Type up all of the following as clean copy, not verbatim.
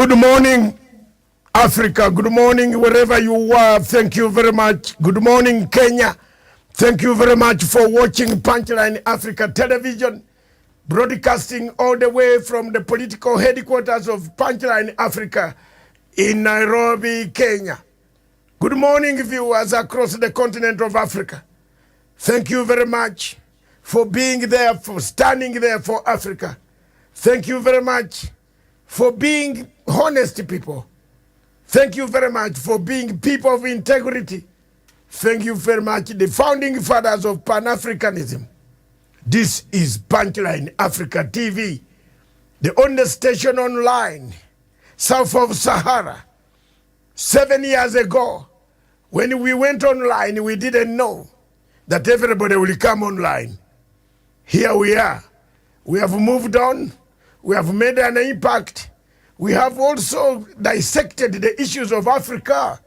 Good morning, Africa. Good morning, wherever you are. Thank you very much. Good morning, Kenya. Thank you very much for watching Punchline Africa Television, broadcasting all the way from the political headquarters of Punchline Africa in Nairobi, Kenya. Good morning, viewers across the continent of Africa. Thank you very much for being there, for standing there for Africa. Thank you very much for being honest people. Thank you very much for being people of integrity. Thank you very much, the founding fathers of Pan-Africanism. This is Punchline Africa TV, the only station online south of Sahara. 7 years ago, when we went online, we didn't know that everybody will come online. Here we are. We have moved on. We have made an impact. We have also dissected the issues of Africa.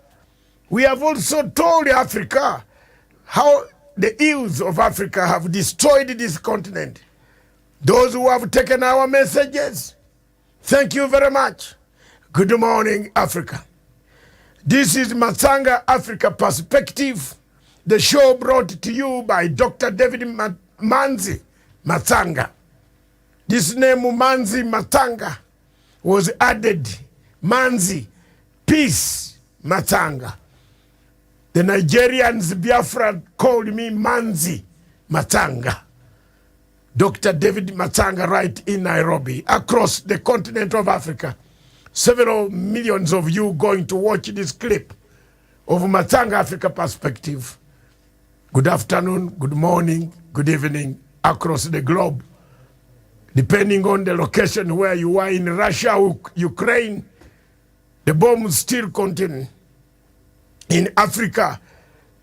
We have also told Africa how the ills of Africa have destroyed this continent. Those who have taken our messages, thank you very much. Good morning, Africa. This is MATSANGA Africa Perspective, the show brought to you by Dr. David Manzi MATSANGA. This name Manzi MATSANGA was added, Manzi, peace MATSANGA. The Nigerians, Biafra, called me Manzi MATSANGA. Dr. David MATSANGA right in Nairobi, across the continent of Africa. Several millions of you going to watch this clip of MATSANGA Africa Perspective. Good afternoon, good morning, good evening, across the globe. Depending on the location where you are in Russia or Ukraine, the bombs still continue. In Africa,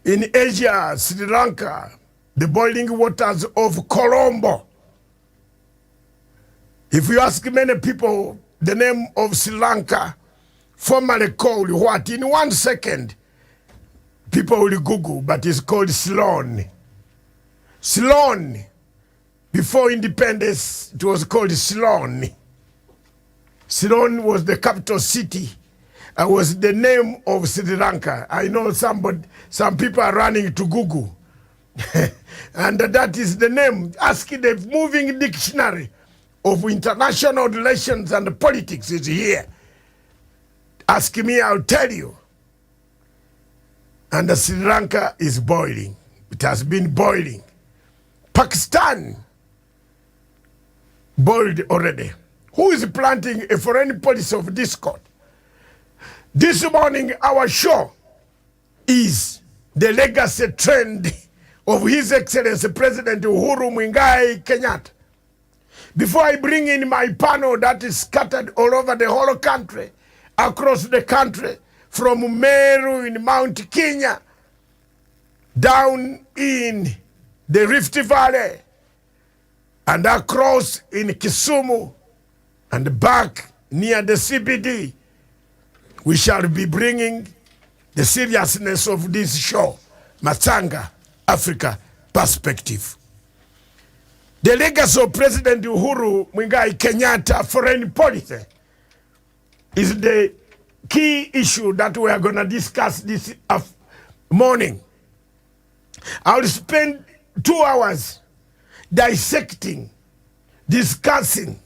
in Asia, Sri Lanka, the boiling waters of Colombo. If you ask many people the name of Sri Lanka, formerly called what? In 1 second, people will Google, but it's called Ceylon. Ceylon. Before independence, it was called Ceylon. Ceylon was the capital city. It was the name of Sri Lanka. I know some people are running to Google. And that is the name. Ask the moving dictionary of international relations and politics is here. Ask me, I'll tell you. And Sri Lanka is boiling. It has been boiling. Pakistan boiled already. Who is planting a foreign policy of discord? This morning, our show is the legacy trend of His Excellency President Uhuru Kenyatta. Before I bring in my panel that is scattered all over the whole country, across the country, from Meru in Mount Kenya, down in the Rift Valley, and across in Kisumu, and back near the CBD, we shall be bringing the seriousness of this show, MATSANGA Africa Perspective. The legacy of President Uhuru Kenyatta foreign policy is the key issue that we are going to discuss this morning. I will spend 2 hours dissecting, discussing,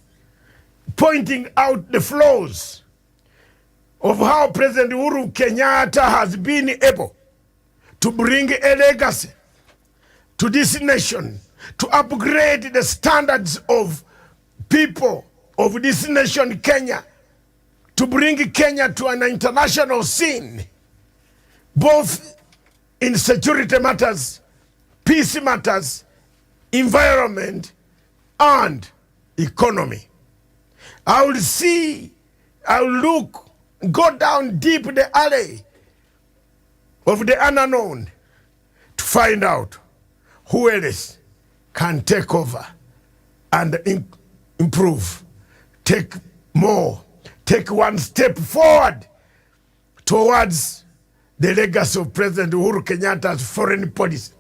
pointing out the flaws of how President Uhuru Kenyatta has been able to bring a legacy to this nation, to upgrade the standards of people of this nation, Kenya, to bring Kenya to an international scene, both in security matters, peace matters, environment, and economy. I will look, go down deep the alley of the unknown to find out who else can take over and improve, take more, take one step forward towards the legacy of President Uhuru Kenyatta's foreign policy.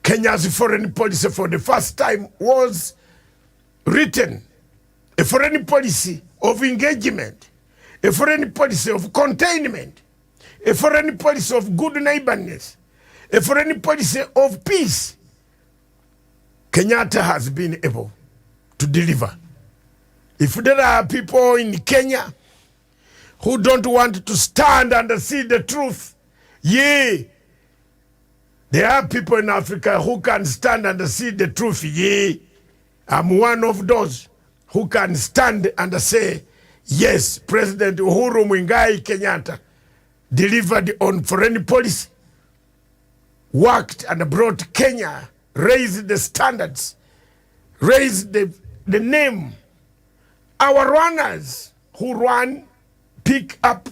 Kenya's foreign policy for the first time was written, a foreign policy of engagement, a foreign policy of containment, a foreign policy of good neighborness, a foreign policy of peace, Kenyatta has been able to deliver. If there are people in Kenya who don't want to stand and see the truth, yea, there are people in Africa who can stand and see the truth, yea, I'm one of those who can stand and say, yes, President Uhuru Kenyatta delivered on foreign policy, worked and brought Kenya, raised the standards, raised the name. Our runners who run, pick up,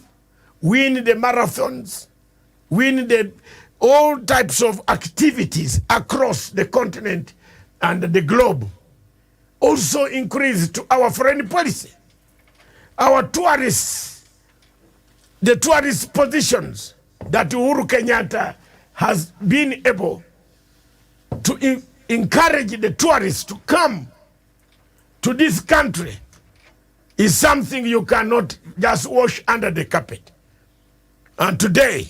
win the marathons, win the all types of activities across the continent and the globe, also increase to our foreign policy. Our tourists, the tourist positions that Uhuru Kenyatta has been able to encourage the tourists to come to this country is something you cannot just wash under the carpet. And today,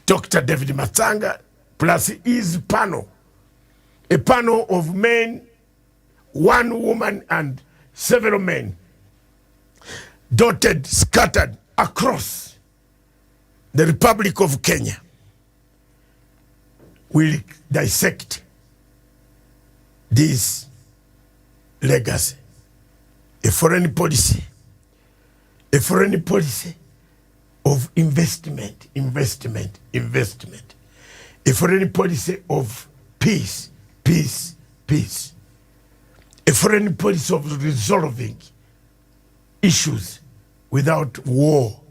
Dr. David MATSANGA plus his panel, a panel of men, one woman and several men, dotted, scattered across the Republic of Kenya, will dissect this legacy. A foreign policy of investment, a foreign policy of peace, a foreign policy of resolving issues without war.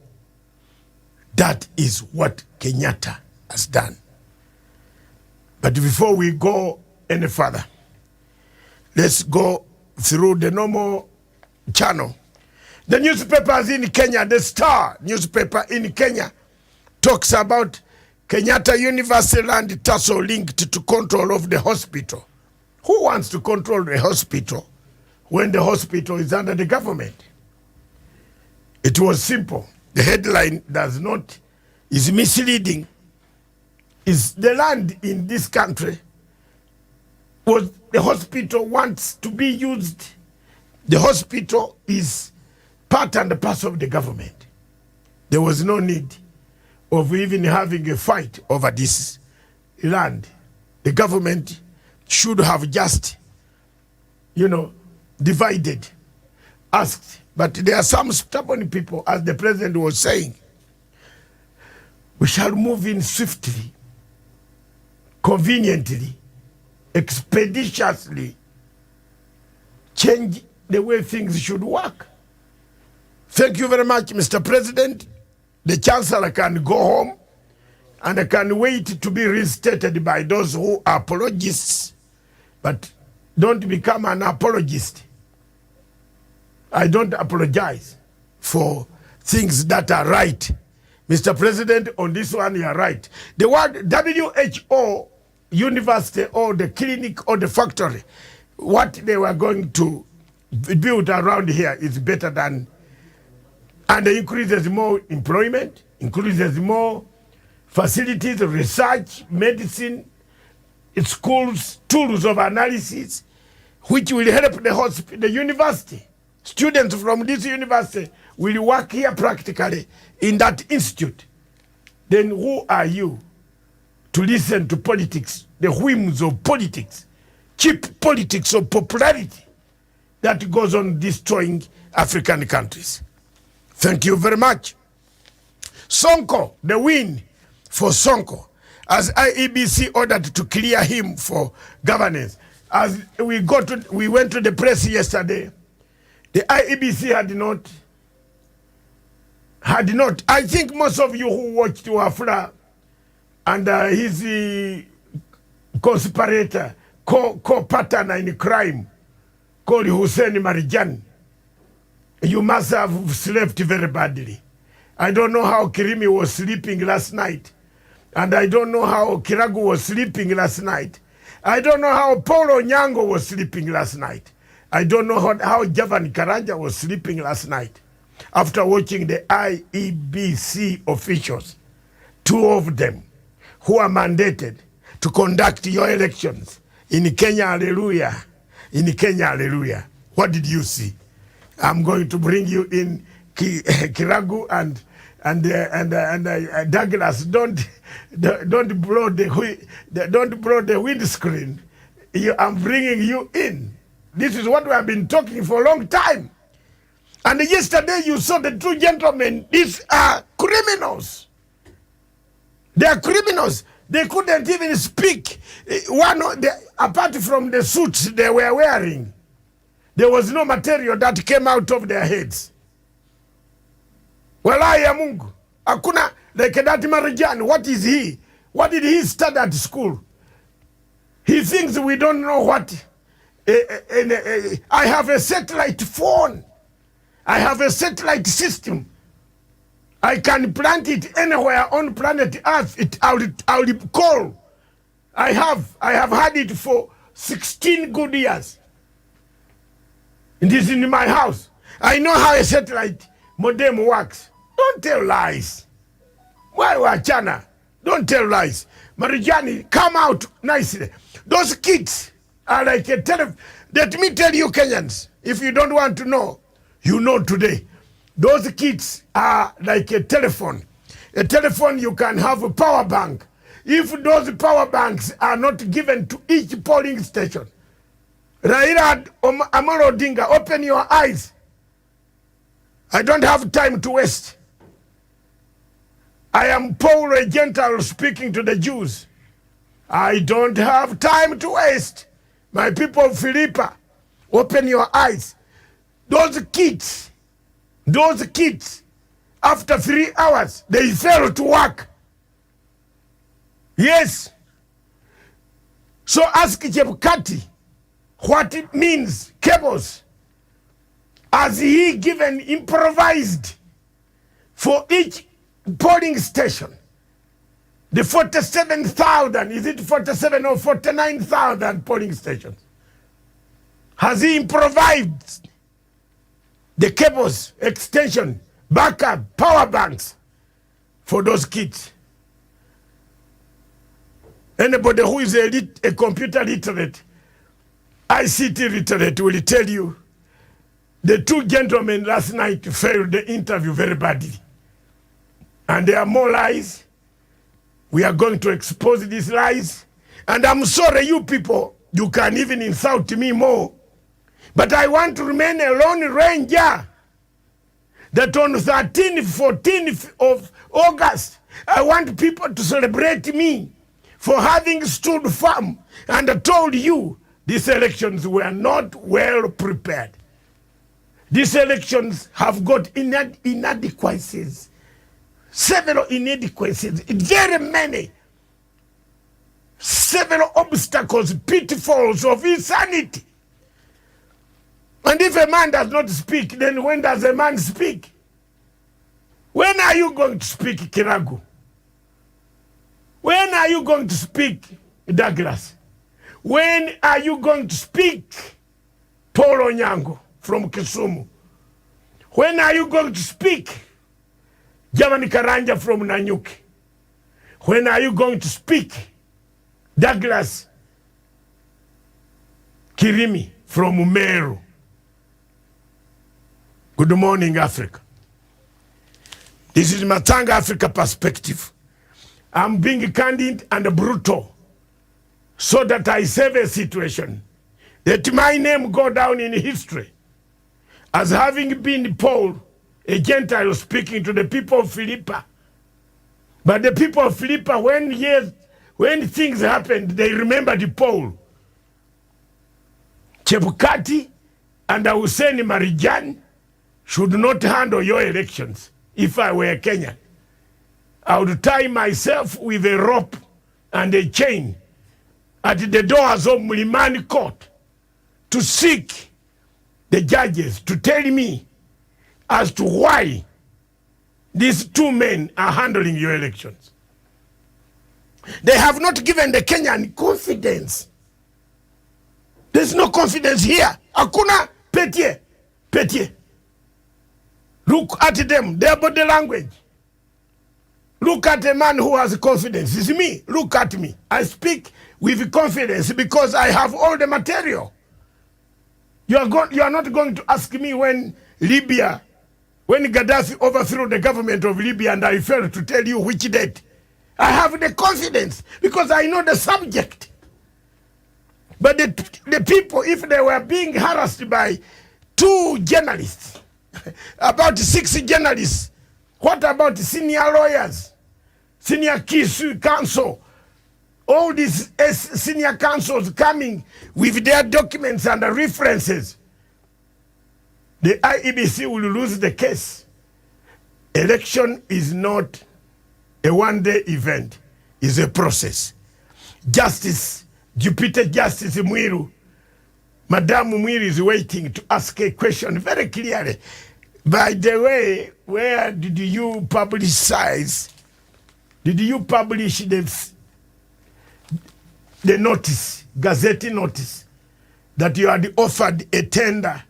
That is what Kenyatta has done. But before we go any further, let's go through the normal channel. The newspapers in Kenya, the Star newspaper in Kenya, talks about Kenyatta University land tussle linked to control of the hospital. Who wants to control the hospital when the hospital is under the government? It was simple. The headline is misleading. Is the land in this country was the hospital wants to be used. The hospital is part and parcel of the government. There was no need of even having a fight over this land. The government should have just, divided, asked. But there are some stubborn people, as the president was saying. We shall move in swiftly, conveniently, expeditiously, change the way things should work. Thank you very much, Mr. President. The Chancellor can go home and can wait to be reinstated by those who are apologists, but don't become an apologist. I don't apologize for things that are right. Mr. President, on this one, you are right. The word WHO, university or the clinic or the factory, what they were going to build around here is better than, and it increases more employment, increases more facilities, research, medicine, schools, tools of analysis, which will help the hospital, the university. Students from this university will work here practically in that institute. Then who are you to listen to politics, the whims of politics, cheap politics of popularity that goes on destroying African countries? Thank you very much. Sonko, the win for Sonko, as IEBC ordered to clear him for governance. As we went to the press yesterday, the IEBC had not. I think most of you who watched Wafula and his conspirator, co-partner in crime, called Hussein Marijan, you must have slept very badly. I don't know how Kirimi was sleeping last night. And I don't know how Kiragu was sleeping last night. I don't know how Paulo Nyango was sleeping last night. I don't know how Javan Karanja was sleeping last night. after watching the IEBC officials, 2 of them who are mandated to conduct your elections in Kenya, hallelujah, in Kenya, hallelujah. What did you see? I'm going to bring you in Kiragu and Douglas. Don't blow the windscreen. I'm bringing you in. This is what we have been talking for a long time. And yesterday you saw the 2 gentlemen. These are criminals. They are criminals. They couldn't even speak. Apart from the suits they were wearing, there was no material that came out of their heads. Walai ya Mungu. Hakuna, like that Marjan, what is he? What did he study at school? He thinks we don't know what. I have a satellite phone. I have a satellite system. I can plant it anywhere on planet Earth. I'll call. I have had it for 16 good years. It is in my house. I know how a satellite modem works. Don't tell lies. Why wachana? Don't tell lies. Marijani, come out nicely. Those kids are like a telephone. Let me tell you, Kenyans, if you don't want to know, you know today. Those kids are like a telephone. A telephone, you can have a power bank. If those power banks are not given to each polling station, Raila Amolo Odinga, open your eyes. I don't have time to waste. I am Paul, a Gentile, speaking to the Jews. I don't have time to waste. My people of Philippa, open your eyes. Those kids, after 3 hours, they fail to work. Yes. So ask Chebukati what it means, cables. Has he given improvised for each polling station? The 47,000, is it 47 or 49,000 polling stations? Has he improvised the cables, extension, backup, power banks for those kids? Anybody who is a computer literate, ICT literate will tell you the 2 gentlemen last night failed the interview very badly. And there are more lies. We are going to expose these lies. And I'm sorry, you people, you can even insult me more. But I want to remain a lone ranger. That on 13th, 14th of August, I want people to celebrate me for having stood firm and told you these elections were not well prepared. These elections have got inadequacies. Several inadequacies, very many. Several obstacles, pitfalls of insanity. And if a man does not speak, then when does a man speak? When are you going to speak, Kiragu? When are you going to speak, Douglas? When are you going to speak, Paul Onyango from Kisumu? When are you going to speak, Jamani Karanja from Nanyuki? When are you going to speak, Douglas Kirimi from Umeru? Good morning, Africa. This is MATSANGA Africa perspective. I'm being candid and brutal so that I save a situation. Let my name go down in history as having been Paul, a Gentile speaking to the people of Philippa. But the people of Philippa, when things happened, they remembered Paul. Chebukati and Hussein Marijan should not handle your elections. If I were Kenyan, I would tie myself with a rope and a chain at the doors of Mlimani Court to seek the judges to tell me as to why these 2 men are handling your elections. They have not given the Kenyan confidence. There's no confidence here. Hakuna Petier. Look at them, their body language. Look at a man who has confidence. It's me. Look at me. I speak with confidence because I have all the material. You are not going to ask me when Gaddafi overthrew the government of Libya and I failed to tell you which date. I have the confidence because I know the subject. But the people, if they were being harassed by 2 journalists, about 6 journalists, what about senior lawyers, senior counsel, all these senior counsels coming with their documents and the references? The IEBC will lose the case. Election is not a one-day event. It's a process. Justice, Deputy Justice Mwiru, Madam Mwiru is waiting to ask a question very clearly. By the way, where did you publicize? Did you publish the notice, Gazette notice, that you had offered a tender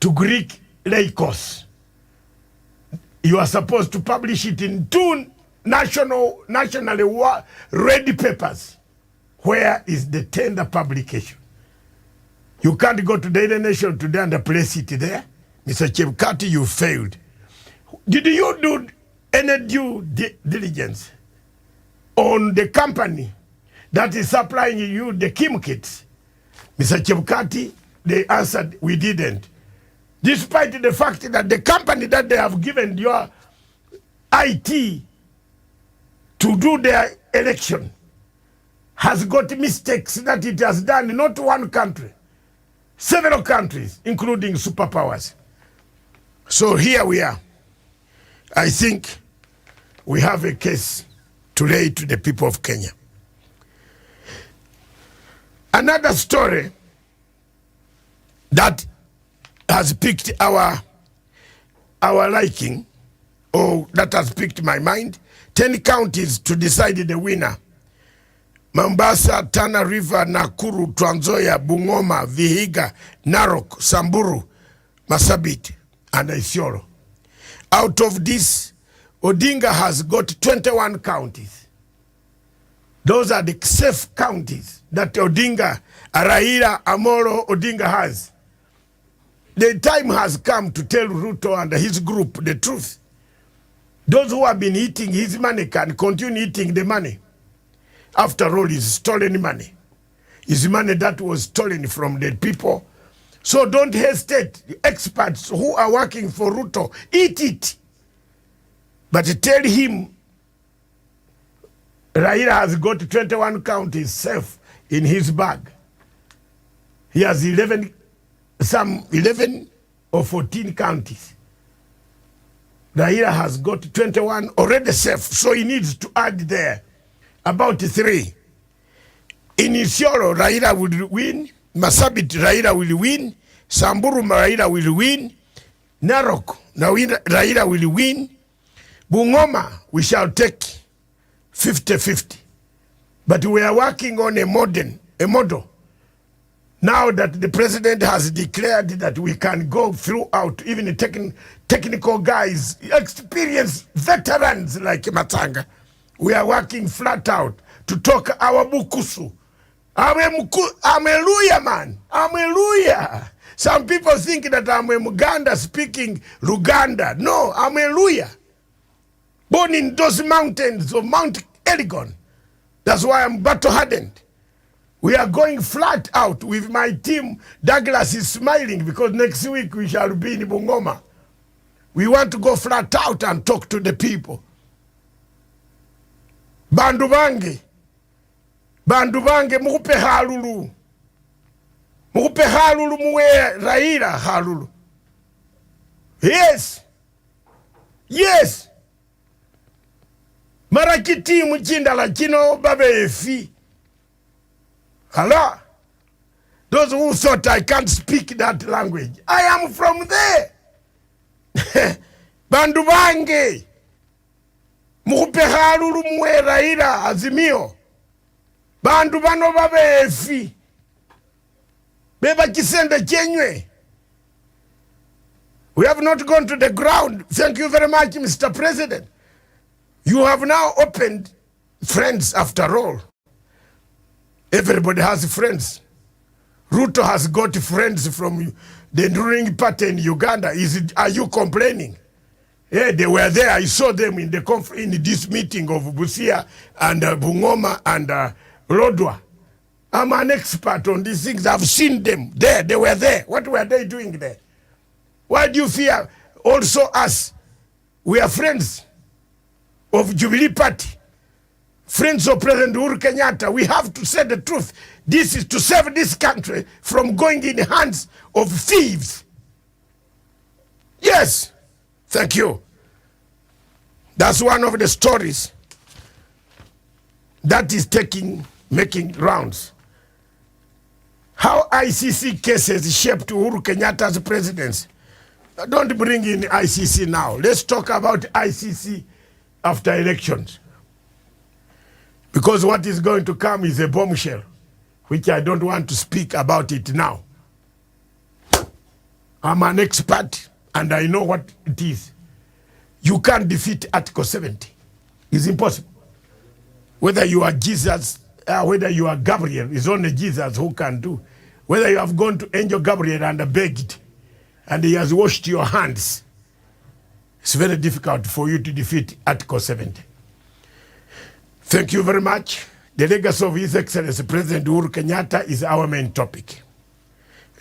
to Greek Lycos? You are supposed to publish it in 2 nationally ready papers. Where is the tender publication? You can't go to Daily Nation today and place it there. Mr. Chebukati, you failed. Did you do any due diligence on the company that is supplying you the Kim kits? Mr. Chebukati, they answered, we didn't. Despite the fact that the company that they have given your IT to do their election has got mistakes that it has done, not one country, several countries, including superpowers. So here we are. I think we have a case to lay to the people of Kenya. Another story that has piqued our liking, or that has piqued my mind, 10 counties to decide the winner. Mombasa, Tana River, Nakuru, Trans Nzoia, Bungoma, Vihiga, Narok, Samburu, Marsabit, and Isiolo. Out of this, Odinga has got 21 counties. Those are the safe counties that Odinga, Raila Amolo Odinga has. The time has come to tell Ruto and his group the truth. Those who have been eating his money can continue eating the money. After all, it's stolen money. It's money that was stolen from the people. So don't hesitate. Experts who are working for Ruto, eat it. But tell him Raila has got 21 counties safe in his bag. He has 11 or 14 counties. Raila has got 21 already safe, so he needs to add there about 3. In Isiolo, Raila will win. Marsabit, Raila will win. Samburu, Raila will win. Narok, Raila will win. Bungoma, we shall take 50-50. But we are working on a model. Now that the president has declared that we can go throughout, even technical guys, experienced veterans like MATSANGA, we are working flat out to talk our bukusu. Hallelujah, man. Hallelujah. Some people think that I'm a Muganda speaking Luganda. No, hallelujah. Born in those mountains of Mount Elgon. That's why I'm battle-hardened. We are going flat out with my team. Douglas is smiling because next week we shall be in Bungoma. We want to go flat out and talk to the people. Bandu bange mukupe halulu. Mukupe halulu muwe Raila halulu. Yes. Yes. Marakiti mchinda la chino babe efi. Hello? Those who thought I can't speak that language. I am from there. Bandu bange. Mukupe halulu muwe Raila Azimio. Bandu bano babe efi. Beba kisende chenywe. We have not gone to the ground. Thank you very much, Mr. President. You have now opened friends after all. Everybody has friends. Ruto has got friends from the ruling party in Uganda. Are you complaining? Yeah, they were there. I saw them in this meeting of Busia and Bungoma and Lodwa. I'm an expert on these things. I've seen them there. They were there. What were they doing there? Why do you fear also us? We are friends of Jubilee Party, friends of President Uhuru Kenyatta. We have to say the truth. This is to save this country from going in the hands of thieves. Yes, thank you. That's one of the stories that is making rounds. How ICC cases shaped Uhuru Kenyatta's presidency. Don't bring in ICC now. Let's talk about ICC after elections. Because what is going to come is a bombshell, which I don't want to speak about it now. I'm an expert and I know what it is. You can't defeat Article 70. It's impossible. Whether you are Jesus, whether you are Gabriel, it's only Jesus who can do. Whether you have gone to Angel Gabriel and begged, and he has washed your hands, it's very difficult for you to defeat Article 70. Thank you very much. The legacy of His Excellency President Uhuru Kenyatta is our main topic.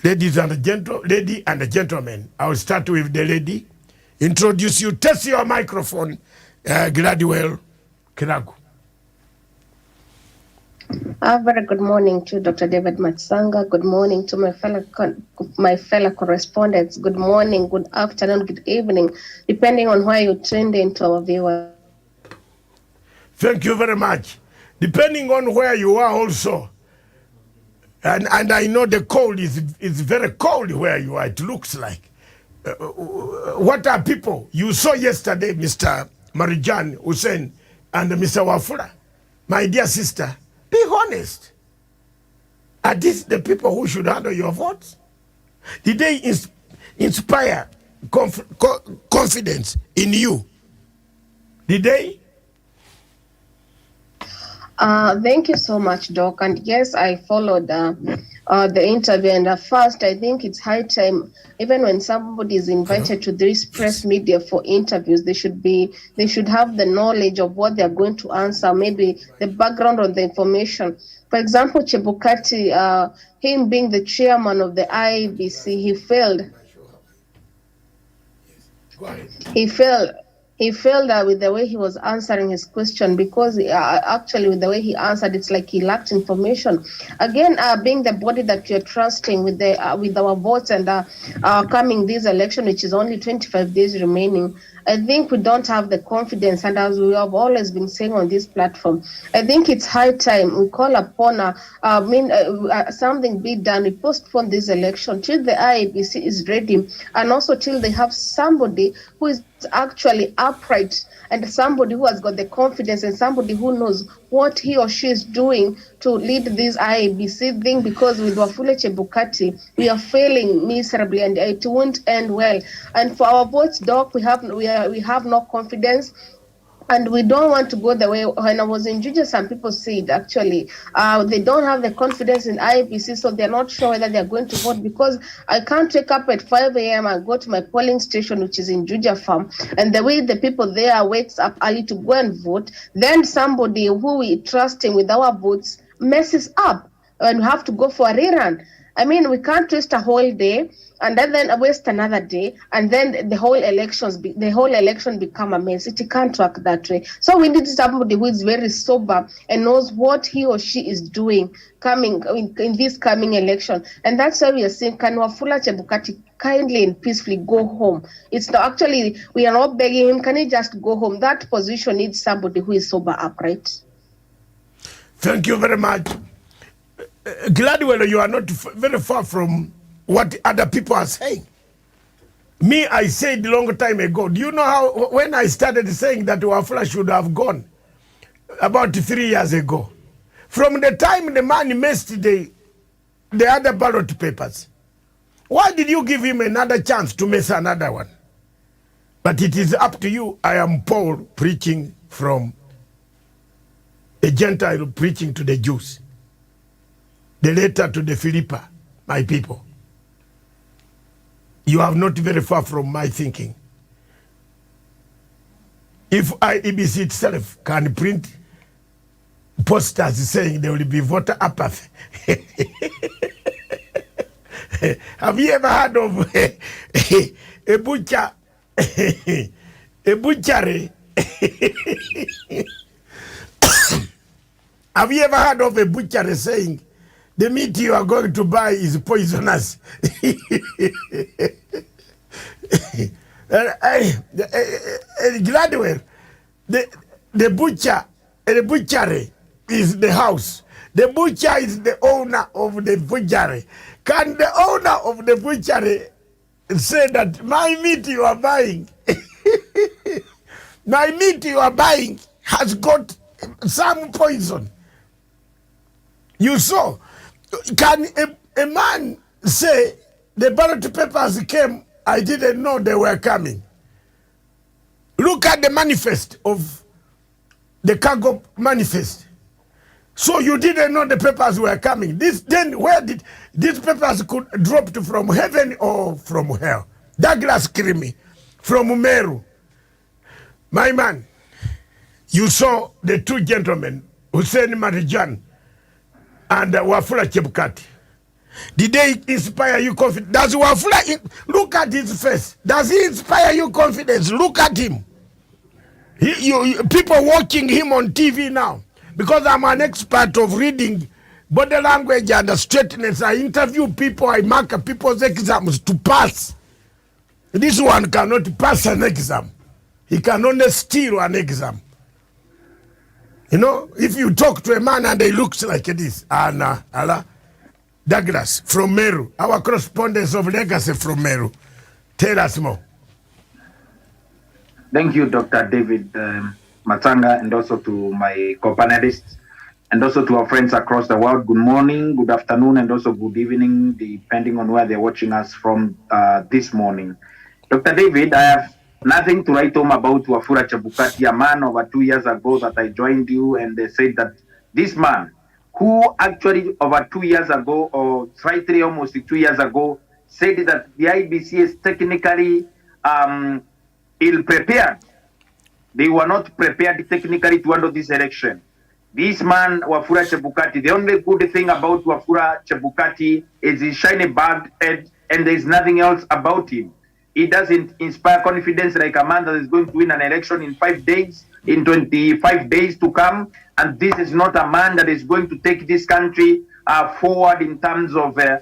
Ladies and gentlemen, I will start with the lady. Introduce you, test your microphone, Gladwell Kiragu. Very good morning to Dr. David Matsanga. Good morning to my fellow correspondents. Good morning, good afternoon, good evening, depending on where you tuned into our viewers. Thank you very much. Depending on where you are also. And I know the cold is very cold where you are, it looks like. What are people? You saw yesterday Mr. Marijan Hussein and Mr. Wafula. My dear sister, be honest. Are these the people who should handle your votes? Did they inspire confidence in you? Did they? Thank you so much, Doc. And yes, I followed the interview. And first, I think it's high time, even when somebody is invited to this press media for interviews, they should have the knowledge of what they are going to answer, maybe the background on the information. For example, Chebukati, him being the chairman of the IEBC, he failed. He failed with the way he was answering his question, because actually with the way he answered, it's like he lacked information. Again, being the body that you're trusting with our votes and coming this election, which is only 25 days remaining, I think we don't have the confidence. And as we have always been saying on this platform, I think it's high time we call upon something be done. We postpone this election till the IEBC is ready, and also till they have somebody who is actually upright, and somebody who has got the confidence, and somebody who knows what he or she is doing to lead this IEBC thing. Because with Wafula Chebukati, we are failing miserably, and it won't end well. And for our votes, Doc, we have no confidence. And we don't want to go the way. When I was in Juja, some people said actually they don't have the confidence in IEBC, so they're not sure whether they're going to vote. Because I can't wake up at 5 a.m. and go to my polling station, which is in Juja Farm, and the way the people there wakes up early to go and vote, then somebody who we trusting with our votes messes up, and we have to go for a rerun. I mean, we can't waste a whole day and then waste another day, and then the whole election become a mess. It can't work that way. So we need somebody who is very sober and knows what he or she is doing in this coming election. And that's why we are saying, can Wafula Chebukati kindly and peacefully go home? It's not actually, we are not begging him. Can he just go home? That position needs somebody who is sober upright. Thank you very much. Gladwell, you are not very far from what other people are saying. Me, I said a long time ago. Do you know how, when I started saying that Wafula should have gone, about 3 years ago, from the time the man missed the other ballot papers, Why did you give him another chance to miss another one? But it is up to you. I am Paul preaching from a Gentile preaching to the Jews. The letter to the Philippa, my people. You are not very far from my thinking. If IEBC itself can print posters saying there will be voter apathy. Have you ever heard of a butcher, a butchery? Have you ever heard of a butcher saying, the meat you are going to buy is poisonous? Gladwell, the butcher, the butchery is the house. The butcher is the owner of the butchery. Can the owner of the butchery say that my meat you are buying, my meat you are buying has got some poison? You saw. Can a man say the ballot papers came, I didn't know they were coming? Look at the manifest of the cargo manifest. So you didn't know the papers were coming. Then where did these papers could drop from heaven or from hell? Douglas Krimi from Meru. My man, you saw the two gentlemen, Hussein Marijan and Wafula Chebukati. Did they inspire you confidence? Does Wafula, look at his face. Does he inspire you confidence? Look at him. People watching him on TV now. Because I'm an expert of reading body language and straightness. I interview people, I mark people's exams to pass. This one cannot pass an exam. He can only steal an exam. You know, if you talk to a man and he looks like this, Allah, Douglas from Meru, our correspondent of Legacy from Meru. Tell us more. Thank you, Dr. David MATSANGA, and also to my co-panelists, and also to our friends across the world. Good morning, good afternoon, and also good evening, depending on where they're watching us from this morning. Dr. David, I have nothing to write home about Wafula Chebukati, a man over 2 years ago that I joined you, and they said that this man, who actually over 2 years ago, or slightly almost 2 years ago, said that the IBC is technically ill-prepared. They were not prepared technically to handle this election. This man, Wafula Chebukati, the only good thing about Wafula Chebukati is his shiny bald head, and there is nothing else about him. He doesn't inspire confidence like a man that is going to win an election in 5 days, in 25 days to come. And this is not a man that is going to take this country forward in terms of a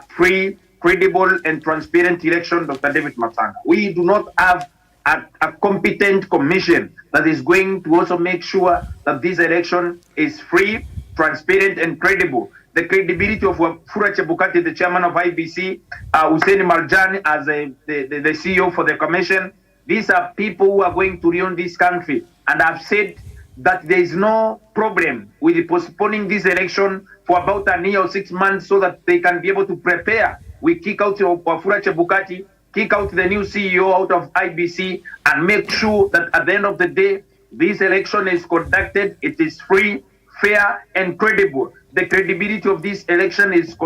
free, credible, and transparent election, Dr. David MATSANGA. We do not have a competent commission that is going to also make sure that this election is free, transparent, and credible. The credibility of Wafula Chebukati, the chairman of IBC, Hussein Marjan as the CEO for the commission, these are people who are going to run this country. And I've said that there is no problem with postponing this election for about a year or 6 months so that they can be able to prepare. We kick out Wafula Chebukati, kick out the new CEO out of IBC, and make sure that at the end of the day, this election is conducted, it is free, fair, and credible. The credibility of this election is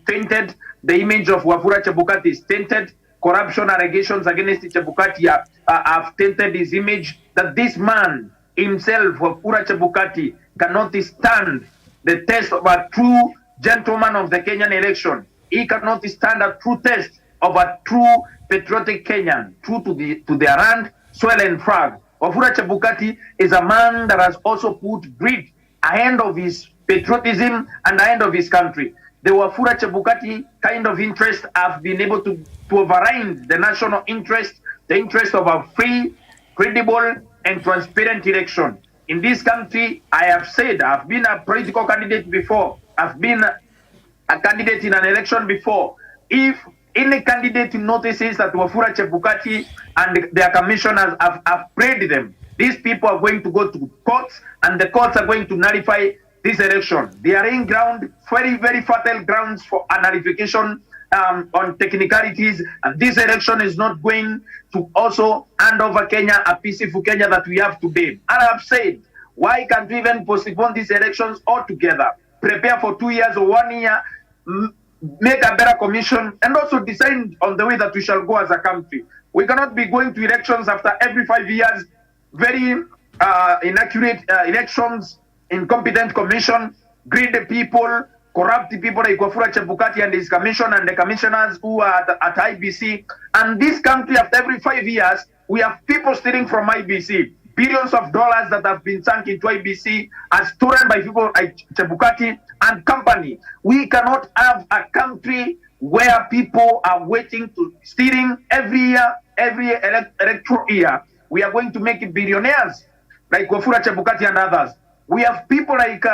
tainted. The image of Wafula Chebukati is tainted. Corruption allegations against Chebukati have tainted his image. That this man himself, Wafula Chebukati, cannot stand the test of a true gentleman of the Kenyan election. He cannot stand a true test of a true patriotic Kenyan, true to their land, soil, and flag. Wafula Chebukati is a man that has also put greed ahead of his patriotism and ahead of his country. The Wafula Chebukati kind of interest have been able to override the national interest, the interest of a free, credible, and transparent election. In this country, I have said, I've been a political candidate before. I've been a candidate in an election before. If any candidate notices that Wafula Chebukati and their commissioners have prayed them, these people are going to go to courts, and the courts are going to nullify this election. They are in ground, very, very fertile grounds for a nullification on technicalities, and this election is not going to also hand over Kenya, a peaceful Kenya that we have today. And I have said, why can't we even postpone these elections altogether? Prepare for 2 years or 1 year, make a better commission, and also decide on the way that we shall go as a country. We cannot be going to elections after every 5 years, very inaccurate elections, incompetent commission, greedy people, corrupt people like Uhuru Kenyatta and his commission and the commissioners who are at IBC. And this country, after every 5 years, we have people stealing from IBC. Billions of dollars that have been sunk into IBC are stolen by people like Chebukati and company. We cannot have a country where people are waiting to stealing every year, every electoral year. We are going to make it billionaires like Uhuru Kenyatta and others. We have people like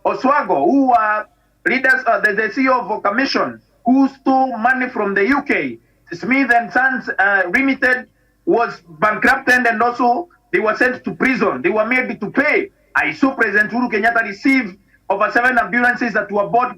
Oswago, who are leaders, the CEO of a commission, who stole money from the UK. Smith and Sons Limited was bankrupted, and also they were sent to prison. They were made to pay. I saw President Uhuru Kenyatta receive over 7 ambulances that were bought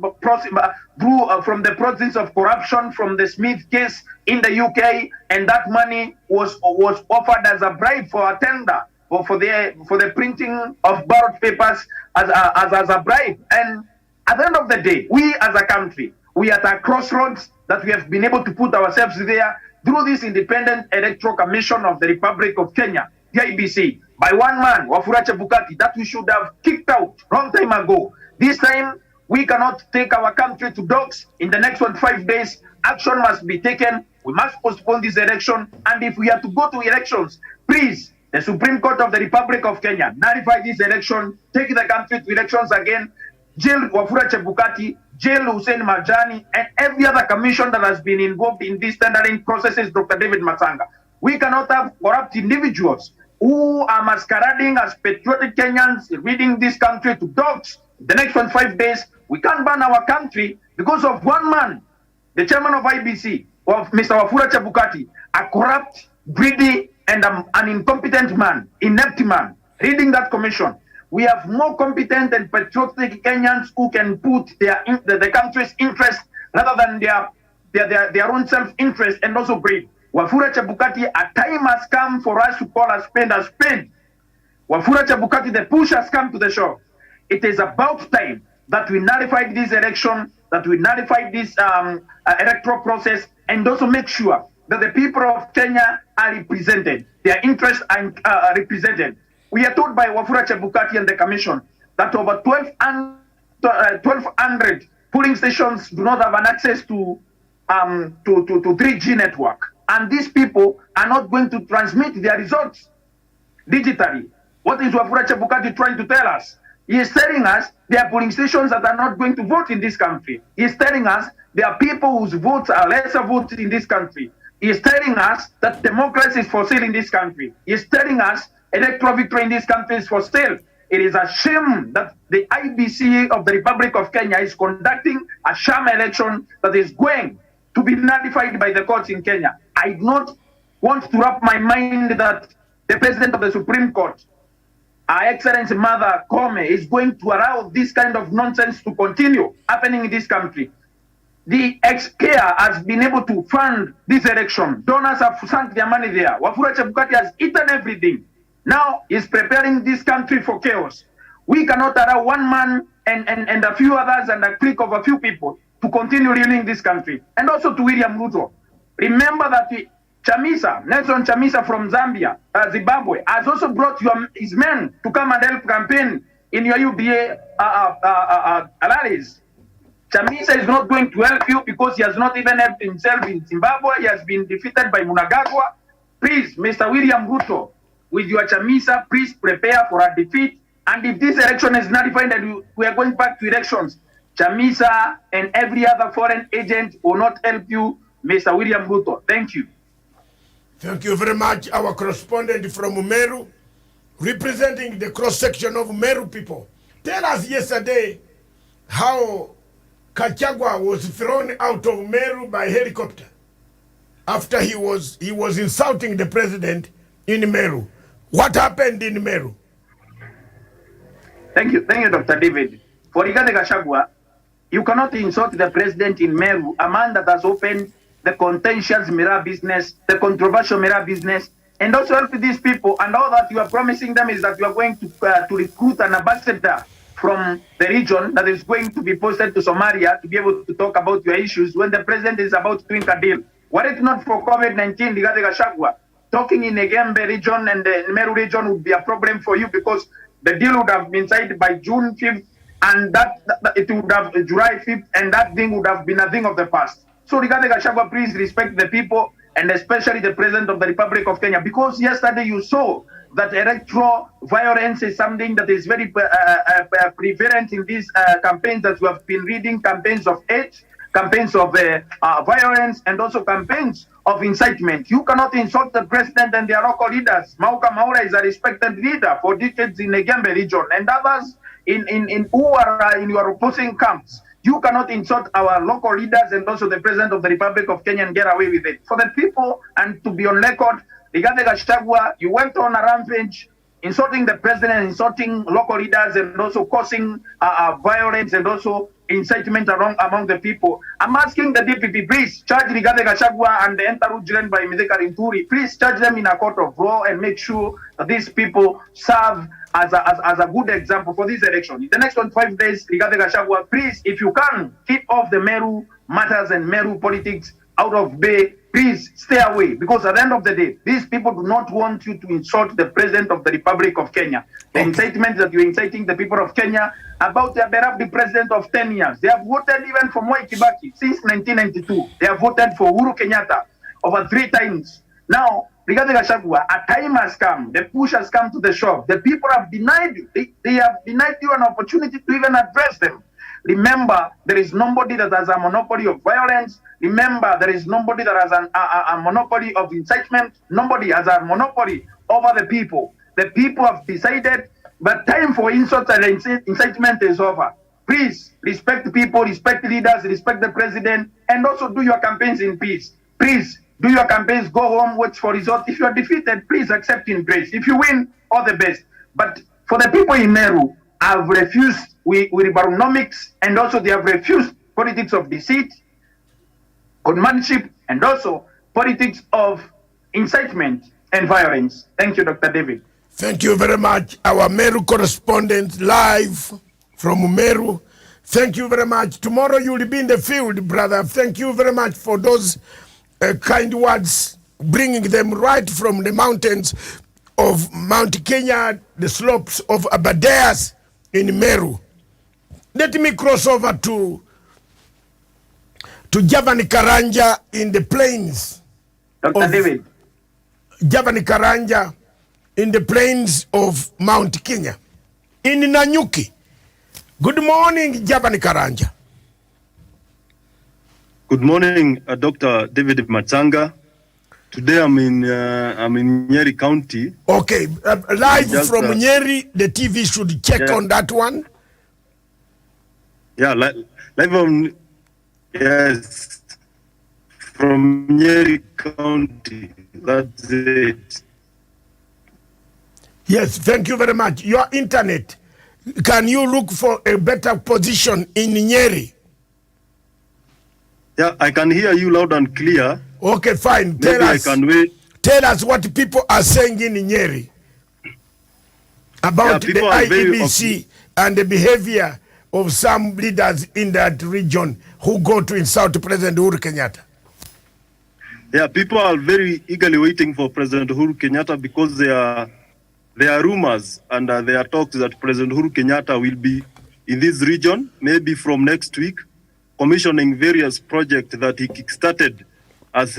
from the proceeds of corruption from the Smith case in the UK, and that money was offered as a bribe for a tender for the printing of ballot papers as a bribe. And at the end of the day, we as a country, we are at a crossroads that we have been able to put ourselves there through this Independent Electoral Commission of the Republic of Kenya, the IBC, by one man, Wafula Chebukati, that we should have kicked out long time ago. This time, we cannot take our country to dogs. In the next 5 days, action must be taken. We must postpone this election. And if we are to go to elections, please, the Supreme Court of the Republic of Kenya, nullify this election, take the country to elections again, jail Wafula Chebukati, jail Hussein Marjani, and every other commission that has been involved in these tendering processes, Dr. David MATSANGA. We cannot have corrupt individuals who are masquerading as patriotic Kenyans, leading this country to dogs. The next 5 days, we can't ban our country because of one man, the chairman of IBC, of Mr. Wafula Chebukati, a corrupt, greedy, and an incompetent man, inept man, leading that commission. We have more competent and patriotic Kenyans who can put the country's interest rather than their own self-interest and also greed. Wafula Chebukati, a time has come for us to call a spade a spade. Wafula Chebukati, the push has come to the shore. It is about time that we nullify this election, that we nullify this electoral process, and also make sure that the people of Kenya are represented, their interests are represented. We are told by Wafula Chebukati and the commission that over 1,200 polling stations do not have an access to 3G network. And these people are not going to transmit their results digitally. What is Wafula Chebukati trying to tell us? He is telling us there are polling stations that are not going to vote in this country. He is telling us there are people whose votes are lesser votes in this country. He is telling us that democracy is for sale in this country. He is telling us electoral victory in this country is for sale. It is a shame that the IBC of the Republic of Kenya is conducting a sham election that is going to be nullified by the courts in Kenya. I do not want to wrap my mind that the President of the Supreme Court, Our Excellency Mother Kome, is going to allow this kind of nonsense to continue happening in this country. The ex-care has been able to fund this election. Donors have sunk their money there. Wafula Chebukati has eaten everything. Now he's preparing this country for chaos. We cannot allow one man and a few others and a clique of a few people to continue ruining this country. And also to William Ruto. Remember that Nelson Chamisa from Zambia, Zimbabwe, has also brought his men to come and help campaign in your UBA rallies. Chamisa is not going to help you because he has not even helped himself in Zimbabwe. He has been defeated by Mnangagwa. Please, Mr. William Ruto, with your Chamisa, please prepare for a defeat. And if this election is nullified and we are going back to elections, Chamisa and every other foreign agent will not help you, Mr. William Ruto. Thank you. Thank you very much. Our correspondent from Meru, representing the cross-section of Meru people. Tell us yesterday how Kachagwa was thrown out of Meru by helicopter after he was insulting the president in Meru. What happened in Meru? Thank you, Dr. David. For Rigathi Gachagua, You cannot insult the president in Meru, a man that has opened the contentious mirror business, the controversial mirror business, and also help these people. And all that you are promising them is that you are going to recruit an ambassador from the region that is going to be posted to Somalia to be able to talk about your issues when the president is about to ink a deal. Were it not for COVID-19, Rigathi Gachagua, talking in Egembe region and the Meru region would be a problem for you, because the deal would have been signed by June 5th, and that it would have July 5th, and that thing would have been a thing of the past. So Rigathi Gachagua, please respect the people, and especially the President of the Republic of Kenya, because yesterday you saw that electoral violence is something that is very prevalent in these campaigns that we have been reading, campaigns of hate, campaigns of violence, and also campaigns of incitement. You cannot insult the president and their local leaders. Mauka Maura is a respected leader for decades in the Gembe region, and others in who are in your opposing camps. You cannot insult our local leaders and also the president of the Republic of Kenya and get away with it. For the people, and to be on record, Rigathi Gachagua, you went on a rampage, insulting the president, insulting local leaders, and also causing violence and also incitement among the people. I'm asking the DPP, please charge Rigathi Gachagua and the entire Ujren by Mithika Rinturi. Please charge them in a court of law and make sure that these people serve as a good example for this election. In the next 5 days, Rigathi Gachagua, please, if you can, keep off the Meru matters and Meru politics out of Bay. Please stay away, because at the end of the day, these people do not want you to insult the president of the Republic of Kenya. The incitement that you're inciting the people of Kenya about their beloved president of 10 years. They have voted even for Mwai Kibaki since 1992. They have voted for Uhuru Kenyatta over 3 times. Now, Rigathi Gachagua, a time has come. The push has come to the shove. The people have denied you. They have denied you an opportunity to even address them. Remember, there is nobody that has a monopoly of violence. Remember, there is nobody that has a monopoly of incitement. Nobody has a monopoly over the people. The people have decided that time for insult and incitement is over. Please respect people, respect leaders, respect the president, and also do your campaigns in peace. Please do your campaigns, go home, wait for results. If you are defeated, please accept in grace. If you win, all the best. But for the people in Meru, have refused with Baronomics, and also they have refused politics of deceit, conmanship, and also politics of incitement and violence. Thank you, Dr. David. Thank you very much. Our Meru correspondent live from Meru. Thank you very much. Tomorrow you will be in the field, brother. Thank you very much for those kind words, bringing them right from the mountains of Mount Kenya, the slopes of Abadeas in Meru. Let me cross over to Javani Karanja in the plains. Dr. David. Javani Karanja in the plains of Mount Kenya, in Nanyuki. Good morning, Javani Karanja. Good morning, Dr. David MATSANGA. Today I'm in Nyeri County. Okay, live from Nyeri. The TV should check on that one. Yeah, live on, yes, from Nyeri County. That's it. Yes, thank you very much. Your internet, can you look for a better position in Nyeri? Yeah, I can hear you loud and clear. Okay, fine. Maybe I can wait. Tell us what people are saying in Nyeri about the IEBC and the behavior of some leaders in that region who go to insult President Uhuru Kenyatta. Yeah, people are very eagerly waiting for President Uhuru Kenyatta, because there are rumors and there are talks that President Uhuru Kenyatta will be in this region, maybe from next week, commissioning various projects that he kickstarted as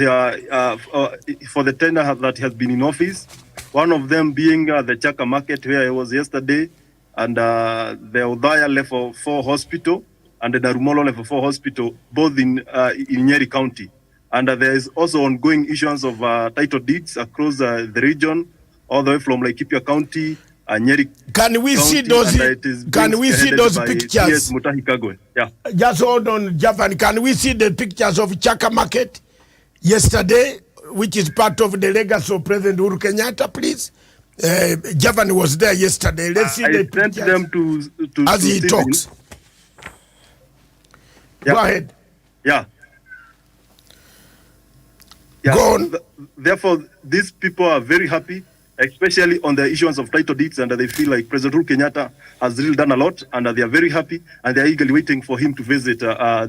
for the tenure that he has been in office. One of them being the Chaka Market, where I was yesterday, and the Udaya Level 4 Hospital and the Darumolo Level 4 Hospital, both in Nyeri County. And there is also ongoing issuance of title deeds across the region, all the way from Laikipia County, Nyeri. Can we see those? Can we see those pictures? Yeah. Just hold on, Javan. Can we see the pictures of Chaka Market yesterday, which is part of the legacy of President Uhuru Kenyatta, please? Javan was there yesterday. Let's see the pictures them to as he talks. Yeah. Go ahead. Yeah. Yeah. Go on. Therefore, these people are very happy, especially on the issuance of title deeds, and they feel like President Uhuru Kenyatta has really done a lot, and they are very happy, and they are eagerly waiting for him to visit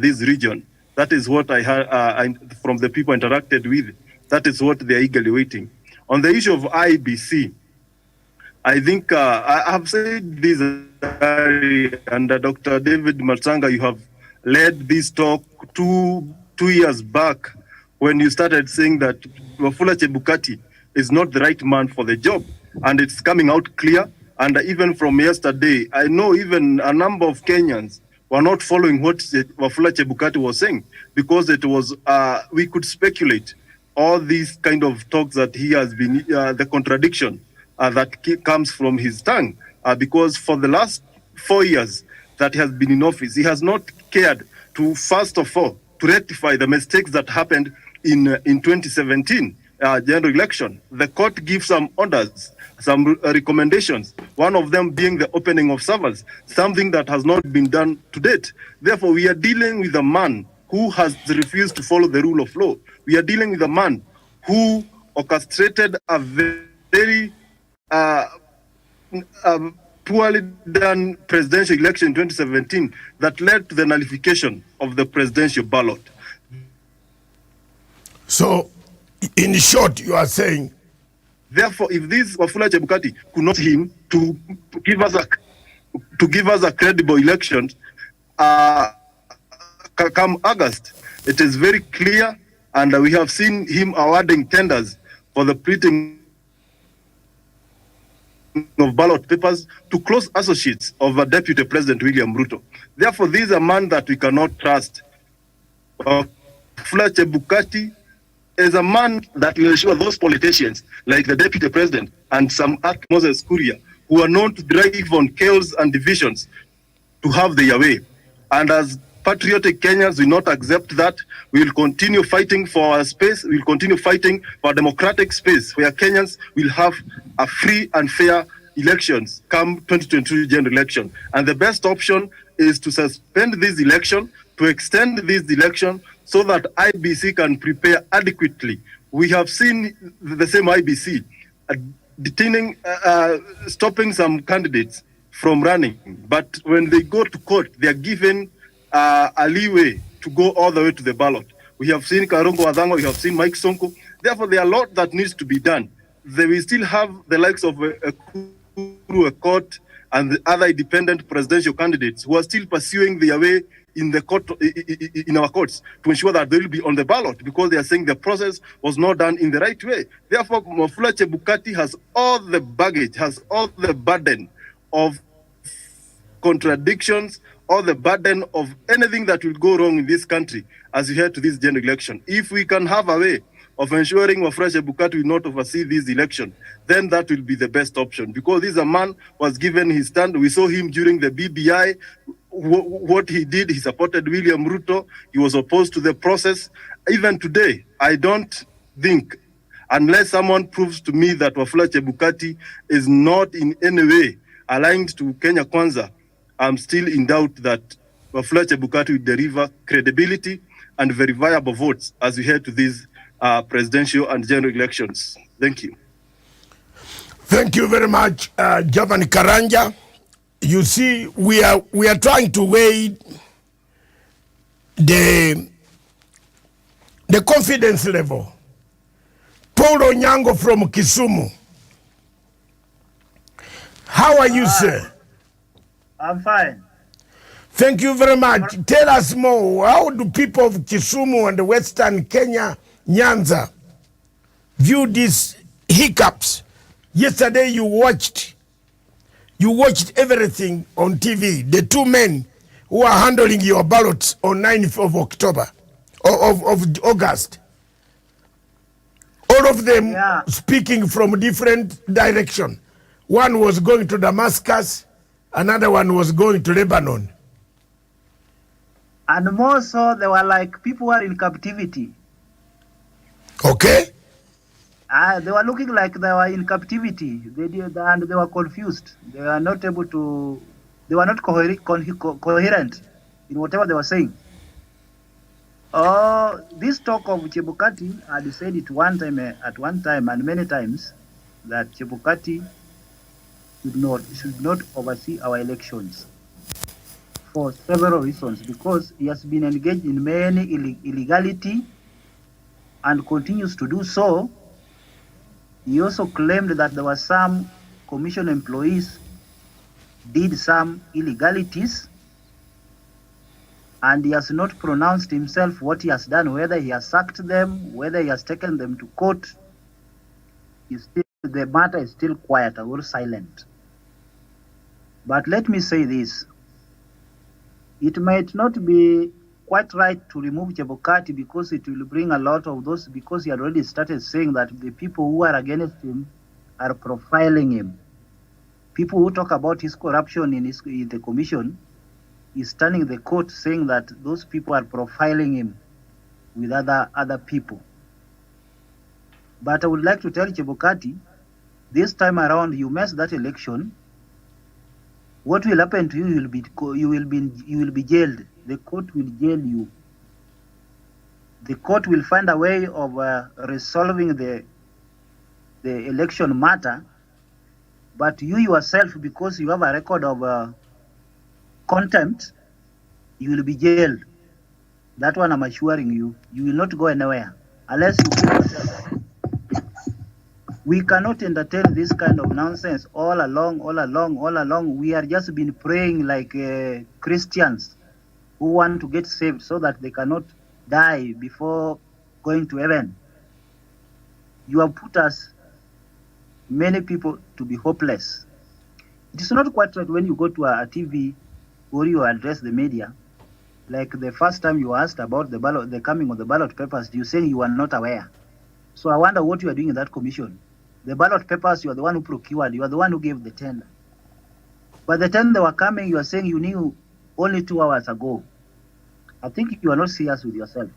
this region. That is what I heard from the people interacted with. That is what they are eagerly waiting. On the issue of IBC, I think I have said this earlier, and Dr. David MATSANGA, you have led this talk two years back when you started saying that Wafula Chebukati is not the right man for the job, and it's coming out clear. And even from yesterday, I know even a number of Kenyans were not following what Wafula Chebukati was saying, because it was, we could speculate all these kind of talks that he has been, the contradiction that comes from his tongue, because for the last 4 years that he has been in office, he has not cared to, first of all, to rectify the mistakes that happened in 2017 general election. The court gives some orders, some recommendations, one of them being the opening of servers, something that has not been done to date. Therefore, we are dealing with a man who has refused to follow the rule of law. We are dealing with a man who orchestrated a very poorly done presidential election in 2017 that led to the nullification of the presidential ballot. So, in short, you are saying, therefore, if this Wafula Chebukati could not him to give us a credible election, come August, it is very clear, and we have seen him awarding tenders for the printing of ballot papers to close associates of Deputy President William Ruto. Therefore, this is a man that we cannot trust. Wafula Chebukati is a man that will ensure those politicians like the Deputy President and some Moses Kuria, who are known to drive on chaos and divisions, to have their way. And as patriotic Kenyans will not accept that. We will continue fighting for our space. We will continue fighting for a democratic space where Kenyans will have a free and fair elections come 2022 general election. And the best option is to suspend this election, to extend this election so that IBC can prepare adequately. We have seen the same IBC detaining, stopping some candidates from running. But when they go to court, they are given a leeway to go all the way to the ballot. We have seen Karungo Wadhango, we have seen Mike Sonko. Therefore, there are a lot that needs to be done. We still have the likes of a court and the other independent presidential candidates who are still pursuing their way in the court, in our courts, to ensure that they will be on the ballot, because they are saying the process was not done in the right way. Therefore, Wafula Chebukati has all the baggage, has all the burden of contradictions, all the burden of anything that will go wrong in this country as we head to this general election. If we can have a way of ensuring Wafula Chebukati will not oversee this election, then that will be the best option, because this is a man who was given his stand. We saw him during the BBI. What he did, he supported William Ruto. He was opposed to the process. Even today, I don't think, unless someone proves to me that Wafula Chebukati is not in any way aligned to Kenya Kwanza, I'm still in doubt that Wafula Chebukati will deliver credibility and very viable votes as we head to these presidential and general elections. Thank you. Thank you very much, Javan Karanja. You see, we are trying to weigh the confidence level. Paul Onyango from Kisumu. How are you, sir? I'm fine. Thank you very much. Tell us more. How do people of Kisumu and Western Kenya, Nyanza, view these hiccups? Yesterday you watched everything on TV. The two men who are handling your ballots on 9th of October, of August. All of them speaking from different direction. One was going to Damascus, another one was going to Lebanon. And more so, they were like people who are in captivity. Okay. They were looking like they were in captivity. And they were confused. They were not able to, they were not coherent in whatever they were saying. This talk of Chebukati had said it at one time and many times that Chebukati should not oversee our elections for several reasons, because he has been engaged in many illegality and continues to do so. He also claimed that there were some commission employees did some illegalities, and he has not pronounced himself what he has done, whether he has sacked them, whether he has taken them to court. The matter is still quiet or silent. But let me say this. It might not be quite right to remove Chebukati because it will bring a lot of those, because he had already started saying that the people who are against him are profiling him. People who talk about his corruption in the commission is turning the court, saying that those people are profiling him with other people. But I would like to tell Chebukati, this time around, you mess that election, what will happen to you? You will be jailed. The court will jail you. The court will find a way of resolving the election matter. But you yourself, because you have a record of contempt, you will be jailed. That one I'm assuring you. You will not go anywhere unless you kill yourself. We cannot entertain this kind of nonsense all along. We are just been praying like Christians who want to get saved so that they cannot die before going to heaven. You have put us, many people, to be hopeless. It is not quite right when you go to a TV or you address the media, like the first time you asked about the coming of the ballot papers, you saying you are not aware. So I wonder what you are doing in that commission. The ballot papers, you are the one who procured, you are the one who gave the tender. By the time they were coming, you are saying you knew only 2 hours ago. I think you are not serious with yourself.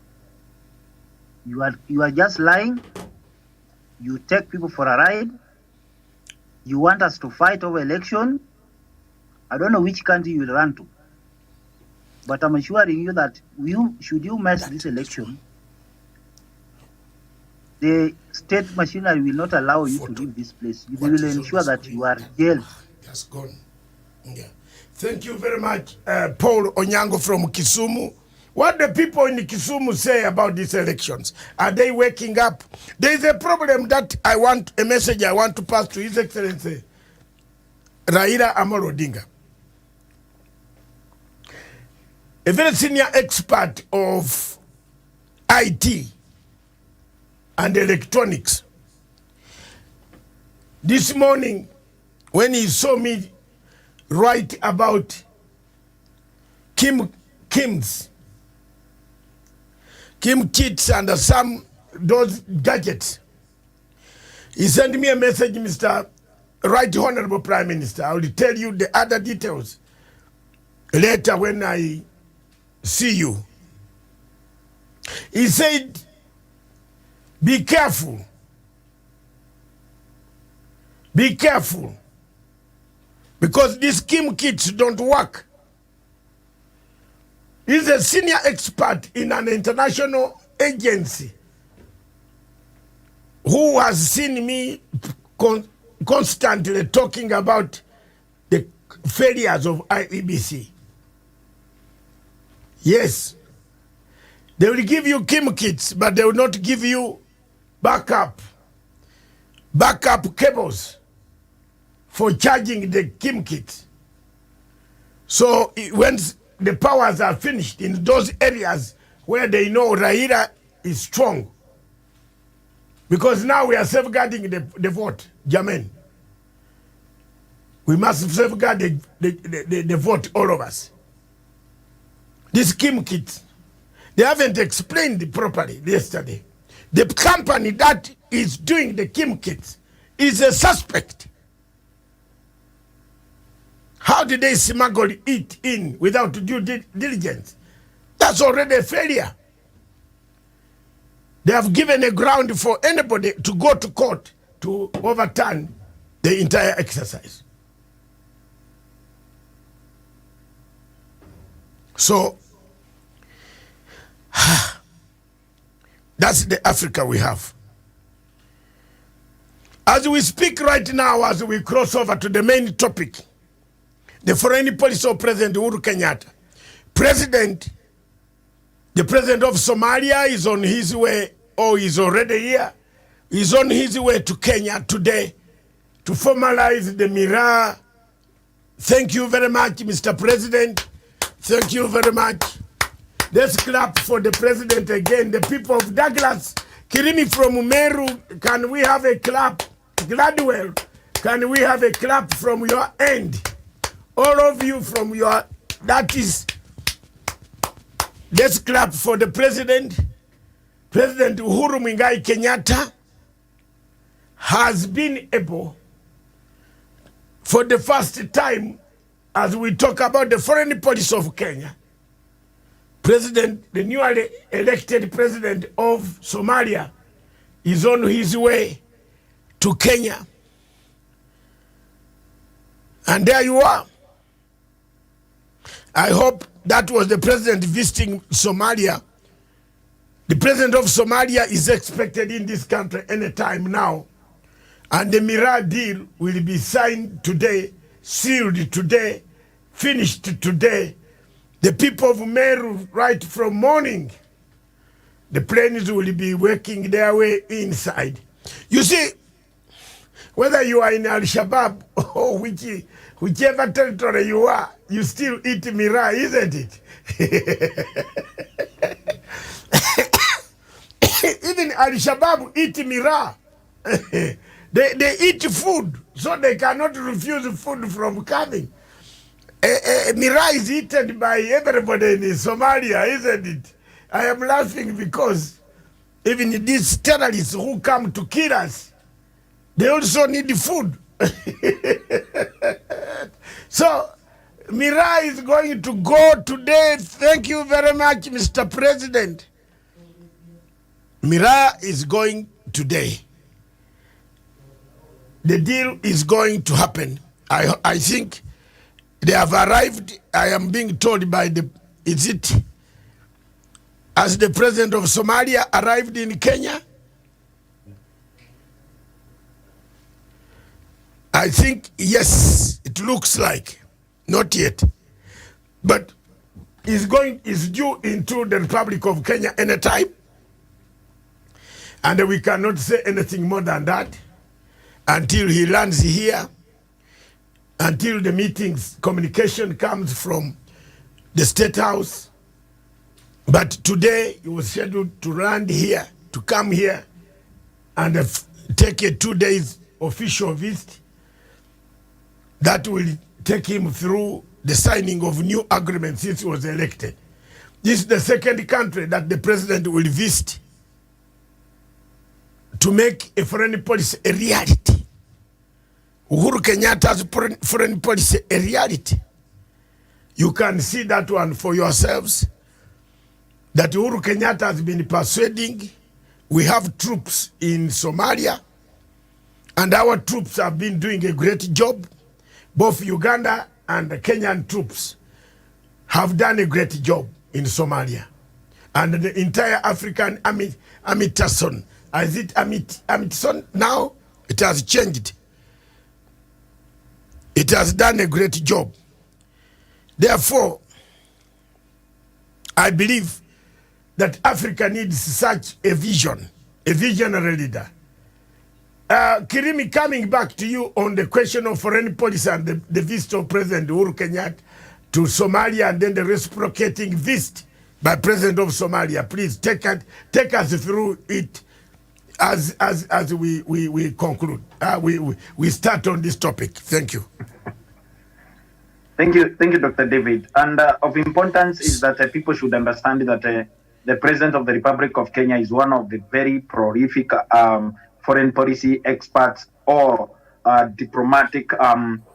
You are just lying. You take people for a ride. You want us to fight over election. I don't know which country you will run to. But I'm assuring you that should you mess this election, the state machinery will not allow you to leave this place. They will ensure that you are jailed. That's gone. Yeah. Thank you very much, Paul Onyango from Kisumu. What the people in Kisumu say about these elections? Are they waking up? There is a problem that a message I want to pass to His Excellency Raila Amolo Odinga, a very senior expert of IT and electronics. This morning, when he saw me write about Kim kits and some those gadgets, he sent me a message, Mr. Right Honorable Prime Minister. I will tell you the other details later when I see you. He said, be careful. Be careful. Because these Kim kits don't work. He's a senior expert in an international agency who has seen me constantly talking about the failures of IEBC. Yes, they will give you Kim kits, but they will not give you backup cables for charging the Kim kit. So when the powers are finished in those areas where they know Raila is strong, because now we are safeguarding the vote, Jamen. We must safeguard the vote, all of us. This Kim kit, they haven't explained properly yesterday. The company that is doing the Kim kits is a suspect. How did they smuggle it in without due diligence? That's already a failure. They have given a ground for anybody to go to court to overturn the entire exercise. So, That's the Africa we have. As we speak right now, as we cross over to the main topic, the foreign policy of President Uhuru Kenyatta. The president of Somalia is on his way, or is already here. He's on his way to Kenya today to formalize the Mira. Thank you very much, Mr. President. Thank you very much. Let's clap for the president again. The people of Douglas, Kirimi from Meru, can we have a clap? Gladwell, can we have a clap from your end? All of you from your, that is, let's clap for the president. President Uhuru Kenyatta has been able, for the first time, as we talk about the foreign policy of Kenya, the newly elected president of Somalia is on his way to Kenya. And there you are. I hope that was the president visiting Somalia. The president of Somalia is expected in this country anytime now. And the Mira deal will be signed today, sealed today, finished today. The people of Meru, right from morning, the planes will be working their way inside. You see, whether you are in Al-Shabaab or whichever territory you are, you still eat Mira, isn't it? Even Al-Shabaab eat Mira. They eat food, so they cannot refuse food from coming. Mira is eaten by everybody in Somalia, isn't it? I am laughing because even these terrorists who come to kill us, they also need food. So, Mira is going to go today. Thank you very much, Mr. President. Mira is going today. The deal is going to happen. I think they have arrived. I am being told by as the president of Somalia arrived in Kenya? I think, yes, it looks like. Not yet. But is due into the Republic of Kenya anytime. And we cannot say anything more than that until he lands here, until the meetings, communication comes from the State House. But today he was scheduled to land here, to come here and take a 2 days official visit that will take him through the signing of new agreements since he was elected. This is the second country that the president will visit to make a foreign policy a reality. Uhuru Kenyatta's foreign policy a reality. You can see that one for yourselves, that Uhuru Kenyatta has been persuading. We have troops in Somalia, and our troops have been doing a great job. Both Uganda and the Kenyan troops have done a great job in Somalia. And the entire African Amitation, is it Amitation now? It has changed. It has done a great job. Therefore, I believe that Africa needs such a vision, a visionary leader. Kirimi, coming back to you on the question of foreign policy and the visit of President Uhuru Kenyatta to Somalia and then the reciprocating visit by President of Somalia. Please take us through it as we conclude. We start on this topic. Thank you. Thank you, Dr. David. And of importance is that people should understand that the President of the Republic of Kenya is one of the very prolific foreign policy experts or diplomatic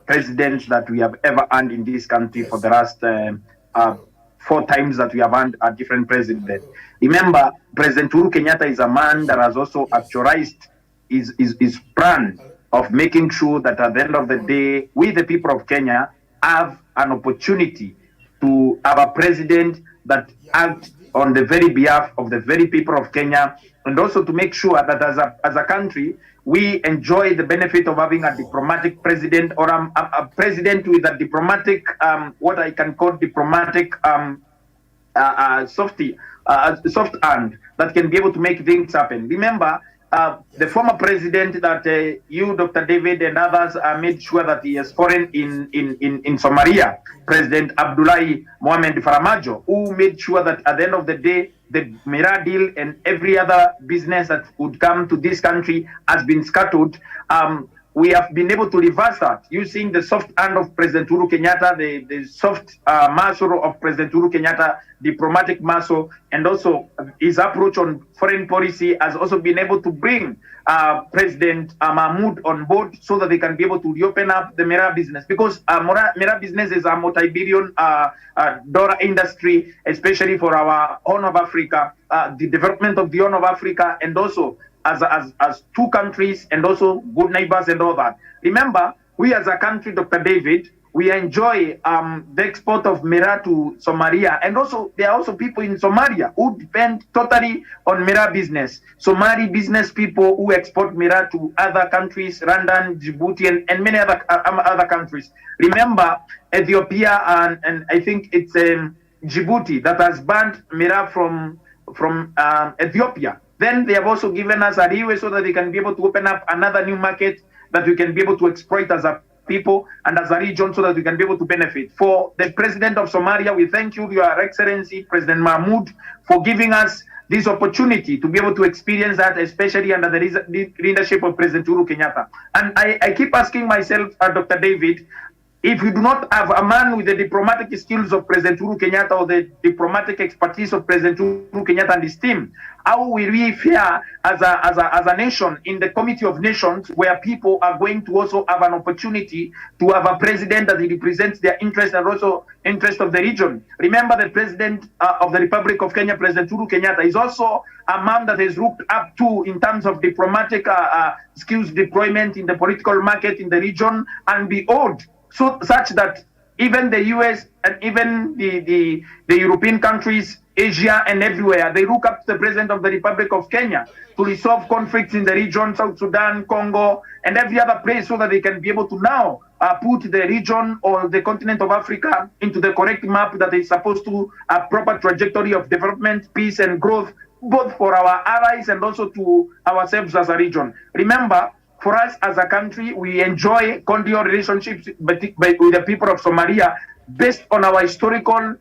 presidents that we have ever earned in this country for the last 4 times that we have earned a different president. Remember, President Uhuru Kenyatta is a man that has also actualized his plan of making sure that at the end of the day, we the people of Kenya have an opportunity to have a president that acts on the very behalf of the very people of Kenya, and also to make sure that as a country, we enjoy the benefit of having a diplomatic president, or a president with a diplomatic, what I can call diplomatic soft hand that can be able to make things happen. Remember, the former president that you, Dr. David, and others made sure that he is foreign in Somalia, President Abdullahi Mohamed Faramajo, who made sure that at the end of the day, the Mira deal and every other business that would come to this country has been scuttled. We have been able to reverse that using the soft hand of President Uhuru Kenyatta, the soft muscle of President Uhuru Kenyatta, diplomatic muscle, and also his approach on foreign policy has also been able to bring President Mahmoud on board so that they can be able to reopen up the Mira business. Because Mira business is a multi-billion dollar industry, especially for our Horn of Africa, the development of the Horn of Africa, and also as two countries, and also good neighbors and all that. Remember, we as a country, Dr. David, we enjoy the export of Mira to Somalia, and also there are also people in Somalia who depend totally on Mira business. Somali business people who export Mira to other countries, Rwanda, Djibouti, and many other countries. Remember, Ethiopia and I think it's Djibouti that has banned Mira from Ethiopia. Then they have also given us a leeway so that they can be able to open up another new market that we can be able to exploit as a people and as a region so that we can be able to benefit. For the president of Somalia, we thank you, Your Excellency, President Mahmoud, for giving us this opportunity to be able to experience that, especially under the leadership of President Uhuru Kenyatta. And I keep asking myself, Dr. David, if we do not have a man with the diplomatic skills of President Uhuru Kenyatta or the diplomatic expertise of President Uhuru Kenyatta and his team, how will we fare as a nation in the Committee of Nations, where people are going to also have an opportunity to have a president that represents their interest and also interest of the region? Remember, the President of the Republic of Kenya, President Uhuru Kenyatta, is also a man that is looked up to in terms of diplomatic skills deployment in the political market in the region and beyond. So such that even the US and even the European countries, Asia and everywhere, they look up to the President of the Republic of Kenya to resolve conflicts in the region, South Sudan, Congo, and every other place, so that they can be able to now put the region or the continent of Africa into the correct map that is supposed to a proper trajectory of development, peace and growth, both for our allies and also to ourselves as a region. Remember, for us as a country, we enjoy cordial relationships with the people of Somalia based on our historical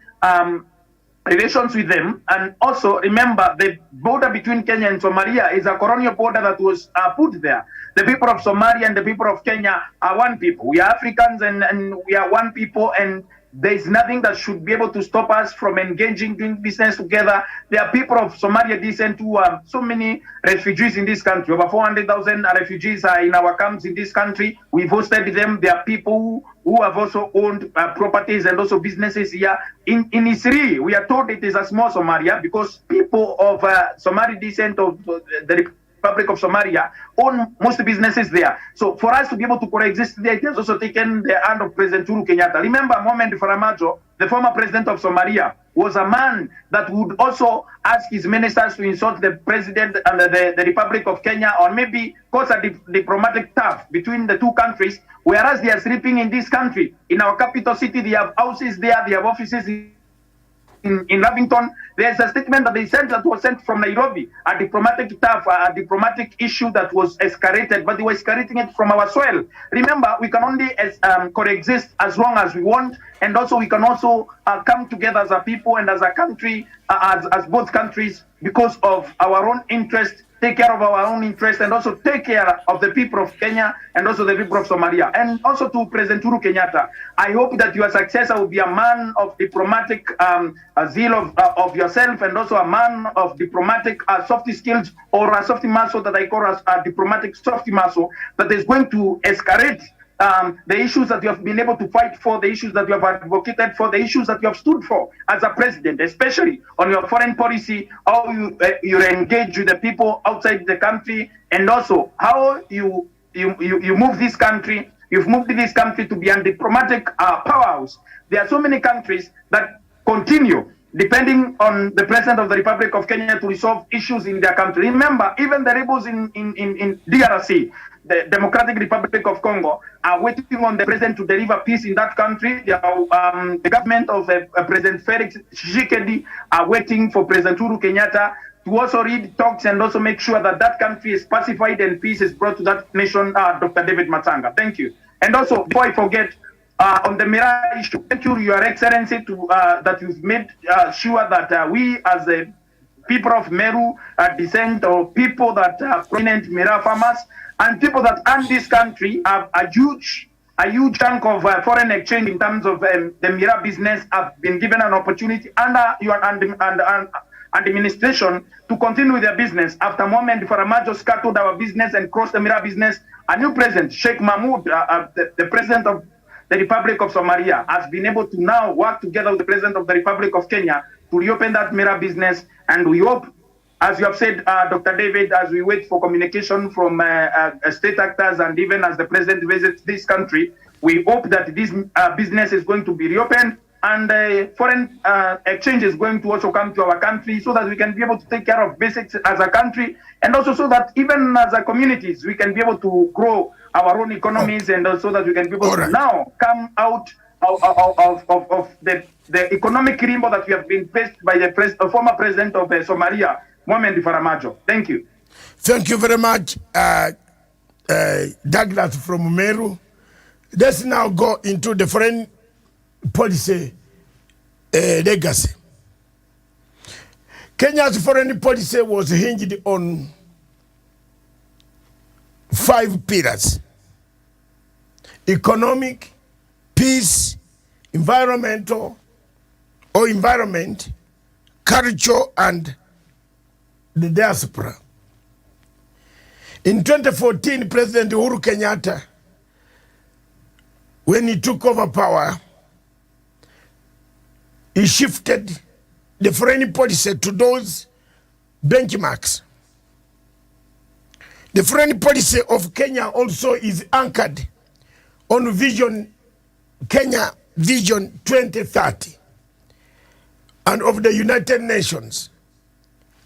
relations with them. And also remember, the border between Kenya and Somalia is a colonial border that was put there. The people of Somalia and the people of Kenya are one people. We are Africans and we are one people, and there is nothing that should be able to stop us from engaging, doing business together. There are people of Somalia descent who have so many refugees in this country. Over 400,000 refugees are in our camps in this country. We've hosted them. There are people who have also owned properties and also businesses here. In Isri, we are told it is a small Somalia because people of Somali descent of the Republic of Somalia own most businesses there. So for us to be able to coexist there, it has also taken the hand of President Uhuru Kenyatta. Remember, Mohamed Faramajo, the former president of Somalia, was a man that would also ask his ministers to insult the president and the Republic of Kenya, or maybe cause a diplomatic turf between the two countries, whereas they are sleeping in this country. In our capital city, they have houses there, they have offices in Lavington. There's a statement that they sent that was sent from Nairobi, a diplomatic turf, a diplomatic issue that was escalated, but they were escalating it from our soil. Remember, we can only coexist as long as we want, and also we can also come together as a people and as a country, as both countries, because of our own interest, take care of our own interest, and also take care of the people of Kenya and also the people of Somalia. And also to President Uhuru Kenyatta, I hope that your successor will be a man of diplomatic zeal of yourself, and also a man of diplomatic soft skills, or a soft muscle that I call as a diplomatic soft muscle, that is going to escalate the issues that you have been able to fight for, the issues that you have advocated for, the issues that you have stood for as a president, especially on your foreign policy, how you engage with the people outside the country, and also how you move this country. You've moved this country to be a diplomatic powerhouse. There are so many countries that continue depending on the President of the Republic of Kenya to resolve issues in their country. Remember, even the rebels in DRC, the Democratic Republic of Congo, are waiting on the President to deliver peace in that country. The government of President Felix Tshisekedi are waiting for President Uhuru Kenyatta to also read talks and also make sure that that country is pacified and peace is brought to that nation, Dr. David MATSANGA. Thank you. And also, before I forget, on the Mira issue, thank you, Your Excellency, that you've made sure that we as a people of Meru descent or people that are prominent Mira farmers and people that earn this country have a huge chunk of foreign exchange in terms of the Mira business have been given an opportunity under your administration to continue with their business. After Mohamed Faramajo scattered our business and crossed the Mira business, a new president, Sheikh Mahmoud, the president of the Republic of Somalia, has been able to now work together with the President of the Republic of Kenya to reopen that Mira business. And we hope, as you have said, Dr. David, as we wait for communication from state actors and even as the President visits this country, we hope that this business is going to be reopened and foreign exchange is going to also come to our country so that we can be able to take care of basics as a country, and also so that even as a communities, we can be able to grow our own economies and so that we can be able to now come out of the economic limbo that we have been faced by the former president of Somalia, Mohamed Faramajo. Thank you. Thank you very much, Douglas from Meru. Let's now go into the foreign policy legacy. Kenya's foreign policy was hinged on 5 pillars: economic, peace, environmental or environment, culture, and the diaspora. In 2014, President Uhuru Kenyatta, when he took over power, he shifted the foreign policy to those benchmarks. The foreign policy of Kenya also is anchored on Kenya Vision 2030 and of the United Nations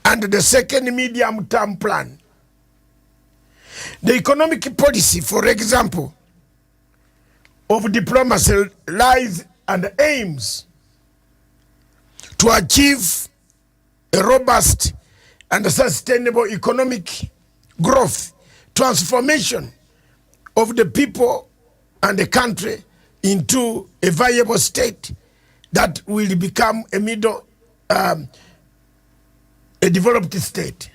and the second medium-term plan. The economic policy, for example, of diplomacy lies and aims to achieve a robust and sustainable economic growth, transformation of the people and the country into a viable state that will become a developed state.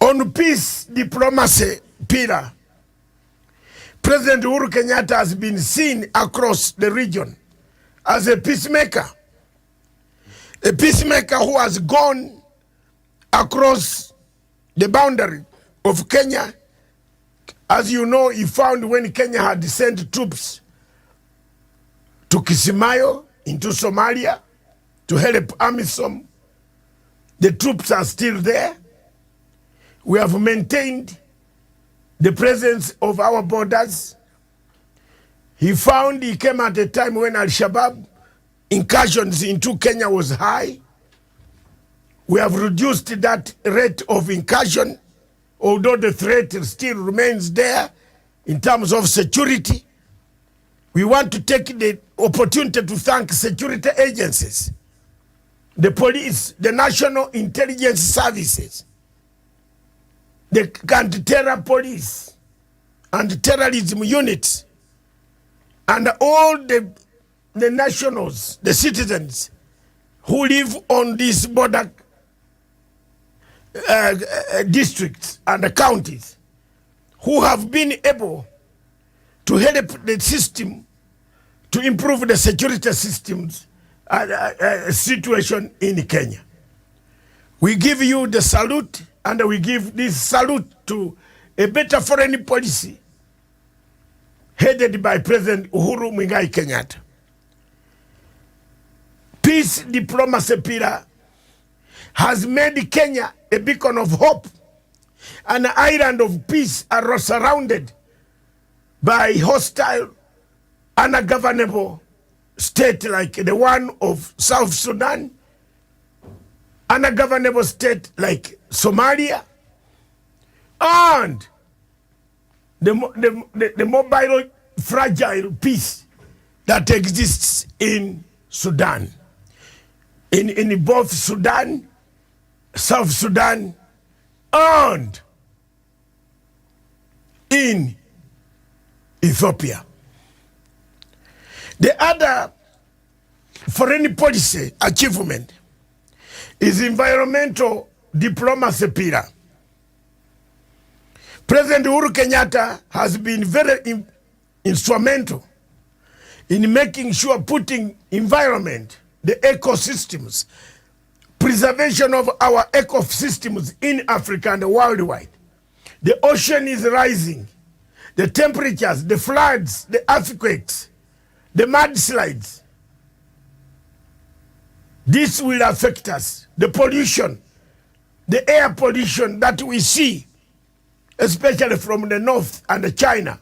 On peace diplomacy pillar, President Uhuru Kenyatta has been seen across the region as a peacemaker who has gone across the boundary of Kenya. As you know, he found when Kenya had sent troops to Kismayo into Somalia to help AMISOM, the troops are still there. We have maintained the presence of our borders. He came at a time when Al-Shabaab incursions into Kenya was high. We have reduced that rate of incursion, although the threat still remains there in terms of security. We want to take the opportunity to thank security agencies, the police, the National Intelligence Services, the anti-terror police and terrorism units, and all the nationals, the citizens who live on these border districts and counties, who have been able to help the system to improve the security systems situation in Kenya. We give you the salute, and we give this salute to a better foreign policy headed by President Uhuru Kenyatta. Peace diplomacy pillar has made Kenya a beacon of hope, an island of peace surrounded by hostile, ungovernable state like the one of South Sudan, ungovernable state like Somalia, and the mobile fragile peace that exists in Sudan. In both Sudan, South Sudan, and in Ethiopia. The other foreign policy achievement is environmental diplomacy pillar. President Uhuru Kenyatta has been very instrumental in making sure putting environment, the ecosystems, preservation of our ecosystems in Africa and worldwide. The ocean is rising. The temperatures, the floods, the earthquakes, the mudslides. This will affect us. The pollution, the air pollution that we see, especially from the north and China.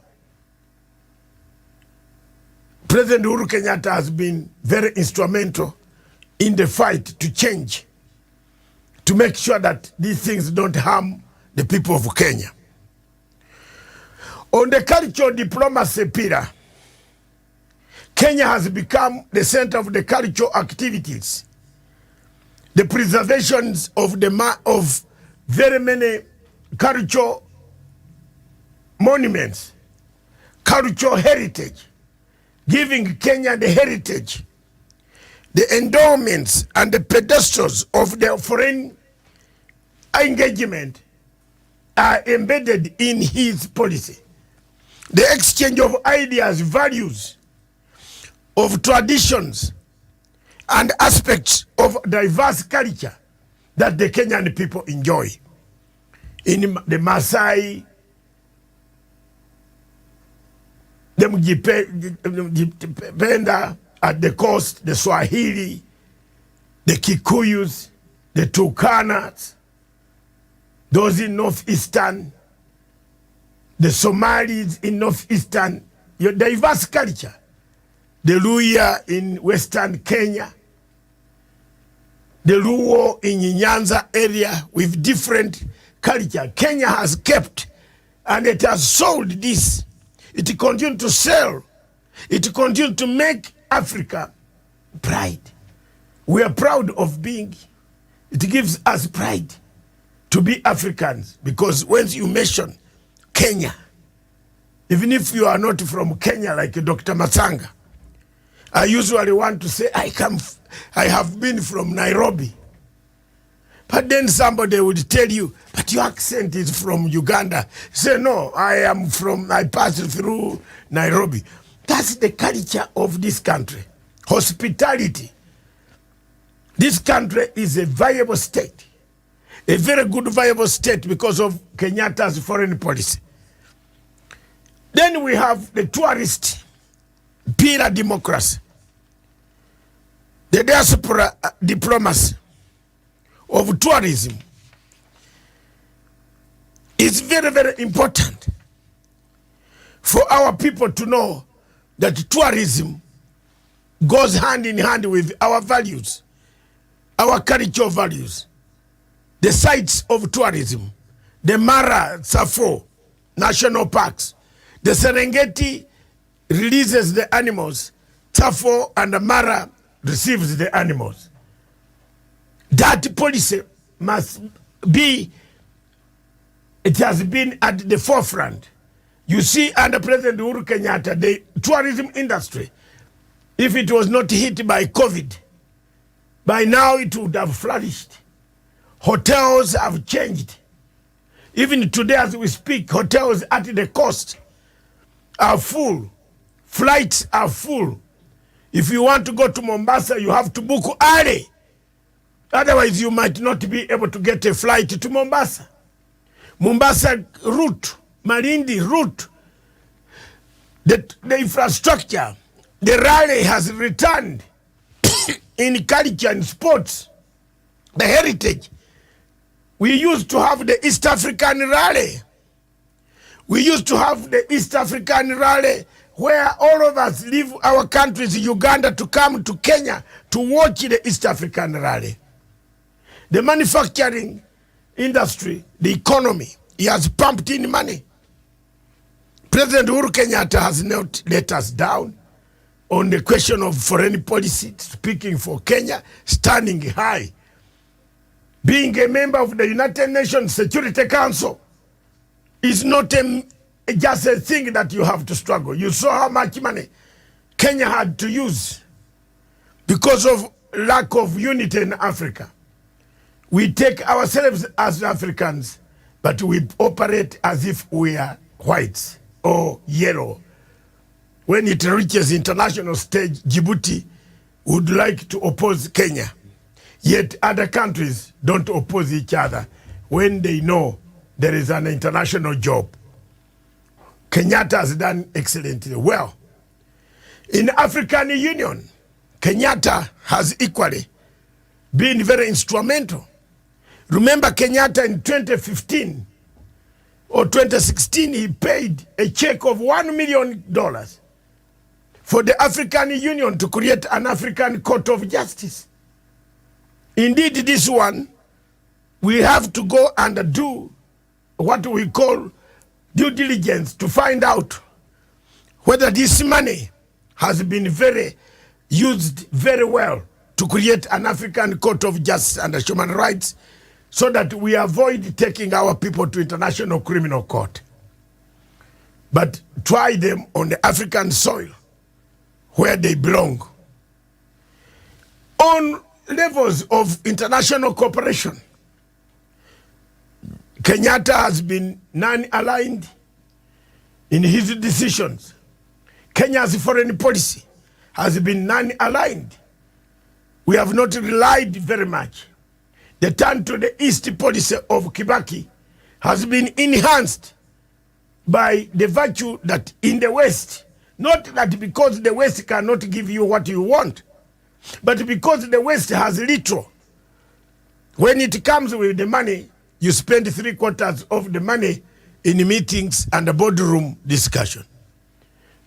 President Uhuru Kenyatta has been very instrumental in the fight to change, to make sure that these things don't harm the people of Kenya. On the cultural diplomacy pillar, Kenya has become the center of the cultural activities, the preservations of very many cultural monuments, cultural heritage, giving Kenya the heritage, the endowments and the pedestals of the foreign engagement are embedded in his policy. The exchange of ideas, values, of traditions, and aspects of diverse culture that the Kenyan people enjoy. In the Maasai, the Mjipenda at the coast, the Swahili, the Kikuyus, the Turkanas, those in northeastern, the Somalis in northeastern, your diverse culture, the Luya in western Kenya, the Luo in Nyanza area with different culture. Kenya has kept and it has sold this. It continues to sell. It continues to make Africa pride. We are proud of being, it gives us pride to be Africans, because when you mention Kenya, even if you are not from Kenya like Dr. MATSANGA, I usually want to say I have been from Nairobi. But then somebody would tell you, but your accent is from Uganda. Say, no, I passed through Nairobi. That's the culture of this country. Hospitality. This country is a viable state. A very good viable state because of Kenyatta's foreign policy. Then we have the tourist pillar democracy. The diaspora diplomacy of tourism is very, very important for our people to know that tourism goes hand in hand with our values, our cultural values. The sites of tourism, the Mara Tsavo National Parks, the Serengeti releases the animals, Tsavo and the Mara receives the animals. That policy must be, it has been at the forefront. You see, under President Uhuru Kenyatta, the tourism industry, if it was not hit by COVID, by now it would have flourished. Hotels have changed. Even today as we speak, hotels at the coast are full. Flights are full. If you want to go to Mombasa, you have to book early. Otherwise, you might not be able to get a flight to Mombasa. Mombasa route, Malindi route, the infrastructure, the rally has returned in culture and sports, the heritage. We used to have the East African rally. We used to have the East African rally where all of us leave our countries, Uganda, to come to Kenya to watch the East African rally. The manufacturing industry, the economy, he has pumped in money. President Uhuru Kenyatta has not let us down on the question of foreign policy, speaking for Kenya, standing high. Being a member of the United Nations Security Council is not just a thing that you have to struggle. You saw how much money Kenya had to use because of lack of unity in Africa. We take ourselves as Africans, but we operate as if we are whites or yellow. When it reaches international stage, Djibouti would like to oppose Kenya. Yet other countries don't oppose each other when they know there is an international job. Kenyatta has done excellently well. In the African Union, Kenyatta has equally been very instrumental. Remember Kenyatta in 2015 or 2016, he paid a check of $1 million for the African Union to create an African Court of Justice. Indeed, this one, we have to go and do what we call due diligence to find out whether this money has been used very well to create an African Court of Justice and Human Rights, so that we avoid taking our people to International Criminal Court, but try them on the African soil where they belong. On levels of international cooperation, Kenyatta has been non-aligned in his decisions. Kenya's foreign policy has been non-aligned. We have not relied very much. The turn to the East policy of Kibaki has been enhanced by the virtue that in the West, not that because the West cannot give you what you want, but because the West has little. When it comes with the money, you spend 3/4 of the money in meetings and the boardroom discussion.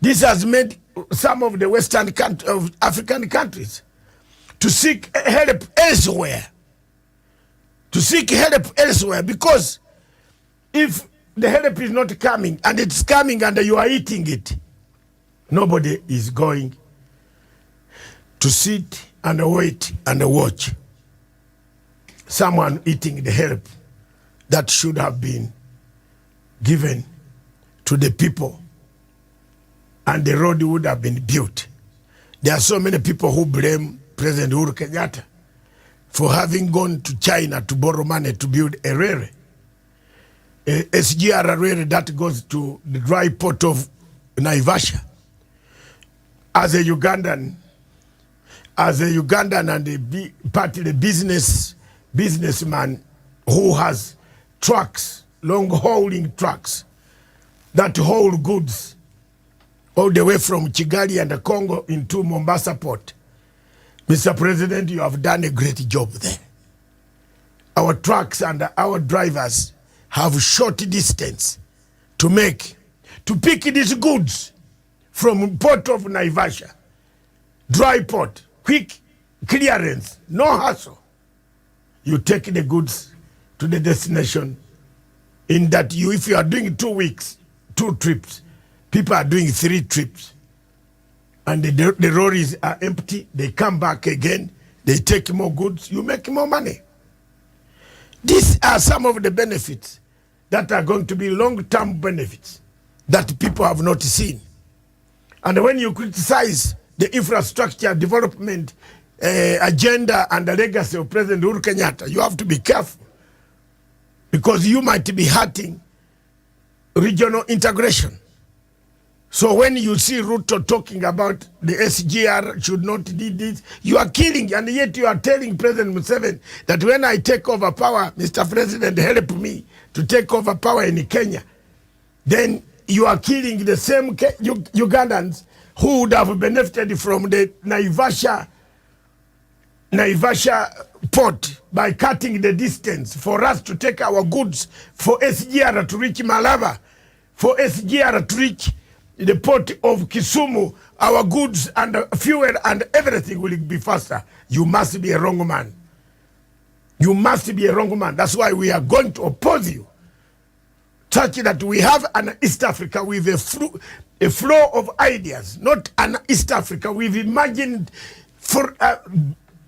This has made some of the Western of African countries to seek help elsewhere. Because if the help is not coming and it's coming and you are eating it, nobody is going to sit and wait and watch someone eating the help that should have been given to the people, and the road would have been built. There are so many people who blame President Uhuru Kenyatta for having gone to China to borrow money to build a railway, a SGR railway that goes to the dry port of Naivasha. As a Ugandan and partly businessman who has trucks, long-hauling trucks that haul goods all the way from Kigali and the Congo into Mombasa port, Mr. President, you have done a great job there. Our trucks and our drivers have short distance to pick these goods from port of Naivasha, dry port, quick clearance, no hassle. You take the goods to the destination in that if you are doing 2 weeks, 2 trips, people are doing 3 trips. And the lorries are empty, they come back again, they take more goods, you make more money. These are some of the benefits that are going to be long-term benefits that people have not seen. And when you criticize the infrastructure development agenda and the legacy of President Uhuru Kenyatta, you have to be careful, because you might be hurting regional integration. So when you see Ruto talking about the SGR should not do this, you are killing, and yet you are telling President Museveni that when I take over power, Mr. President, help me to take over power in Kenya. Then you are killing the same Ugandans who would have benefited from the Naivasha port by cutting the distance for us to take our goods, for SGR to reach Malaba, for SGR to reach the port of Kisumu, our goods and fuel and everything will be faster. You must be a wrong man. You must be a wrong man. That's why we are going to oppose you. Such that we have an East Africa with a flow of ideas, not an East Africa we've imagined for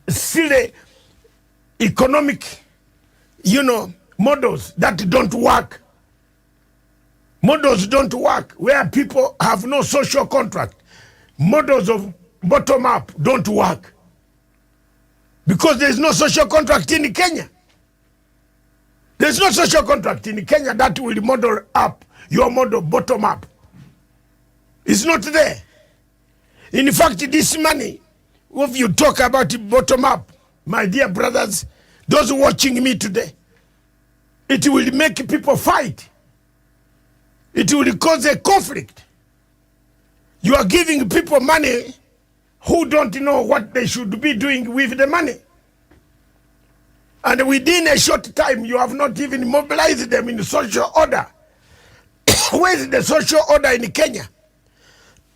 silly economic, models that don't work. Models don't work where people have no social contract. Models of bottom up don't work because there's no social contract in Kenya. There's no social contract in Kenya that will model up your model bottom up. It's not there. In fact, this money, if you talk about it bottom up, my dear brothers, those watching me today, it will make people fight. It will cause a conflict. You are giving people money who don't know what they should be doing with the money. And within a short time, you have not even mobilized them in social order. Where is the social order in Kenya?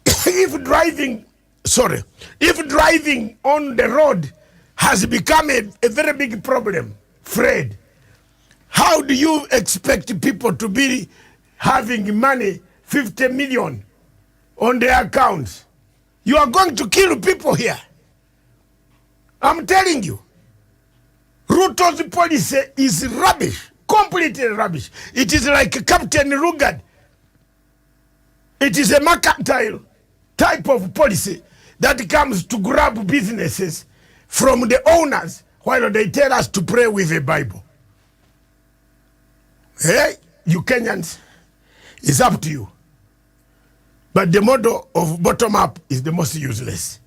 If driving on the road has become a very big problem, Fred, how do you expect people to be having money, 50 million on their accounts? You are going to kill people here. I'm telling you. Ruto's policy is rubbish, completely rubbish. It is like Captain Rugard. It is a mercantile type of policy that comes to grab businesses from the owners while they tell us to pray with the Bible. Hey, you Kenyans, it's up to you. But the model of bottom up is the most useless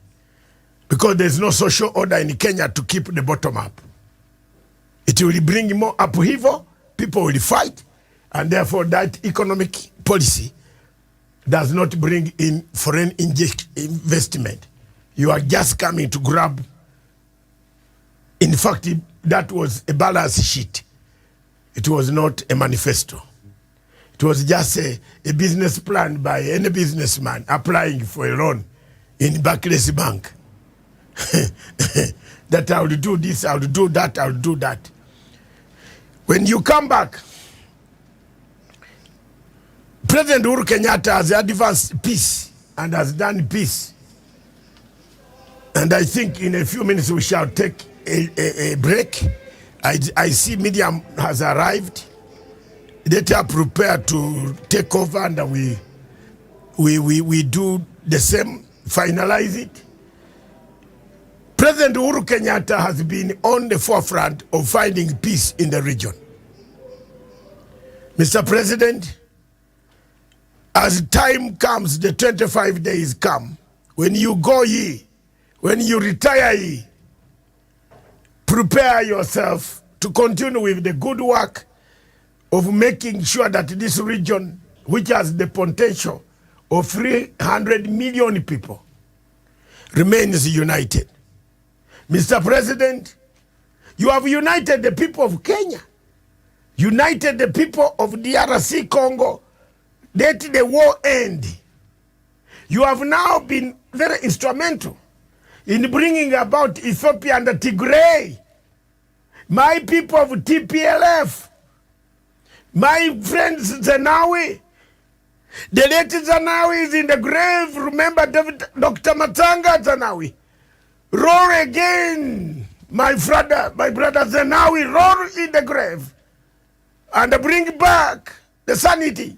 because there's no social order in Kenya to keep the bottom up. It will bring more upheaval, people will fight, and therefore that economic policy does not bring in foreign investment. You are just coming to grab. In fact, that was a balance sheet. It was not a manifesto. It was just a business plan by any businessman applying for a loan in Barclays Bank. That I will do this, I will do that, I will do that. When you come back, President Uhuru Kenyatta has advanced peace and has done peace. And I think in a few minutes we shall take a break. I see Medium has arrived. They are prepared to take over and we do the same, finalize it. President Uhuru Kenyatta has been on the forefront of finding peace in the region. Mr. President, as time comes, the 25 days come, when you go ye, when you retire ye, prepare yourself to continue with the good work of making sure that this region, which has the potential of 300 million people, remains united. Mr. President, you have united the people of Kenya, united the people of DRC Congo, let the war end. You have now been very instrumental in bringing about Ethiopia and Tigray. My people of TPLF, my friends Zenawi, the late Zenawi is in the grave. Remember Dr. MATSANGA Zenawi. Roar again, my brother Zenawi, roar in the grave and bring back the sanity.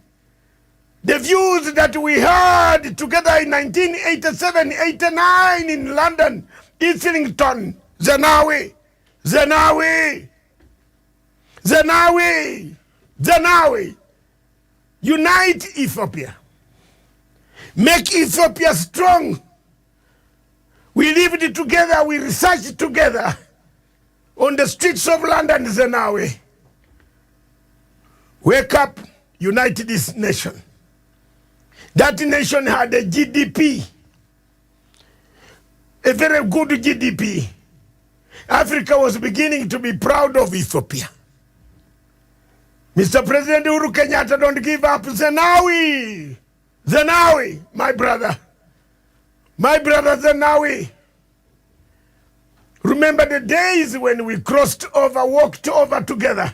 The views that we had together in 1987-89 in London, Islington, Zenawi, unite Ethiopia. Make Ethiopia strong. We lived together, we researched together on the streets of London, Zenawi. Wake up, unite this nation. That nation had a GDP, a very good GDP. Africa was beginning to be proud of Ethiopia. Mr. President Uhuru Kenyatta, don't give up. Zenawi, Zenawi, my brother Zenawi. Remember the days when we walked over together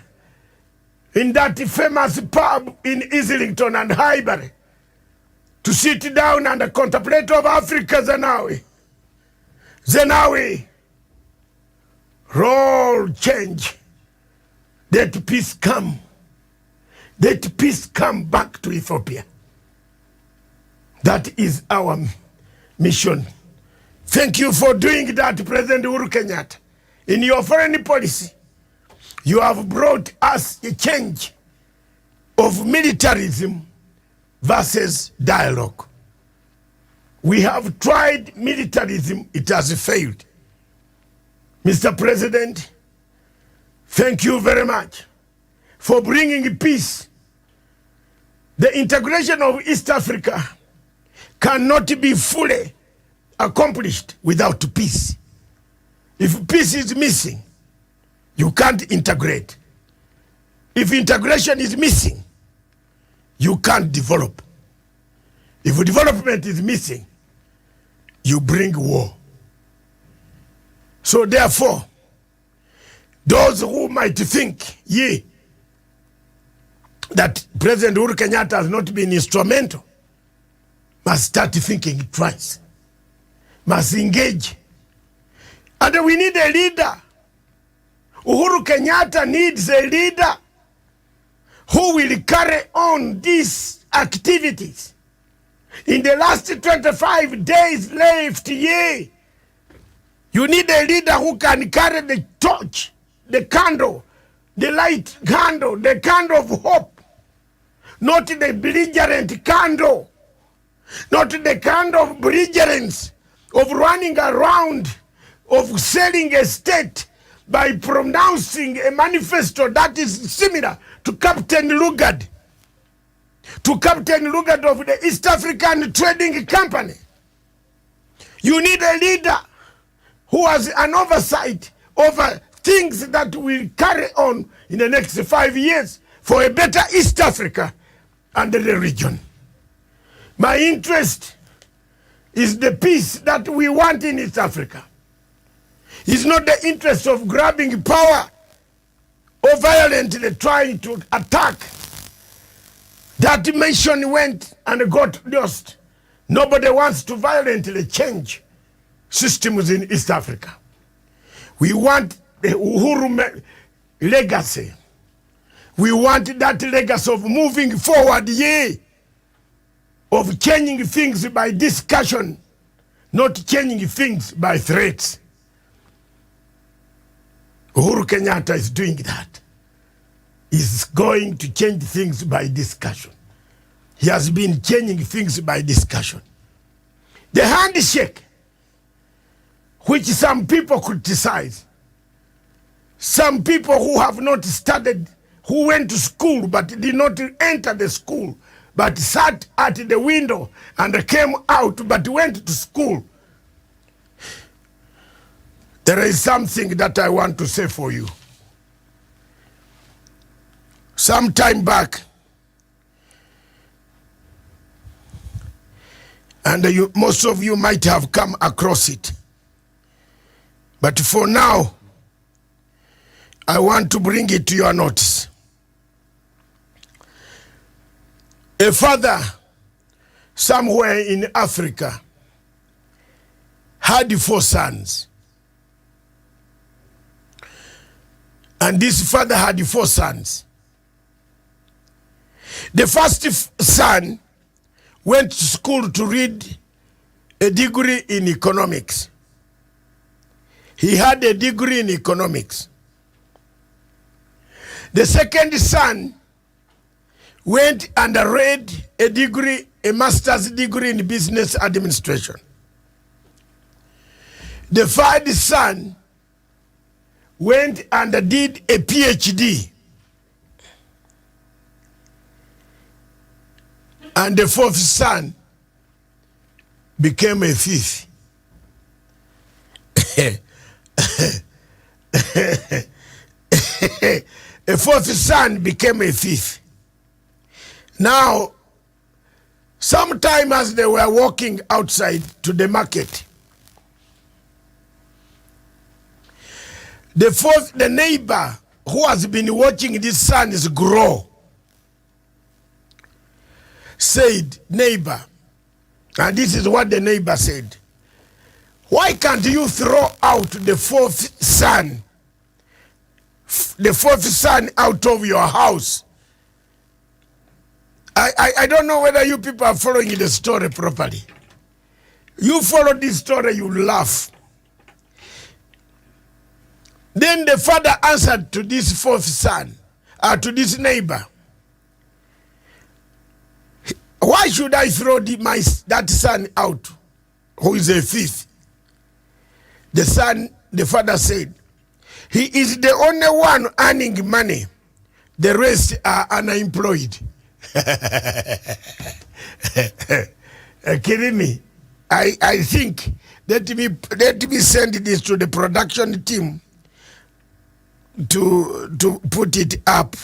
in that famous pub in Islington and Highbury to sit down and contemplate of Africa, Zenawi. Zenawi, roll change. Let peace come. Let peace come back to Ethiopia. That is our mission. Thank you for doing that, President Uhuru Kenyatta. In your foreign policy, you have brought us a change of militarism versus dialogue. We have tried militarism, it has failed. Mr. President, thank you very much for bringing peace. The integration of East Africa cannot be fully accomplished without peace. If peace is missing, you can't integrate. If integration is missing, you can't develop. If development is missing, you bring war. So therefore, those who might think, that President Uhuru Kenyatta has not been instrumental, must start thinking twice, must engage. And we need a leader. Uhuru Kenyatta needs a leader who will carry on these activities. In the last 25 days left here, you need a leader who can carry the torch, the candle, the light candle, the candle of hope, not the belligerent candle, not the kind of belligerence of running around, of selling a state by pronouncing a manifesto that is similar to Captain Lugard, of the East African Trading Company. You need a leader who has an oversight over things that will carry on in the next 5 years for a better East Africa and the region. My interest is the peace that we want in East Africa. It's not the interest of grabbing power or violently trying to attack. That mission went and got lost. Nobody wants to violently change systems in East Africa. We want the Uhuru legacy. We want that legacy of moving forward, of changing things by discussion, not changing things by threats. Uhuru Kenyatta is doing that. He's going to change things by discussion. He has been changing things by discussion. The handshake, which some people criticize, some people who have not studied, who went to school but did not enter the school, but sat at the window and came out but went to school. There is something that I want to say for you. Some time back, and most of you might have come across it, but for now, I want to bring it to your notice. A father somewhere in Africa had 4 sons. And this father had 4 sons. The first son went to school to read a degree in economics. He had a degree in economics. The second son went and read a master's degree in business administration. The third son went and did a PhD. And the 4th son became a thief. A 4th son became a thief. Now, Sometime as they were walking outside to the market, the neighbor who has been watching these sons grow said, neighbor, and this is what the neighbor said, why can't you throw out the fourth son out of your house? I don't know whether you people are following the story properly. You follow this story, you laugh. Then the father answered to this fourth son, to this neighbor, why should I throw that son out who is a thief? The father said, he is the only one earning money. The rest are unemployed. Kidding me? I think, let me send this to the production team to put it up.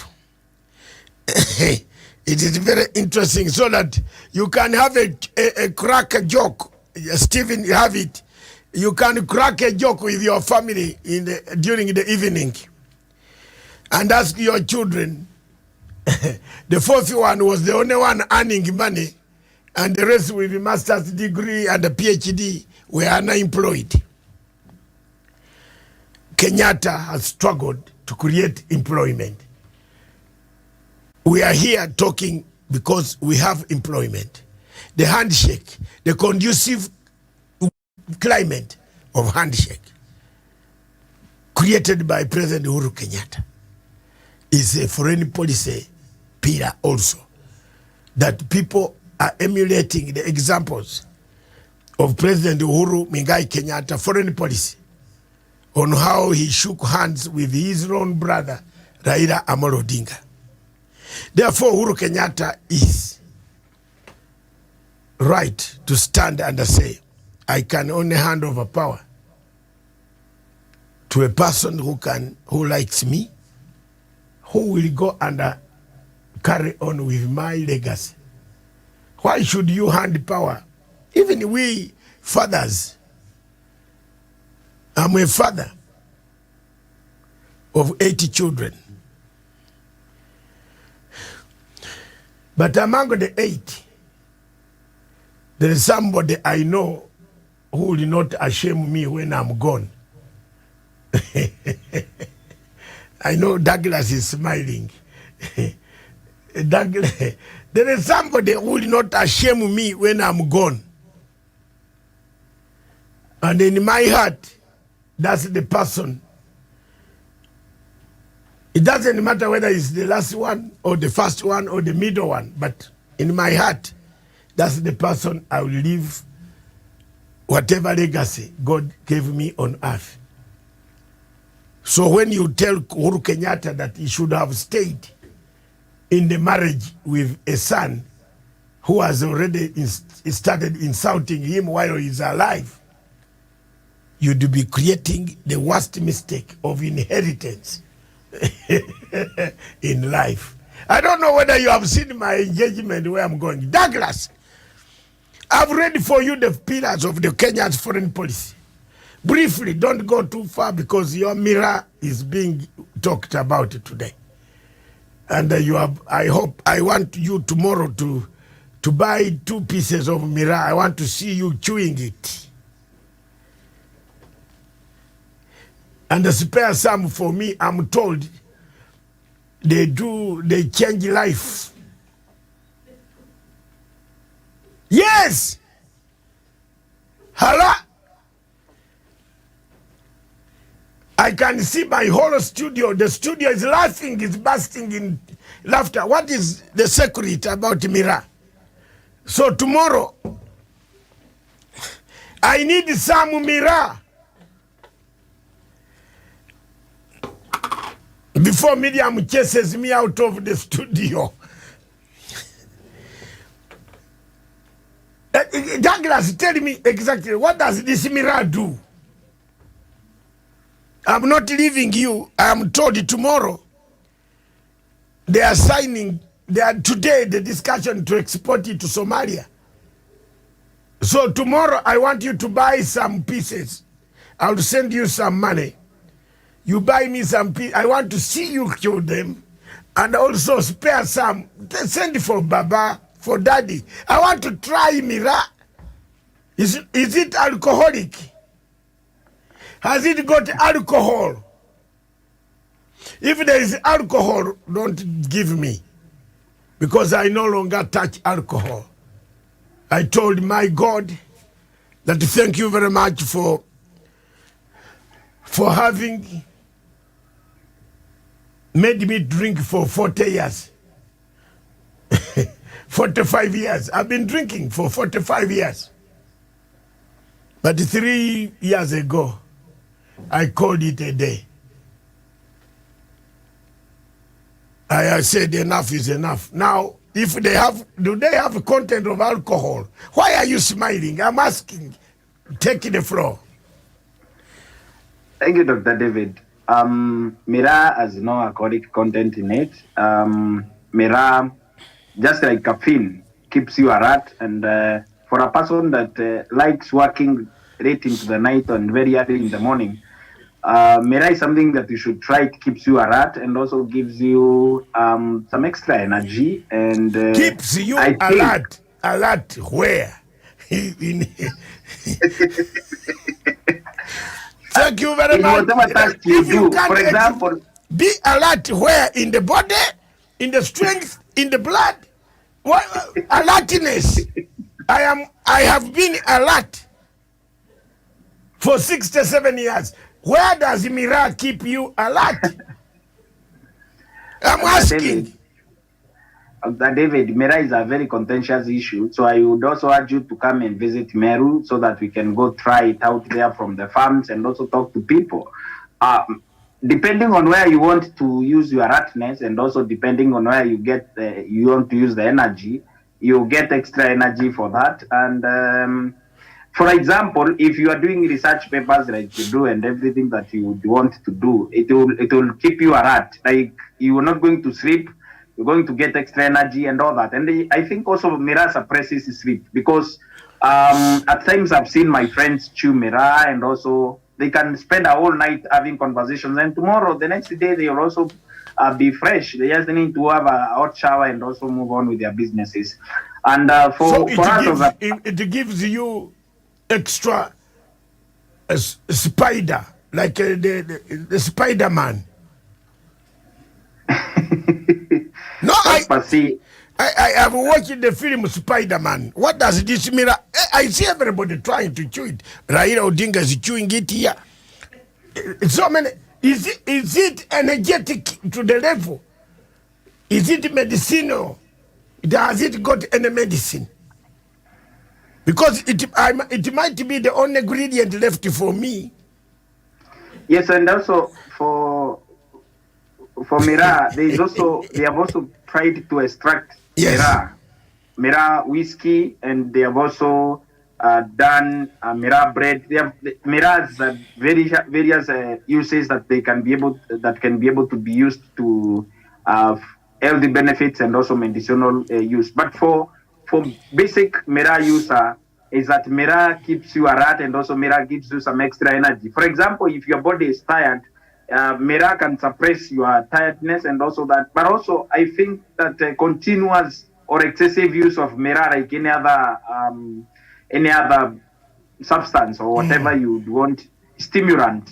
It is very interesting so that you can have a crack a joke. Stephen, you have it. You can crack a joke with your family during the evening and ask your children. The fourth one was the only one earning money, and the rest with a master's degree and a PhD were unemployed. Kenyatta has struggled to create employment. We are here talking because we have employment. The handshake, the conducive climate of handshake created by President Uhuru Kenyatta is a foreign policy pillar also, that people are emulating the examples of President Uhuru Kenyatta foreign policy on how he shook hands with his own brother Raila Amolo Odinga. Therefore, Uhuru Kenyatta is right to stand and say, I can only hand over power to a person who likes me, who will go and carry on with my legacy. Why should you hand power? Even we fathers, I'm a father of 80 children. But among the 8, there is somebody I know who will not shame me when I'm gone. I know Douglas is smiling. Douglas, there is somebody who will not shame me when I'm gone. And in my heart, that's the person. It doesn't matter whether it's the last one or the first one or the middle one, but in my heart, that's the person I will leave whatever legacy God gave me on earth. So when you tell Uhuru Kenyatta that he should have stayed in the marriage with a son who has already started insulting him while he's alive, you'd be creating the worst mistake of inheritance in life. I don't know whether you have seen my engagement where I'm going. Douglas, I've read for you the pillars of the Kenya's foreign policy. Briefly, don't go too far because your mirror is being talked about today. And I want you tomorrow to buy 2 pieces of mirror. I want to see you chewing it. And spare some for me. I'm told they change life. Yes. Hala. I can see my whole studio. The studio is laughing, is bursting in laughter. What is the secret about mirror? So tomorrow, I need some mirror. Before Miriam chases me out of the studio. Douglas, tell me exactly, what does this mirror do? I'm not leaving you. I am told tomorrow they are signing today the discussion to export it to Somalia. So tomorrow I want you to buy some pieces. I'll send you some money. You buy me some pieces. I want to see you kill them, and also spare some. Send for Baba, for Daddy. I want to try Mira. Is it alcoholic? Has it got alcohol? If there is alcohol, don't give me, because I no longer touch alcohol. I told my God that thank you very much for having made me drink for 40 years. 45 years. I've been drinking for 45 years. But 3 years ago, I called it a day. I said enough is enough. Now, if do they have content of alcohol? Why are you smiling? I'm asking. Take the floor. Thank you, Dr. David. Mira has no alcoholic content in it. Mira, just like caffeine, keeps you alert. And for a person that likes working late into the night and very early in the morning, Mira is something that you should try. It keeps you alert and also gives you some extra energy. And keeps you alert. Alert where? Thank you very much. Whatever task you do, for example, be alert where? In the body, in the strength, in the blood. What alertness? I have been alert for 67 years. Where does Mira keep you alert? I'm asking. David, Mira is a very contentious issue, so I would also urge you to come and visit Meru so that we can go try it out there from the farms and also talk to people. Depending on where you want to use your alertness and also depending on where you get you want to use the energy, you get extra energy for that. And for example, if you are doing research papers like you do and everything that you would want to do, it will keep you alert. Like you are not going to sleep. You're going to get extra energy and all that. And I think also Mira suppresses sleep because at times I've seen my friends chew Mira and also they can spend a whole night having conversations. And tomorrow, the next day, they'll also be fresh. They just need to have a hot shower and also move on with their businesses. And it gives you extra spider, like the Spider-Man. No, I have watched the film Spider-Man. What does this mirror? I see everybody trying to chew it. Raila Odinga is chewing it here. So many. Is it energetic to the level? Is it medicinal? Has it got any medicine? Because it might be the only ingredient left for me. Yes, and also for Mira, they have also tried to extract Mira whiskey, and they have also done Mira bread. Mira has various uses that can be able to be used to healthy benefits and also medicinal use. But for basic Mira user, is that Mira keeps you alert and also Mira gives you some extra energy. For example, if your body is tired, Mira can suppress your tiredness and also that. But also, I think that continuous or excessive use of Mira, like any other substance or whatever you want, stimulant,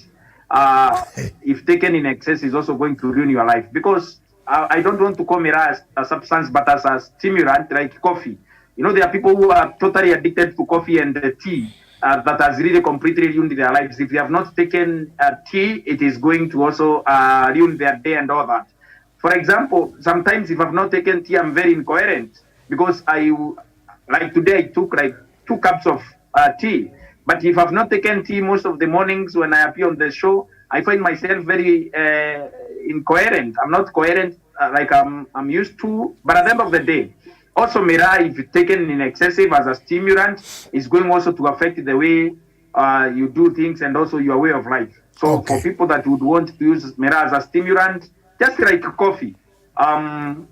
if taken in excess, is also going to ruin your life. Because I don't want to call Mira as a substance, but as a stimulant, like coffee. You know, there are people who are totally addicted to coffee and tea. That has really completely ruined their lives. If they have not taken tea, it is going to also ruin their day and all that. For example, sometimes if I've not taken tea, I'm very incoherent because like today, I took like 2 cups of tea. But if I've not taken tea most of the mornings when I appear on the show, I find myself very incoherent. I'm not coherent like I'm used to. But at the end of the day, also, Mira, if taken in excessive as a stimulant, is going also to affect the way you do things and also your way of life. So for people that would want to use Mira as a stimulant, just like coffee,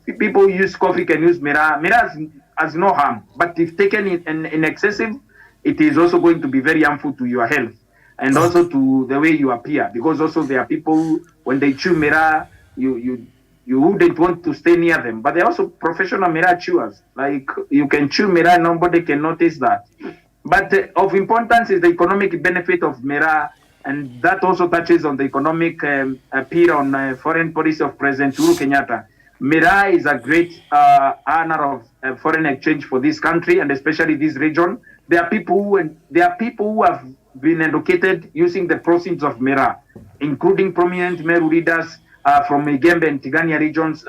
People use coffee can use miraa. Miraa has no harm, but if taken in excessive, it is also going to be very harmful to your health and also to the way you appear. Because also there are people who, when they chew miraa, you wouldn't want to stay near them. But they're also professional miraa chewers. Like you can chew miraa, nobody can notice that. But of importance is the economic benefit of miraa, and that also touches on the economic appeal on foreign policy of President Uhuru Kenyatta. Miraa is a great honor of foreign exchange for this country and especially this region. There are people who have been educated using the proceeds of miraa, including prominent Meru leaders from Igembe and Tigania regions,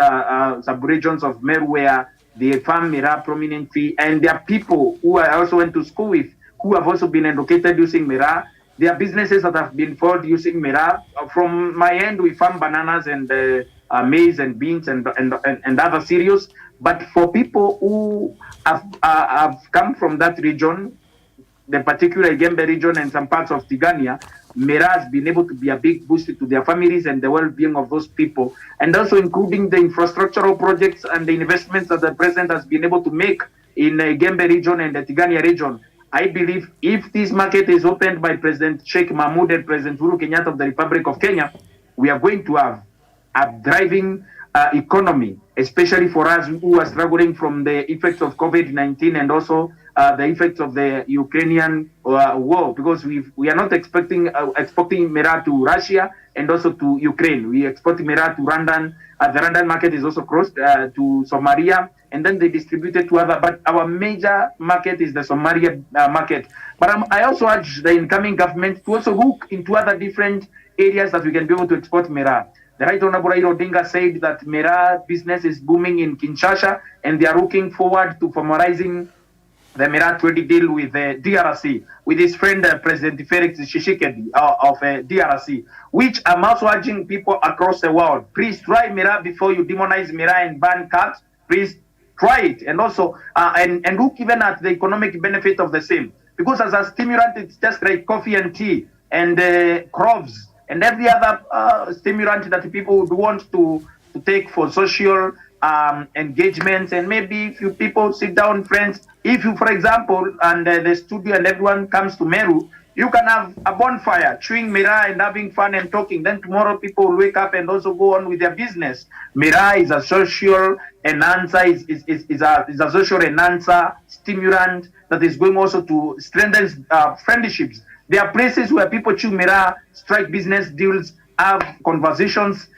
sub-regions of Meru, where they farm miraa prominently. And there are people who I also went to school with who have also been educated using miraa. There are businesses that have been formed using miraa. From my end, we farm bananas and maize and beans and other cereals. But for people who have come from that region, the particular Igembe region and some parts of Tigania, miraa has been able to be a big boost to their families and the well-being of those people, and also including the infrastructural projects and the investments that the president has been able to make in the Igembe region and the Tigania region. I believe if this market is opened by President Sheikh Mahmoud and President Uhuru Kenyatta of the Republic of Kenya, we are going to have a thriving economy, especially for us who are struggling from the effects of COVID-19 and also the effects of the Ukrainian war, because we are not exporting miraa to Russia and also to Ukraine. We export miraa to Rwandan. The Rwandan market is also crossed to Somalia, and then they distribute it to other. But our major market is the Somalia market. But I also urge the incoming government to also look into other different areas that we can be able to export miraa. The Right Honorable Raila Odinga said that miraa business is booming in Kinshasa, and they are looking forward to formalizing the miraa trade deal with the DRC, with his friend President Felix Tshisekedi of DRC, which I'm also urging people across the world, please try miraa before you demonize miraa and ban cut. Please try it, and also and look even at the economic benefit of the same, because as a stimulant, it's just like coffee and tea and crops and every other stimulant that people would want to take for social engagements. And maybe if you people sit down, friends, if you, for example, and the studio and everyone comes to Meru, you can have a bonfire, chewing miraa and having fun and talking. Then tomorrow people will wake up and also go on with their business. Miraa is a social enhancer, is a social enhancer, stimulant that is going also to strengthen friendships. There are places where people chew miraa, strike business deals, have conversations.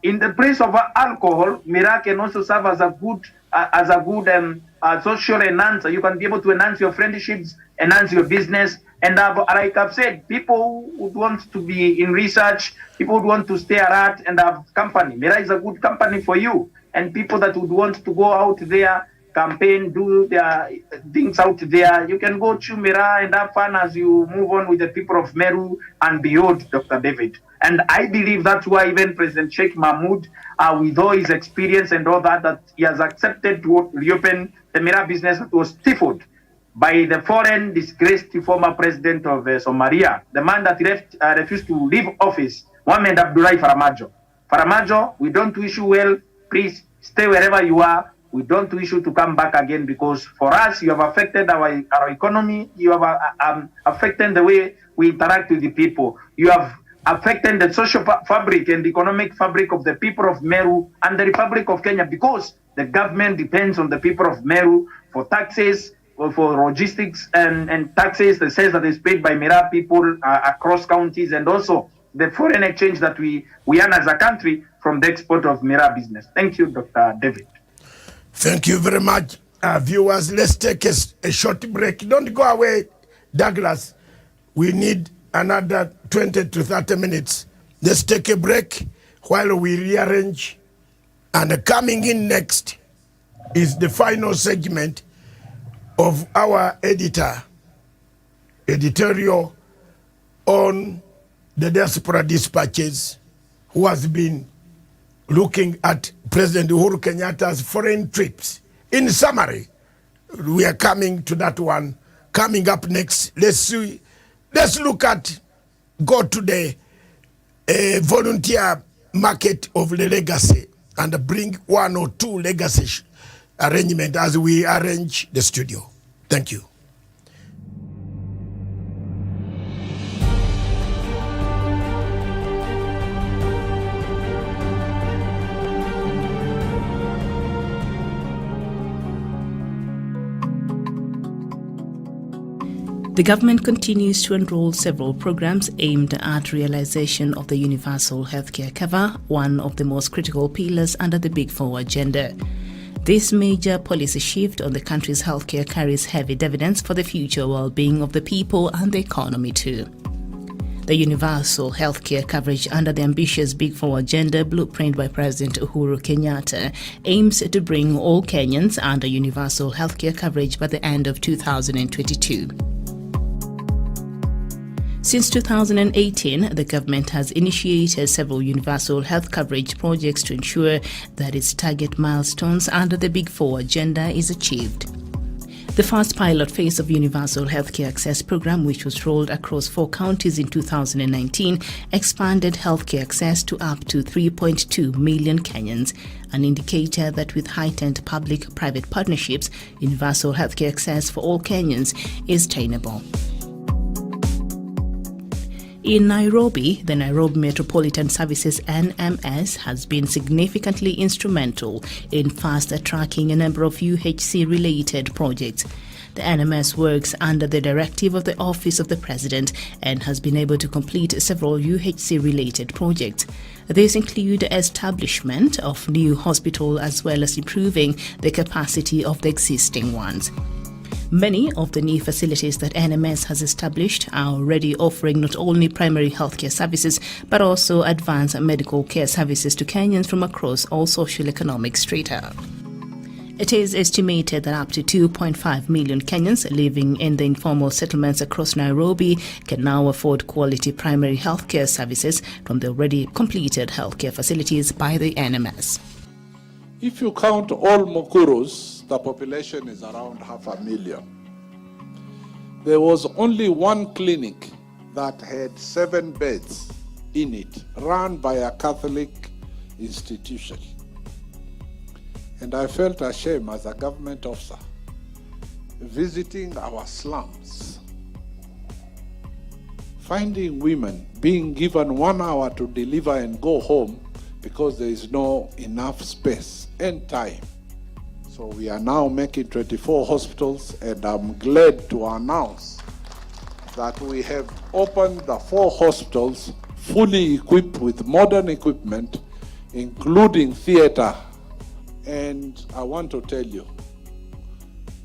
In the place of alcohol, miraa can also serve as a good social enhancer. You can be able to enhance your friendships, enhance your business. And like I've said, people would want to be in research, people would want to stay alert and have company. Miraa is a good company for you. And people that would want to go out there, campaign, do their things out there, you can go chew miraa and have fun as you move on with the people of Meru and beyond, Dr. David. And I believe that's why even President Sheikh Mahmoud, with all his experience and all that he has accepted to reopen the miraa business that was stifled by the foreign disgraced former president of Somalia, the man that refused to leave office, Mohamed Abdullahi Farmajo. Farmajo, we don't wish you well. Please stay wherever you are. We don't wish you to come back again, because for us, you have affected our economy. You have affected the way we interact with the people. You have affected the social fabric and the economic fabric of the people of Meru and the Republic of Kenya, because the government depends on the people of Meru for taxes, for logistics and taxes, the sales that is paid by miraa people across counties, and also the foreign exchange that we earn as a country from the export of miraa business. Thank you, Dr. David. Thank you very much. Viewers, let's take a short break. Don't go away, Douglas. We need another 20 to 30 minutes. Let's take a break while we rearrange. And coming in next is the final segment of our editorial on the diaspora dispatches, who has been looking at President Uhuru Kenyatta's foreign trips. In summary, we are coming to that one. Coming up next, let's look at, go to the volunteer market of the legacy. and bring one or two legacy arrangement as we arrange the studio. Thank you. The government continues to enroll several programs aimed at realization of the universal healthcare cover, one of the most critical pillars under the Big Four agenda. This major policy shift on the country's healthcare carries heavy dividends for the future well-being of the people and the economy too. The universal healthcare coverage under the ambitious Big Four agenda blueprint by President Uhuru Kenyatta aims to bring all Kenyans under universal healthcare coverage by the end of 2022. Since 2018, the government has initiated several universal health coverage projects to ensure that its target milestones under the Big Four agenda is achieved. The first pilot phase of Universal Healthcare Access Program, which was rolled across 4 counties in 2019, expanded healthcare access to up to 3.2 million Kenyans, an indicator that with heightened public-private partnerships, universal healthcare access for all Kenyans is attainable. In Nairobi, the Nairobi Metropolitan Services NMS has been significantly instrumental in fast-tracking a number of UHC-related projects. The NMS works under the directive of the Office of the President and has been able to complete several UHC-related projects. These include establishment of new hospitals as well as improving the capacity of the existing ones. Many of the new facilities that NMS has established are already offering not only primary healthcare services but also advanced medical care services to Kenyans from across all socio-economic strata. It is estimated that up to 2.5 million Kenyans living in the informal settlements across Nairobi can now afford quality primary healthcare services from the already completed healthcare facilities by the NMS. If you count all Mukurus, the population is around 500,000. There was only one clinic that had 7 beds in it, run by a Catholic institution. And I felt ashamed as a government officer visiting our slums, finding women being given 1 hour to deliver and go home because there is no enough space and time. So we are now making 24 hospitals, and I'm glad to announce that we have opened the 4 hospitals fully equipped with modern equipment, including theater. And I want to tell you,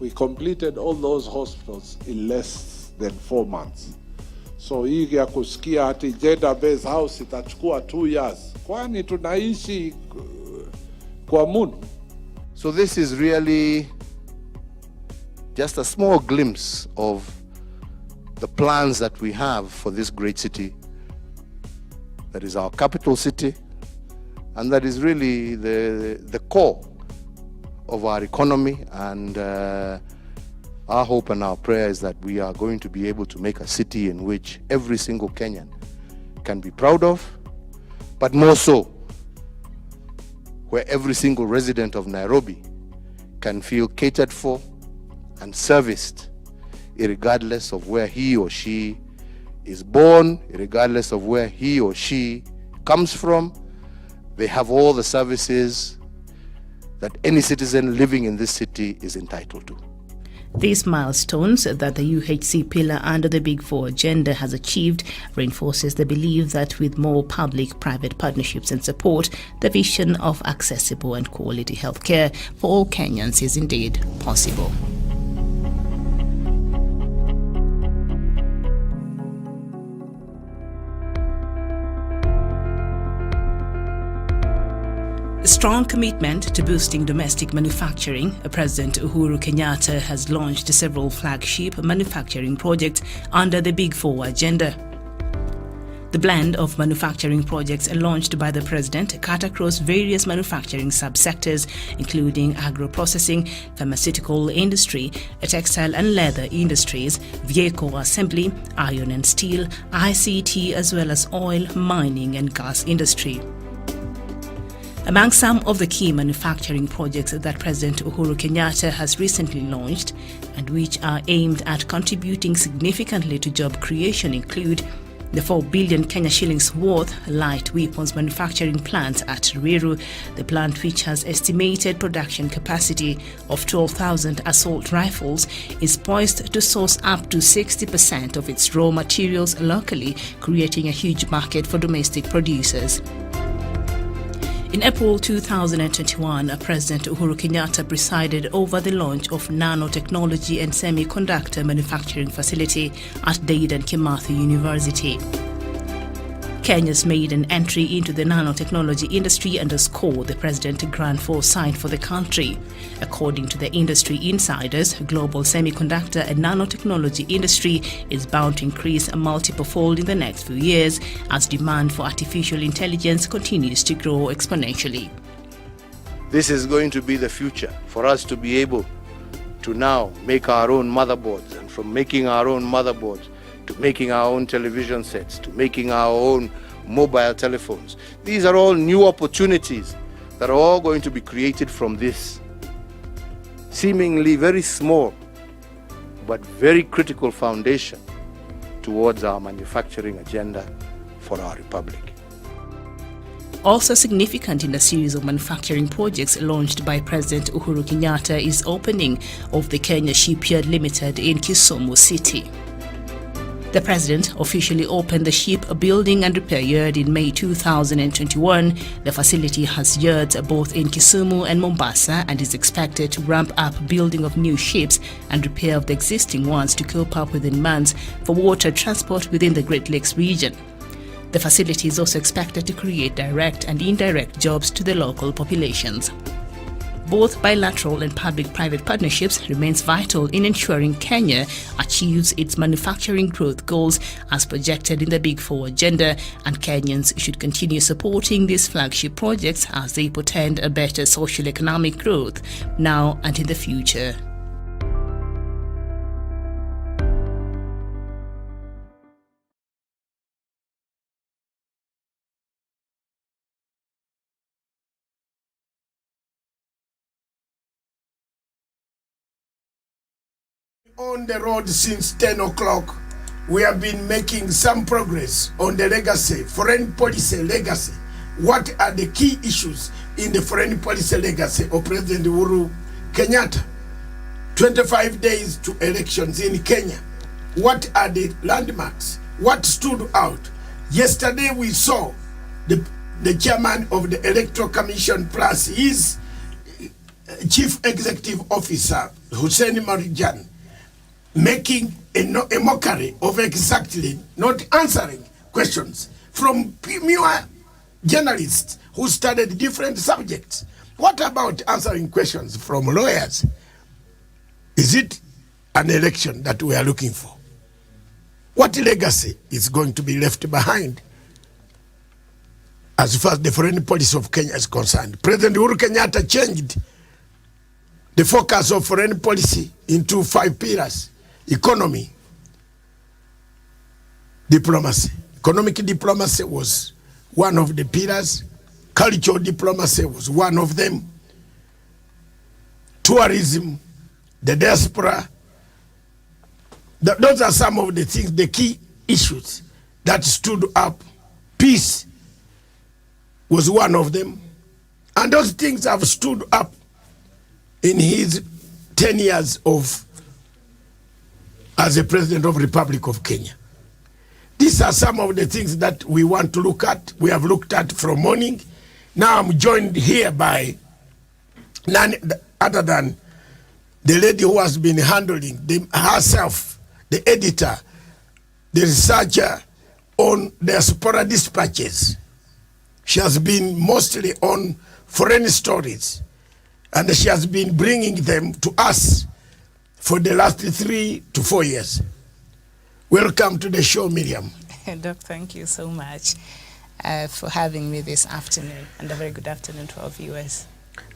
we completed all those hospitals in less than 4 months. So hii ya kusikia ati Jeda Base House itachukua 2 years. Kwani tunaishi kwa moon? So this is really just a small glimpse of the plans that we have for this great city that is our capital city, and that is really the core of our economy. And our hope and our prayer is that we are going to be able to make a city in which every single Kenyan can be proud of, but more so, where every single resident of Nairobi can feel catered for and serviced, regardless of where he or she is born, regardless of where he or she comes from. They have all the services that any citizen living in this city is entitled to. These milestones that the UHC pillar under the Big Four agenda has achieved reinforces the belief that with more public-private partnerships and support, the vision of accessible and quality healthcare for all Kenyans is indeed possible. Strong commitment to boosting domestic manufacturing, President Uhuru Kenyatta has launched several flagship manufacturing projects under the Big Four agenda. The blend of manufacturing projects launched by the President cut across various manufacturing subsectors, including agro-processing, pharmaceutical industry, textile and leather industries, vehicle assembly, iron and steel, ICT, as well as oil, mining and gas industry. Among some of the key manufacturing projects that President Uhuru Kenyatta has recently launched and which are aimed at contributing significantly to job creation include the 4 billion Kenya shillings worth light weapons manufacturing plant at Ruiru. The plant, which has estimated production capacity of 12,000 assault rifles, is poised to source up to 60% of its raw materials locally, creating a huge market for domestic producers. In April 2021, President Uhuru Kenyatta presided over the launch of nanotechnology and semiconductor manufacturing facility at Dedan Kimathi University. Kenya's maiden entry into the nanotechnology industry underscored the president's grand foresight for the country. According to the industry insiders, global semiconductor and nanotechnology industry is bound to increase multiple-fold in the next few years as demand for artificial intelligence continues to grow exponentially. This is going to be the future for us to be able to now make our own motherboards, and from making our own motherboards to making our own television sets, to making our own mobile telephones. These are all new opportunities that are all going to be created from this seemingly very small but very critical foundation towards our manufacturing agenda for our republic. Also significant in the series of manufacturing projects launched by President Uhuru Kenyatta is opening of the Kenya Shipyard Limited in Kisumu City. The president officially opened the shipbuilding and repair yard in May 2021. The facility has yards both in Kisumu and Mombasa and is expected to ramp up building of new ships and repair of the existing ones to cope up with demands for water transport within the Great Lakes region. The facility is also expected to create direct and indirect jobs to the local populations. Both bilateral and public-private partnerships remains vital in ensuring Kenya achieves its manufacturing growth goals as projected in the Big Four agenda, and Kenyans should continue supporting these flagship projects as they portend a better socio-economic growth now and in the future. On the road since 10 o'clock, we have been making some progress on the legacy, foreign policy legacy. What are the key issues in the foreign policy legacy of President Uhuru Kenyatta? 25 days to elections in Kenya. What are the landmarks? What stood out? Yesterday we saw the chairman of the Electoral Commission plus his chief executive officer, Hussein Marijan, making a mockery of exactly not answering questions from mere journalists who studied different subjects. What about answering questions from lawyers? Is it an election that we are looking for? What legacy is going to be left behind as far as the foreign policy of Kenya is concerned? President Uhuru Kenyatta changed the focus of foreign policy into 5 pillars. Economy, diplomacy. Economic diplomacy was one of the pillars. Cultural diplomacy was one of them. Tourism, the diaspora. Those are some of the things, the key issues that stood up. Peace was one of them. And those things have stood up in his 10 years of as a president of the Republic of Kenya. These are some of the things that we want to look at. We have looked at from morning. Now I'm joined here by none other than the lady who has been handling herself, the editor, the researcher on diaspora dispatches. She has been mostly on foreign stories, and she has been bringing them to us for the last 3 to 4 years. Welcome to the show, Miriam. Doc, thank you so much for having me this afternoon, and a very good afternoon to our viewers.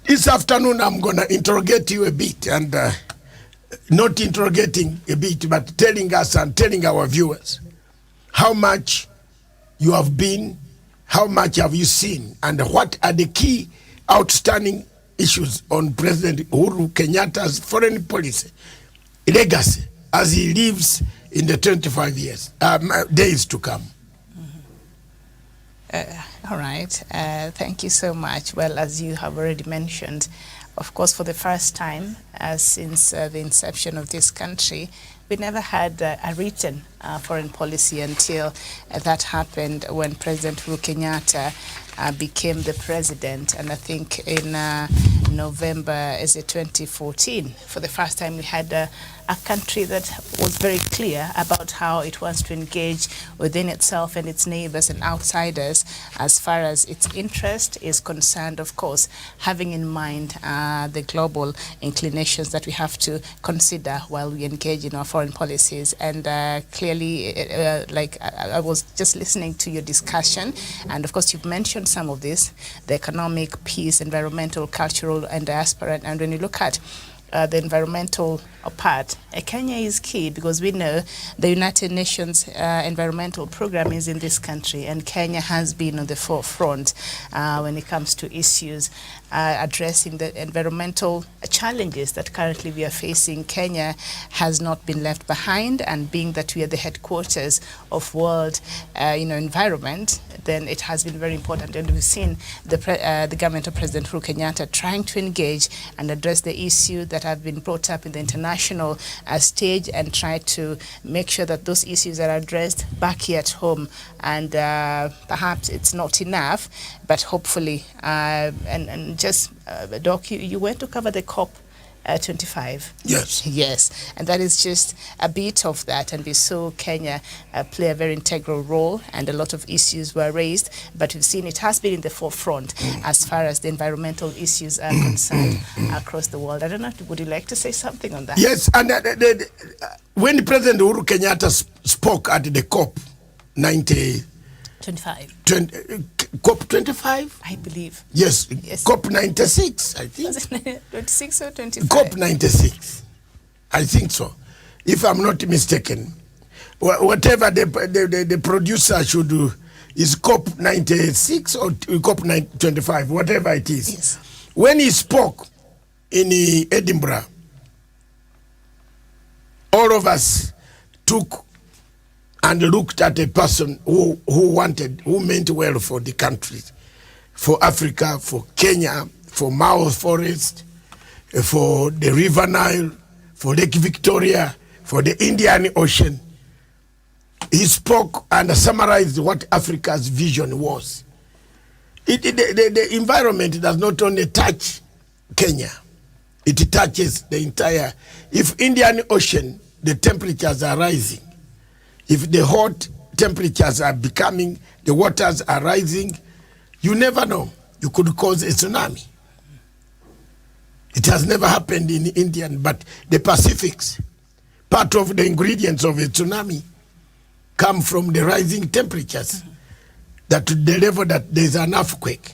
This afternoon, I'm going to interrogate you a bit, and not interrogating a bit, but telling us and telling our viewers how much you have been, how much have you seen, and what are the key outstanding issues on President Uhuru Kenyatta's foreign policy legacy as he lives in the 25 days to come. All right. Thank you so much. Well, as you have already mentioned, of course, for the first time since the inception of this country, we never had a written foreign policy until that happened when President Uhuru Kenyatta became the president. And I think in November, 2014, for the first time we had a country that was very clear about how it wants to engage within itself and its neighbors and outsiders as far as its interest is concerned, of course, having in mind the global inclinations that we have to consider while we engage in our foreign policies. And clearly, like I was just listening to your discussion, and of course you've mentioned some of this, the economic, peace, environmental, cultural, and diaspora. And when you look at the environmental part, Kenya is key because we know the United Nations environmental program is in this country, and Kenya has been on the forefront when it comes to issues addressing the environmental challenges that currently we are facing. Kenya has not been left behind, and being that we are the headquarters of world environment, then it has been very important. And we've seen the government of President Uhuru Kenyatta trying to engage and address the issue that have been brought up in the international stage, and try to make sure that those issues are addressed back here at home. And perhaps it's not enough, but hopefully, and just, Doc, you went to cover the COP 25. Yes. Yes, and that is just a bit of that, and we saw Kenya play a very integral role, and a lot of issues were raised, but we've seen it has been in the forefront as far as the environmental issues are concerned across the world. I don't know, would you like to say something on that? Yes, and when President Uhuru Kenyatta spoke at the COP 25, I believe. Yes, Yes. COP 96, I think. Was it 26 or 25? COP 96, I think so, if I'm not mistaken. Whatever the producer should do, is COP 96 or COP 25, whatever it is. Yes. When he spoke in Edinburgh, all of us took and looked at a person who meant well for the country, for Africa, for Kenya, for Mao Forest, for the River Nile, for Lake Victoria, for the Indian Ocean. He spoke and summarized what Africa's vision was. The environment does not only touch Kenya, it touches the entire. If Indian Ocean, the temperatures are rising, if the hot temperatures are becoming, the waters are rising, you never know. You could cause a tsunami. It has never happened in Indian, but the Pacifics, part of the ingredients of a tsunami come from the rising temperatures, that to the level that there's an earthquake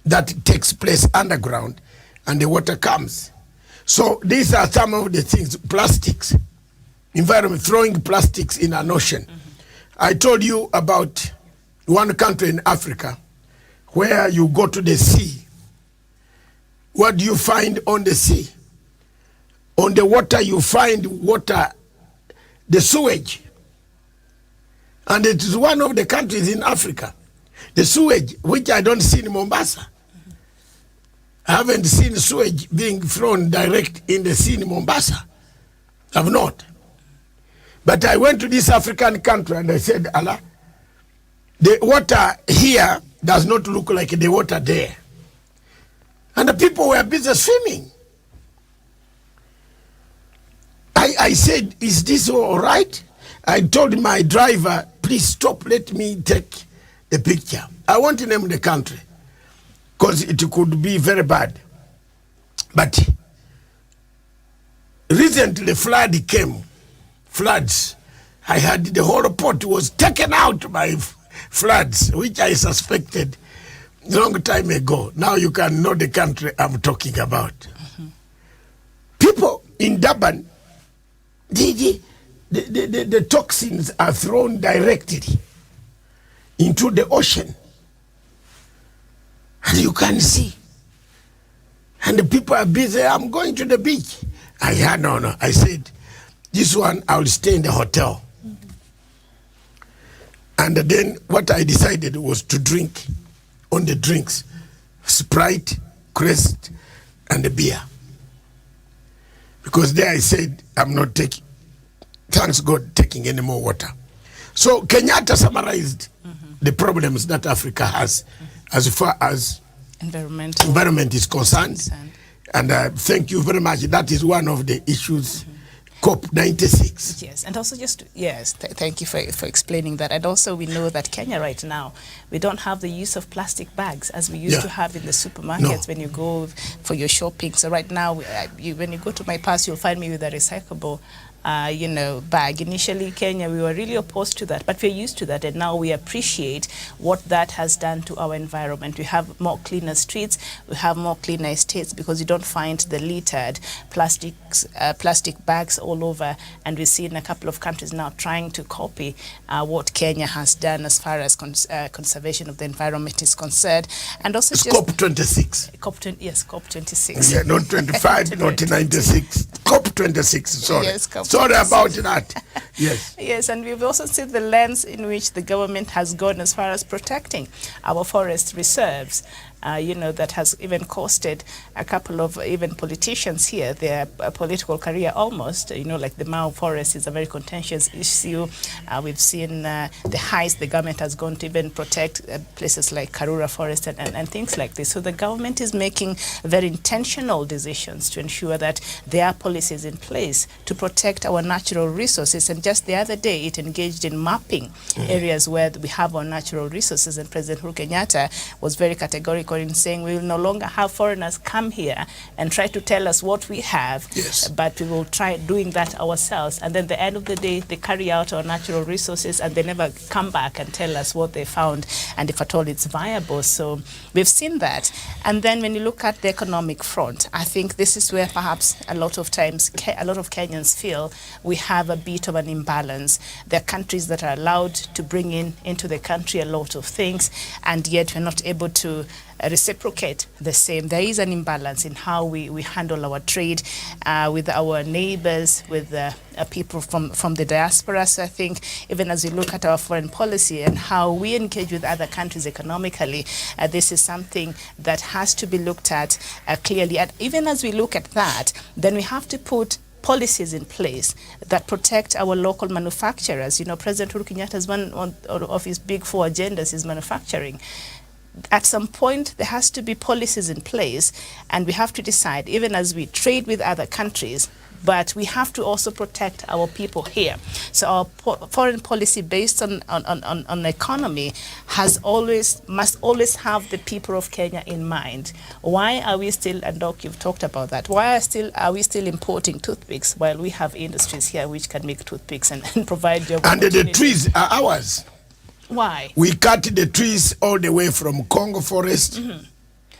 that takes place underground and the water comes. So these are some of the things, plastics, environment, throwing plastics in an ocean. I told you about one country in Africa where you go to the sea. What do you find on the sea? On the water you find water, the sewage. And it is one of the countries in Africa. The sewage, which I don't see in Mombasa. I haven't seen sewage being thrown direct in the sea in Mombasa. I've not. But I went to this African country and I said, Allah, the water here does not look like the water there. And the people were busy swimming. I said, is this all right? I told my driver, please stop, let me take the picture. I want to name the country because it could be very bad. But recently flood came. Floods. I heard the whole port was taken out by floods, which I suspected a long time ago. Now you can know the country I'm talking about. People in Durban, the toxins are thrown directly into the ocean. And you can see And the people are busy. I'm going to the beach. No. I said, this one, I will stay in the hotel. And then what I decided was to drink on the drinks, Sprite, Crest, and the beer. Because there I said, I'm not taking, thanks God, taking any more water. So Kenyatta summarized the problems that Africa has as far as environment is concerned. And thank you very much. That is one of the issues, COP96. Yes, and also thank you for explaining that. And also we know that Kenya right now, we don't have the use of plastic bags as we used to have in the supermarkets when you go for your shopping. So right now, when you go to my purse, you'll find me with a recyclable bag. Initially, Kenya, we were really opposed to that, but we're used to that, and now we appreciate what that has done to our environment. We have more cleaner streets, we have more cleaner estates because you don't find the littered plastic bags all over, and we've seen a couple of countries now trying to copy what Kenya has done as far as conservation of the environment is concerned. And also it's COP26. COP26. Yeah, not 25, not 96. COP26, sorry. Yes, COP26. Sorry about that. Yes. Yes, and we've also seen the lens in which the government has gone as far as protecting our forest reserves. That has even costed a couple of even politicians here their political career almost. Like the Mau forest is a very contentious issue. We've seen the heights the government has gone to even protect places like Karura forest and things like this. So the government is making very intentional decisions to ensure that there are policies in place to protect our natural resources. And just the other day, it engaged in mapping areas where we have our natural resources. And President Uhuru Kenyatta was very categorical in saying we will no longer have foreigners come here and try to tell us what we have, but we will try doing that ourselves. And then at the end of the day, they carry out our natural resources and they never come back and tell us what they found and if at all it's viable. So we've seen that. And then when you look at the economic front, I think this is where perhaps a lot of times a lot of Kenyans feel we have a bit of an imbalance. There are countries that are allowed to bring into the country a lot of things, and yet we're not able to reciprocate the same. There is an imbalance in how we handle our trade with our neighbors, with people from the diaspora. So I think even as we look at our foreign policy and how we engage with other countries economically, this is something that has to be looked at clearly. And even as we look at that, then we have to put policies in place that protect our local manufacturers. President Uhuru Kenyatta's one of his big four agendas is manufacturing. At some point, there has to be policies in place, and we have to decide, even as we trade with other countries, but we have to also protect our people here. So our foreign policy based on the economy must always have the people of Kenya in mind. Why are we still, and Doc, you've talked about that, why are we still importing toothpicks while we have industries here which can make toothpicks and provide job opportunities? And the trees are ours. Why? We cut the trees all the way from Congo forest.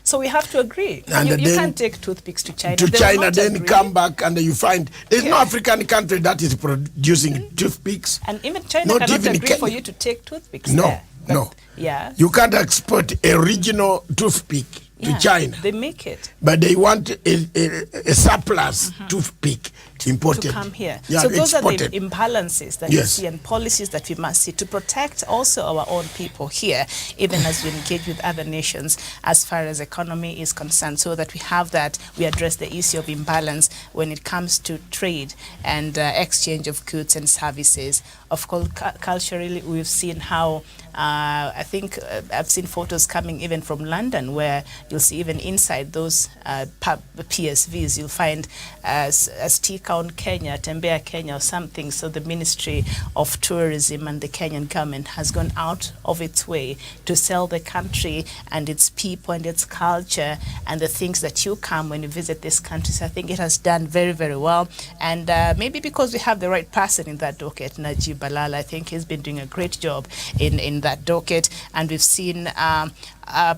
So we have to agree. And you can't take toothpicks to China. Then come back and you find there's no African country that is producing toothpicks. And even China cannot agree for you to take toothpicks there. No. Yeah. You can't export a regional toothpick to China. They make it. But they want a surplus toothpick imported. To come here. Yeah, so those exported. are the imbalances that you see and policies that we must see to protect also our own people here, even as we engage with other nations as far as economy is concerned, so that we address the issue of imbalance when it comes to trade and exchange of goods and services. Of course, culturally, we've seen how I think I've seen photos coming even from London where you'll see even inside those PSVs, you'll find a sticker on Kenya, Tembea Kenya or something. So the Ministry of Tourism and the Kenyan government has gone out of its way to sell the country and its people and its culture and the things that you come when you visit this country. So I think it has done very, very well. And maybe because we have the right person in that docket, Najib Balala, I think he's been doing a great job in that docket. And we've seen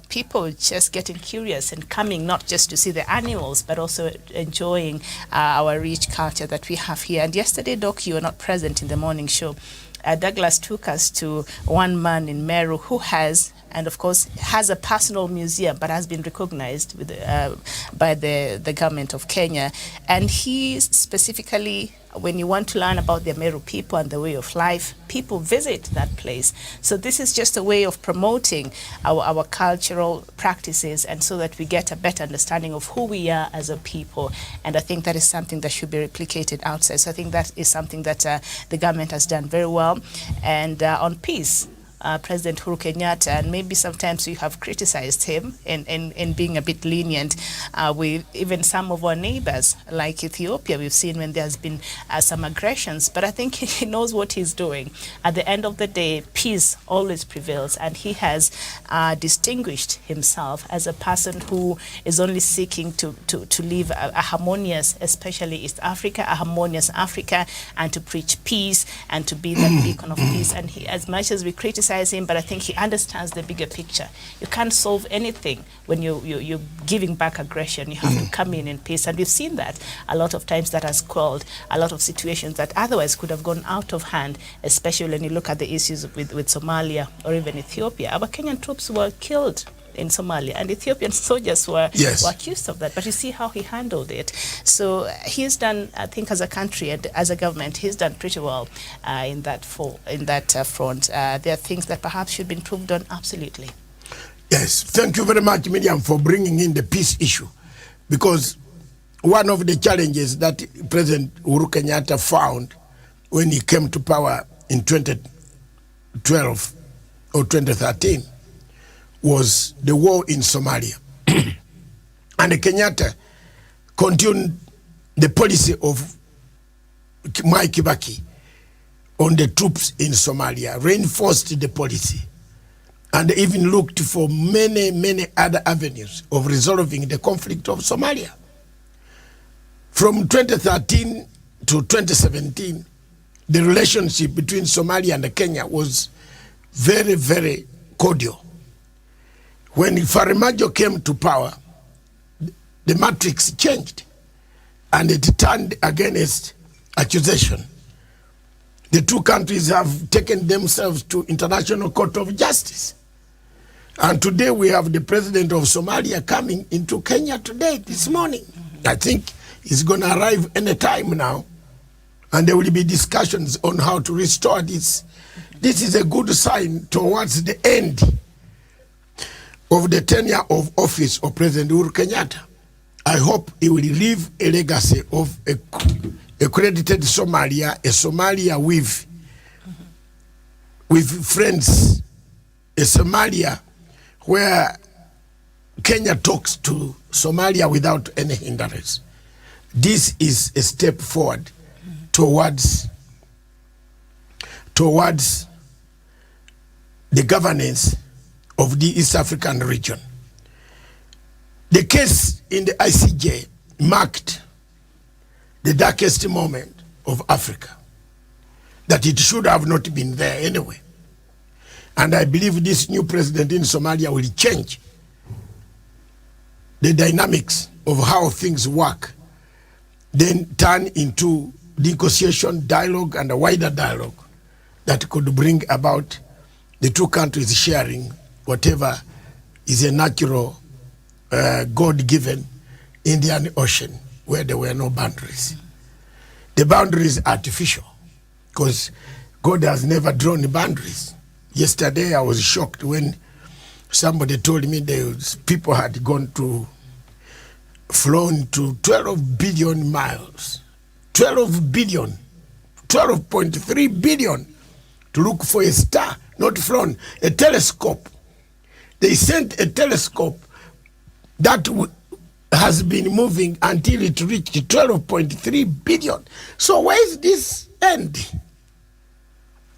people just getting curious and coming not just to see the animals, but also enjoying our rich culture that we have here. And yesterday, Doc, you were not present in the morning show. Douglas took us to one man in Meru who has and of course has a personal museum, but has been recognized with, by the government of Kenya. And he specifically, when you want to learn about the Meru people and the way of life, people visit that place. So this is just a way of promoting our cultural practices, and so that we get a better understanding of who we are as a people. And I think that is something that should be replicated outside. So I think that is something that the government has done very well. And on peace, President Uhuru Kenyatta, and maybe sometimes we have criticized him in being a bit lenient with even some of our neighbors, like Ethiopia. We've seen when there's been some aggressions, but I think he knows what he's doing. At the end of the day, peace always prevails, and he has distinguished himself as a person who is only seeking to live a harmonious, especially East Africa, a harmonious Africa, and to preach peace and to be that beacon of peace. And he, as much as we criticize him, but I think he understands the bigger picture. You can't solve anything when you're giving back aggression. You have to come in peace, and we've seen that a lot of times. That has quelled a lot of situations that otherwise could have gone out of hand, especially when you look at the issues with Somalia or even Ethiopia. Our Kenyan troops were killed in Somalia, and Ethiopian soldiers were accused of that. But you see how he handled it. So he's done, I think, as a country and as a government, he's done pretty well in that front. There are things that perhaps should be improved on, absolutely. Yes, thank you very much, Miriam, for bringing in the peace issue, because one of the challenges that President Uhuru Kenyatta found when he came to power in 2012 or 2013 was the war in Somalia. And Kenyatta continued the policy of Mwai Kibaki on the troops in Somalia, reinforced the policy, and even looked for many, many other avenues of resolving the conflict of Somalia. From 2013 to 2017, the relationship between Somalia and Kenya was very, very cordial. When Faremajo came to power, the matrix changed, and it turned against accusation. The two countries have taken themselves to International Court of Justice. And today we have the president of Somalia coming into Kenya today, this morning. I think he's going to arrive any time now, and there will be discussions on how to restore this. This is a good sign towards the end of the tenure of office of President Uhuru Kenyatta. I hope he will leave a legacy of a credited Somalia, a Somalia with friends, a Somalia where Kenya talks to Somalia without any hindrance. This is a step forward towards the governance of the East African region. The case in the ICJ marked the darkest moment of Africa, that it should have not been there anyway. And I believe this new president in Somalia will change the dynamics of how things work, then turn into negotiation, dialogue, and a wider dialogue that could bring about the two countries sharing whatever is a natural, God-given Indian Ocean where there were no boundaries. The boundaries are artificial because God has never drawn the boundaries. Yesterday I was shocked when somebody told me people had flown to 12 billion miles, 12.3 billion to look for a star, not flown, a telescope. They sent a telescope that has been moving until it reached 12.3 billion. So where is this end?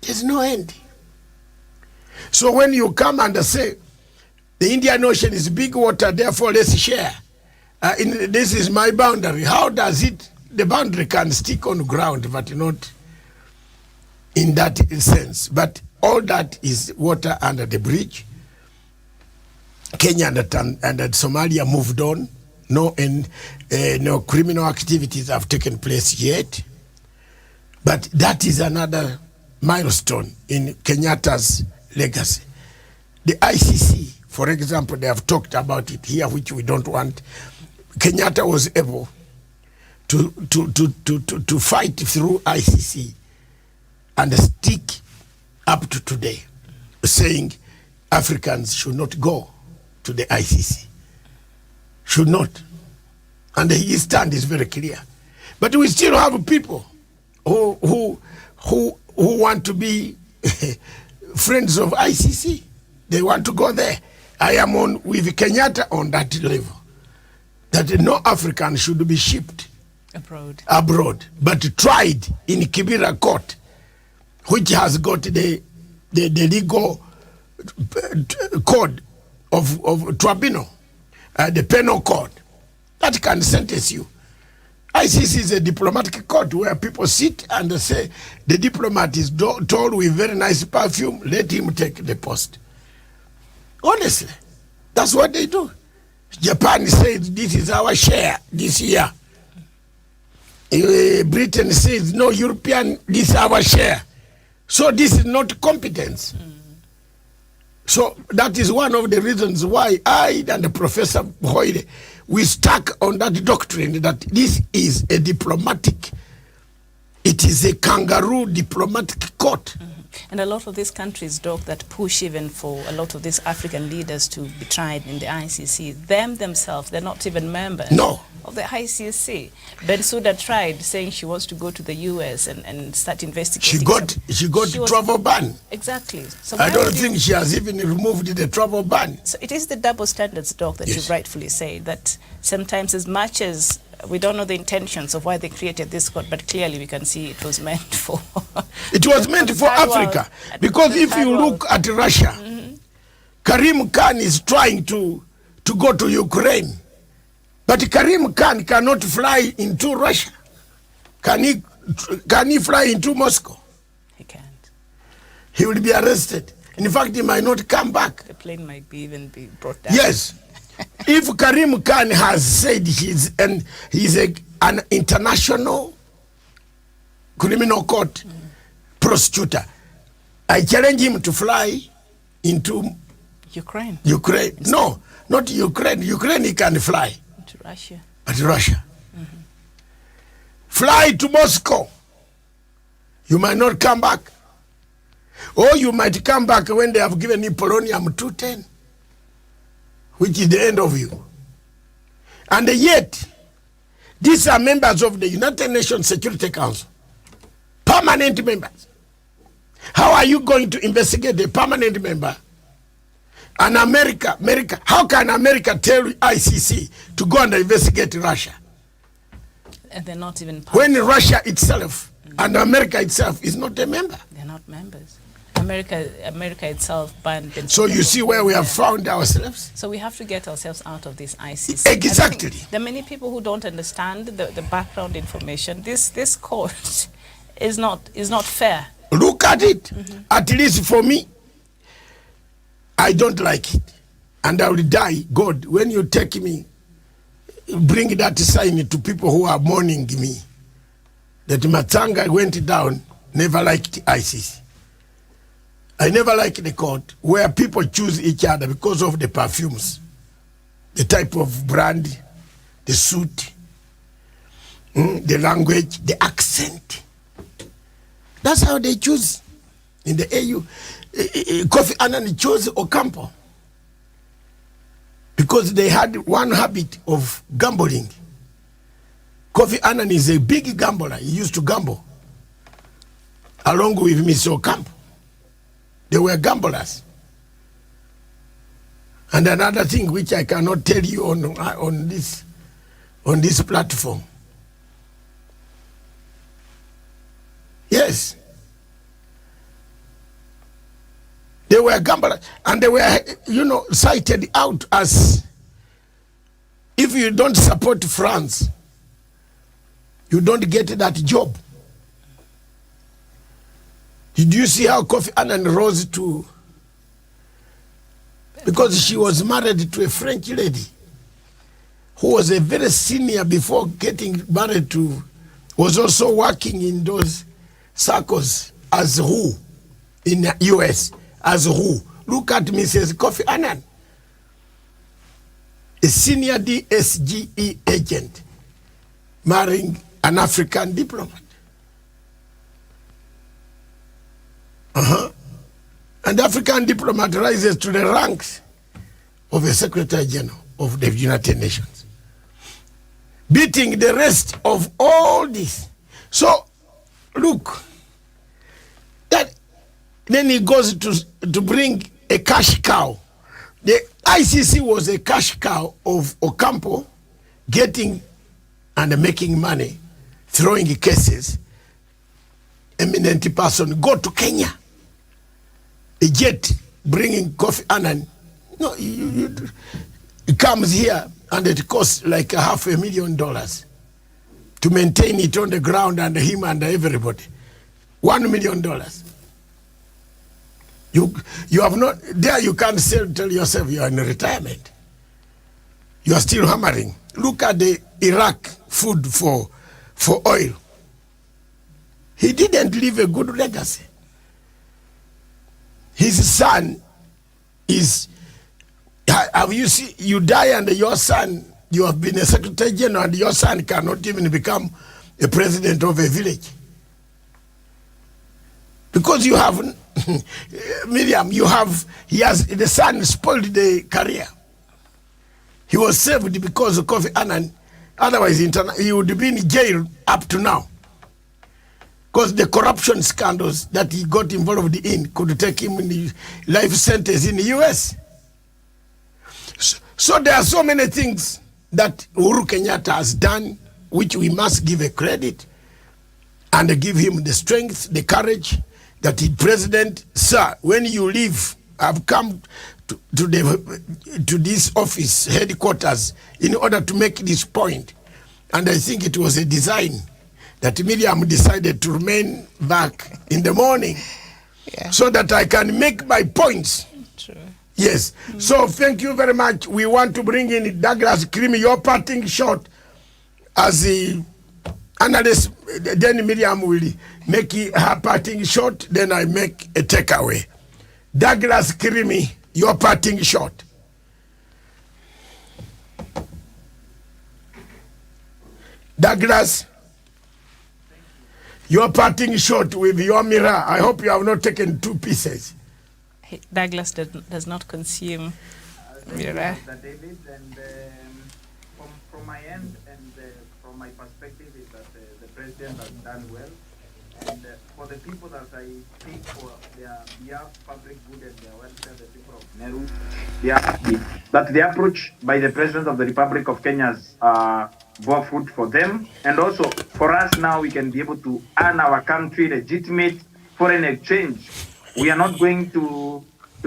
There's no end. So when you come and say, the Indian Ocean is big water, therefore let's share. This is my boundary. How does it, the boundary can stick on the ground, but not in that sense. But all that is water under the bridge. Kenya and Somalia moved on. No criminal activities have taken place yet. But that is another milestone in Kenyatta's legacy. the ICC, for example, they have talked about it here, which we don't want. Kenyatta was able to fight through ICC and stick up to today, saying Africans should not go to the ICC. Should not. And his stand is very clear. But we still have people who want to be friends of ICC. They want to go there. I am on with Kenyatta on that level. That no African should be shipped abroad, but tried in Kibera court, which has got the legal code of tribunal, the penal code, that can sentence you. ICC is a diplomatic court where people sit and say, the diplomat is told with very nice perfume, let him take the post. Honestly, that's what they do. Japan says this is our share this year. Britain says no, European, this is our share. So this is not competence. So that is one of the reasons why I and Professor Hoyle, we stuck on that doctrine that this is a diplomatic, it is a kangaroo diplomatic court. And a lot of these countries, Doc, that push even for a lot of these African leaders to be tried in the ICC, themselves, they're not even members of the ICC. Bensouda tried, saying she wants to go to the US and start investigating. She got travel ban. Exactly. So I don't think she has even removed the travel ban. So it is the double standards, Doc, that you rightfully say, that sometimes as much as we don't know the intentions of why they created this court, but clearly we can see it was meant for... It was meant for Africa. Because if you look at Russia, Karim Khan is trying to go to Ukraine. But Karim Khan cannot fly into Russia. Can he fly into Moscow? He can't. He will be arrested. In fact, he might not come back. The plane might even be brought down. Yes. If Karim Khan has said he's an international criminal court prosecutor, I challenge him to fly into Ukraine. No, not Ukraine. Ukraine he can fly. To Russia. But Russia. Fly to Moscow. You might not come back. Or you might come back when they have given you polonium-210. Which is the end of you. And yet, these are members of the United Nations Security Council. Permanent members. How are you going to investigate a permanent member? And America, how can America tell ICC to go and investigate Russia? And they're not even part when Russia itself and America itself is not a member. They're not members. America itself banned them. So you see where we have found ourselves? So we have to get ourselves out of this ICC. Exactly. There are many people who don't understand the background information. This court is not fair. Look at it. At least for me, I don't like it. And I will die. God, when you take me, bring that sign to people who are mourning me. That MATSANGA went down, never liked ICC. I never liked the court where people choose each other because of the perfumes, the type of brand, the suit, the language, the accent. That's how they choose in the AU. Kofi Annan chose Ocampo because they had one habit of gambling. Kofi Annan is a big gambler. He used to gamble along with Mr. Ocampo. They were gamblers. And another thing which I cannot tell you on this platform. Yes. They were gamblers, and they were, cited out as, if you don't support France, you don't get that job. Did you see how Kofi Annan rose to, because she was married to a French lady who was a very senior before getting married to, was also working in those circles as who in the US, as who Look at Mrs. Kofi Annan, a senior DSGE agent marrying an African diplomat. And African diplomat rises to the ranks of a Secretary General of the United Nations, beating the rest of all this. So, look, that then he goes to bring a cash cow. The ICC was a cash cow of Ocampo getting and making money, throwing cases. Eminent person go to Kenya, a jet bringing Kofi Annan. No, it comes here and it costs like $500,000 to maintain it on the ground and him and everybody. $1 million. You have not, there you can't tell yourself you are in retirement. You are still hammering. Look at the Iraq food for oil. He didn't leave a good legacy. His son is, have you seen, you die and your son, you have been a Secretary General and your son cannot even become a president of a village. Because you have, Miriam, the son spoiled the career. He was saved because of Kofi Annan. Otherwise, he would be in jail up to now. Because the corruption scandals that he got involved in could take him in the life sentence in the US. So there are so many things that Uhuru Kenyatta has done, which we must give a credit and give him the strength, the courage that the president, sir, when you leave, I've come to this office headquarters in order to make this point. And I think it was a design that Miriam decided to remain back in the morning, so that I can make my points. True. Yes. So thank you very much. We want to bring in Douglas Creamy, your parting shot as the analyst. Then Miriam will make her parting shot. Then I make a takeaway. Douglas Creamy, your parting shot. Douglas, your parting shot with your mirror. I hope you have not taken 2 pieces. Douglas does not consume mirror. David, and from my end and from my perspective is that the president has done well. And for the people that I speak for their public good and their welfare, the people of Meru, they are happy that the approach by the President of the Republic of Kenya has bore fruit for them. And also for us now, we can be able to earn our country legitimate foreign exchange. We are not going to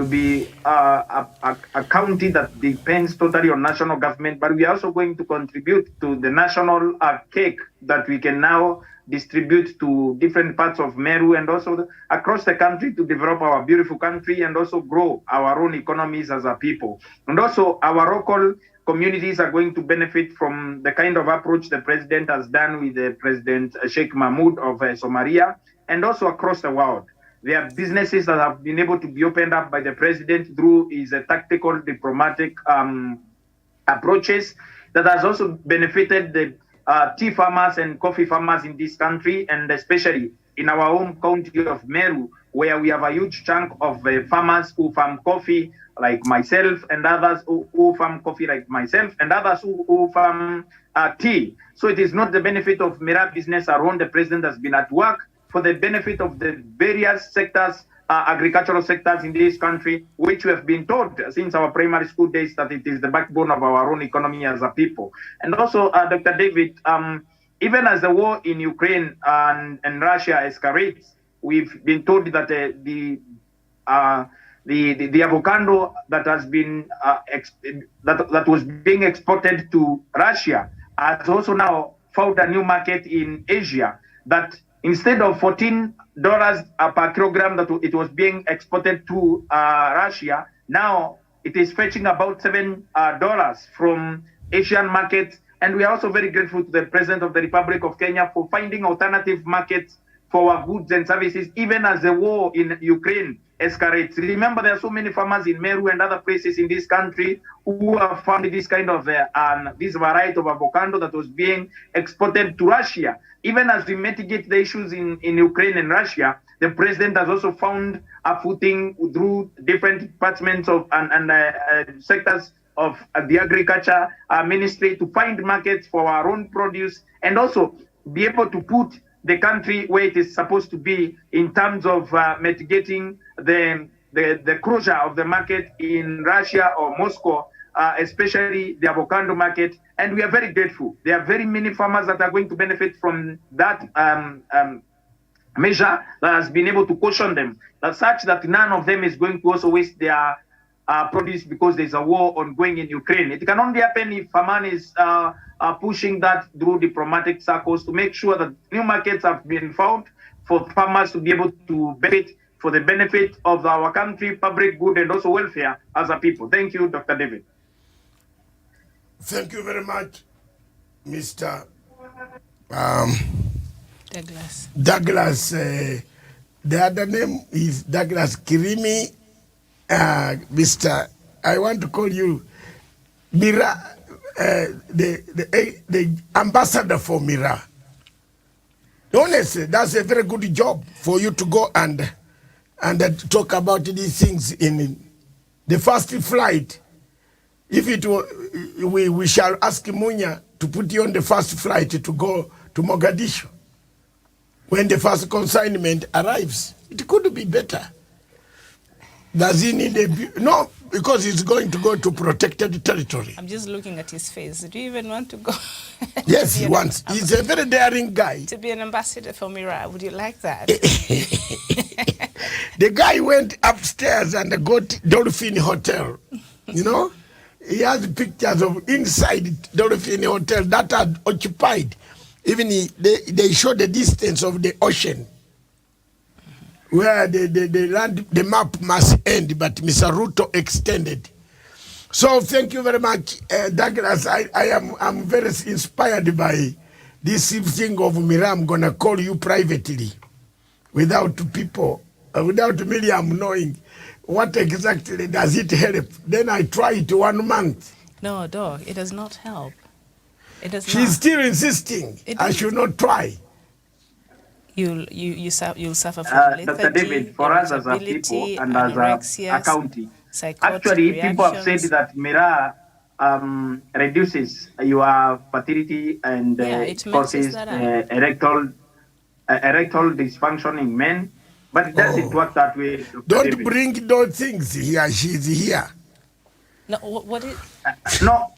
be a county that depends totally on national government, but we are also going to contribute to the national cake that we can now distribute to different parts of Meru and also across the country to develop our beautiful country and also grow our own economies as a people. And also our local communities are going to benefit from the kind of approach the president has done with the President Sheikh Mahmoud of Somalia and also across the world. There are businesses that have been able to be opened up by the president through his tactical diplomatic approaches that has also benefited the tea farmers and coffee farmers in this country, and especially in our home county of Meru, where we have a huge chunk of farmers who farm coffee like myself and others who farm coffee like myself and others who farm tea. So it is not the benefit of Mera business around. The president has been at work for the benefit of the various sectors, agricultural sectors in this country, which we have been taught since our primary school days that it is the backbone of our own economy as a people. And also, Dr. David, even as the war in Ukraine and Russia escalates, we've been told that the avocado that has been that was being exported to Russia has also now found a new market in Asia, that instead of $14 per kilogram that it was being exported to Russia, now it is fetching about $7 from Asian markets. And we are also very grateful to the President of the Republic of Kenya for finding alternative markets for our goods and services, even as the war in Ukraine escalates. Remember, there are so many farmers in Meru and other places in this country who have found this kind of this variety of avocado that was being exported to Russia. Even as we mitigate the issues in Ukraine and Russia, the president has also found a footing through different departments of and sectors of the agriculture ministry to find markets for our own produce and also be able to put the country where it is supposed to be in terms of mitigating the closure of the market in Russia or Moscow, especially the avocado market. And we are very grateful. There are very many farmers that are going to benefit from that measure that has been able to caution them, such that none of them is going to also waste their produce because there's a war ongoing in Ukraine. It can only happen if Haman is pushing that through diplomatic circles to make sure that new markets have been found for farmers to be able to benefit for the benefit of our country, public good, and also welfare as a people. Thank you, Dr. David. Thank you very much, Mr. Douglas. Douglas. The other name is Douglas Kirimi. Mr. I want to call you Mira, the ambassador for Mira. Honestly, that's a very good job for you to go and talk about these things in the first flight. If it were, we shall ask Munya to put you on the first flight to go to Mogadishu. When the first consignment arrives, it could be better. Does he need a... No, because he's going to go to protected territory. I'm just looking at his face. Do you even want to go? Yes, he wants. He's a very daring guy. To be an ambassador for Mira, would you like that? The guy went upstairs and got Dolphin Hotel. You know? He has pictures of inside Dolphin Hotel that are occupied. Even they show the distance of the ocean. Where the map must end, but Mr. Ruto extended. So thank you very much, Douglas. I'm very inspired by this thing of Mira. I'm gonna call you privately, without people, without Miriam knowing what exactly does it help. Then I try it 1 month. No, dog, it does not help. It does She's not. still insisting I should not try. You'll suffer from lethargy, Dr. David, for us as a people and as a county, actually people have said that Mira reduces your fertility and causes erectile dysfunction in men, but it doesn't work that way. Dr. Don't David. bring those things here. She's here. No, what is... No,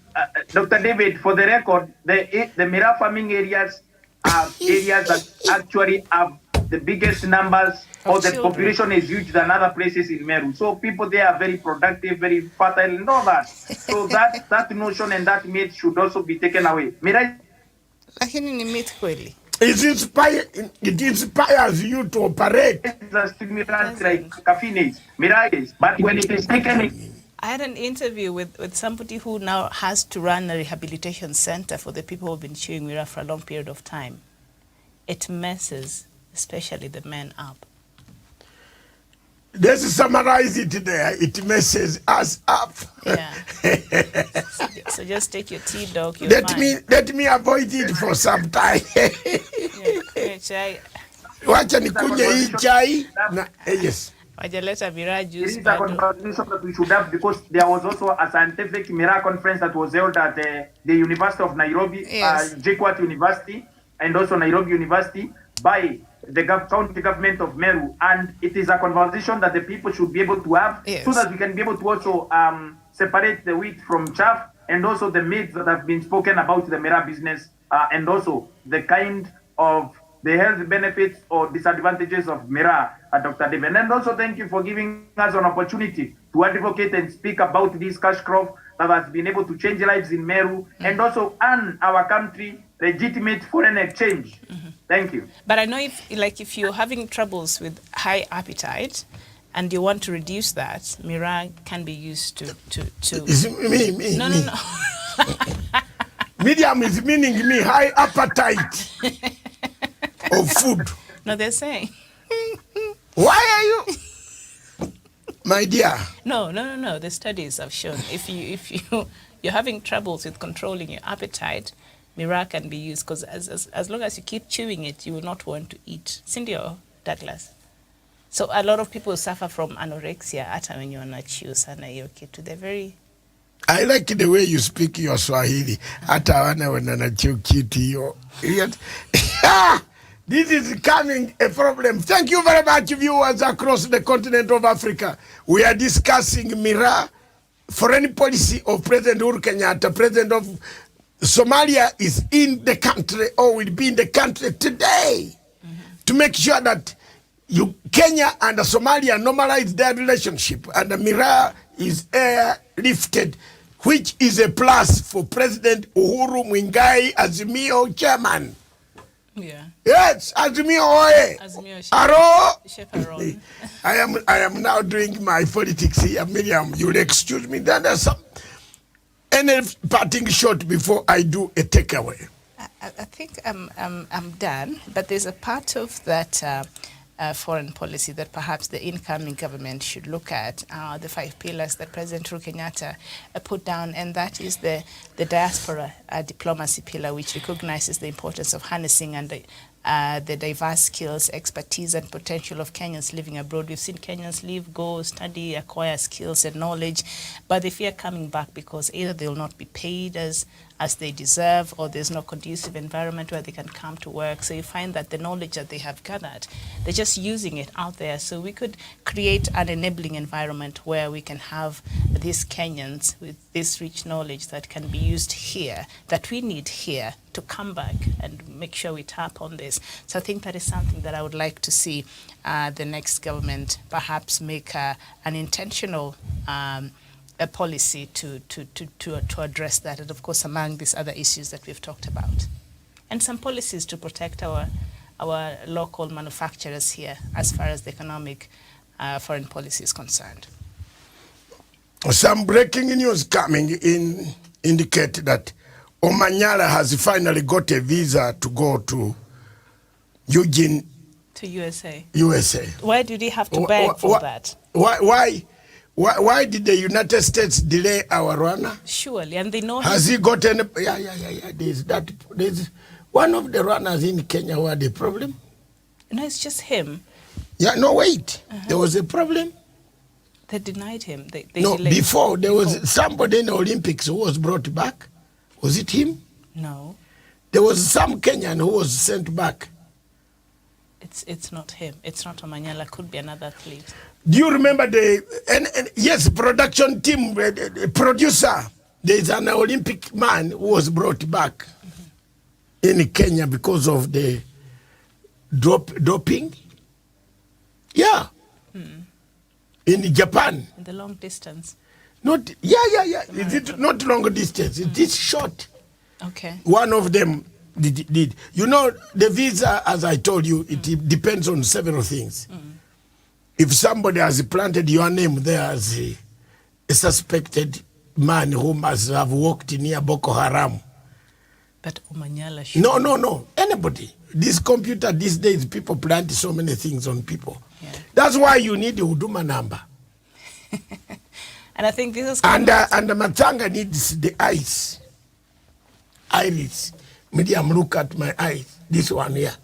Dr. David, for the record, the Mira farming areas are areas that actually have the biggest numbers, or the population is huge than other places in Meru. So people there are very productive, very fertile, and all that. So that notion and that myth should also be taken away. Mira, lakini ni myth kweli. It inspires you to operate. It's a stimulant like caffeine is, Mira is, but when it is taken... I had an interview with somebody who now has to run a rehabilitation center for the people who have been chewing Mira for a long period of time. It messes, especially the men, up. Let's summarize it there. It messes us up. Yeah. So just take your tea, dog. Let me avoid it for some time. Wacha nikunye hii chai. Yes. It is a conversation that we should have, because there was also a scientific Mira conference that was held at the University of Nairobi, JKUAT University, and also Nairobi University by the county government of Meru. And it is a conversation that the people should be able to have, so that we can be able to also separate the wheat from chaff, and also the myths that have been spoken about the Mira business, and also the kind of the health benefits or disadvantages of Mira, Dr. David. And also thank you for giving us an opportunity to advocate and speak about this cash crop that has been able to change lives in Meru, and also earn our country legitimate foreign exchange. Thank you. But I know if you're having troubles with high appetite and you want to reduce that, Mira can be used to Is it me? No. Medium is meaning me high appetite of food. No, they're saying. Why are you? My dear. No. The studies have shown you're having troubles with controlling your appetite, Mira can be used, because as long as you keep chewing it, you will not want to eat. Cindy or Douglas? So a lot of people suffer from anorexia hata when you're not chew sana hiyo kitu. They're very... I like the way you speak your Swahili. Hata wana wanachew kitu hiyo. This is becoming a problem. Thank you very much, viewers across the continent of Africa. We are discussing Mira, foreign policy of President Uhuru Kenyatta. President of Somalia is in the country, or will be in the country today, to make sure that Kenya and Somalia normalize their relationship, and the Mira is airlifted, which is a plus for President Uhuru Mwingai Azimio chairman. Yeah. Yes, Azimio Oe. Azimio Aro. I am now doing my politics here. Miriam, you'll excuse me. Then there's some any parting shot before I do a takeaway. I think I'm done, but there's a part of that foreign policy that perhaps the incoming government should look at, the 5 pillars that President Uhuru Kenyatta put down, and that is the diaspora diplomacy pillar, which recognizes the importance of harnessing and the diverse skills, expertise, and potential of Kenyans living abroad. We've seen Kenyans leave, go, study, acquire skills and knowledge, but they fear coming back because either they will not be paid as they deserve, or there's no conducive environment where they can come to work. So you find that the knowledge that they have gathered, they're just using it out there. So we could create an enabling environment where we can have these Kenyans with this rich knowledge that can be used here, that we need here, to come back and make sure we tap on this. So I think that is something that I would like to see the next government perhaps make an intentional a policy to address that, and of course among these other issues that we've talked about, and some policies to protect our local manufacturers here as far as the economic foreign policy is concerned. Some breaking news coming in indicate that Omanyala has finally got a visa to go to Eugene. To USA. USA. Why did he have to beg for that? Why did the United States delay our runner? Surely, and they know. Has he got any? Yeah. There's one of the runners in Kenya who had a problem. No, it's just him. Yeah, no, wait. There was a problem. They denied him. They no, delayed. before there was somebody in the Olympics who was brought back. Was it him? No. There was some Kenyan who was sent back. It's not him. It's not Omanyala. Could be another athlete. Do you remember yes, production team, producer, there's an Olympic man who was brought back in Kenya because of the doping? Yeah. In Japan. In the long distance. Yeah. Is it not long distance? It is short. Okay. One of them did. You know, the visa, as I told you, it depends on several things. If somebody has planted your name there as a suspected man who must have walked near Boko Haram. But Omanyala should... No. Anybody. This computer these days, people plant so many things on people. Yeah. That's why you need a Huduma number. And I think this is... And the MATSANGA needs the eyes. Iris. Medium, look at my eyes. This one here.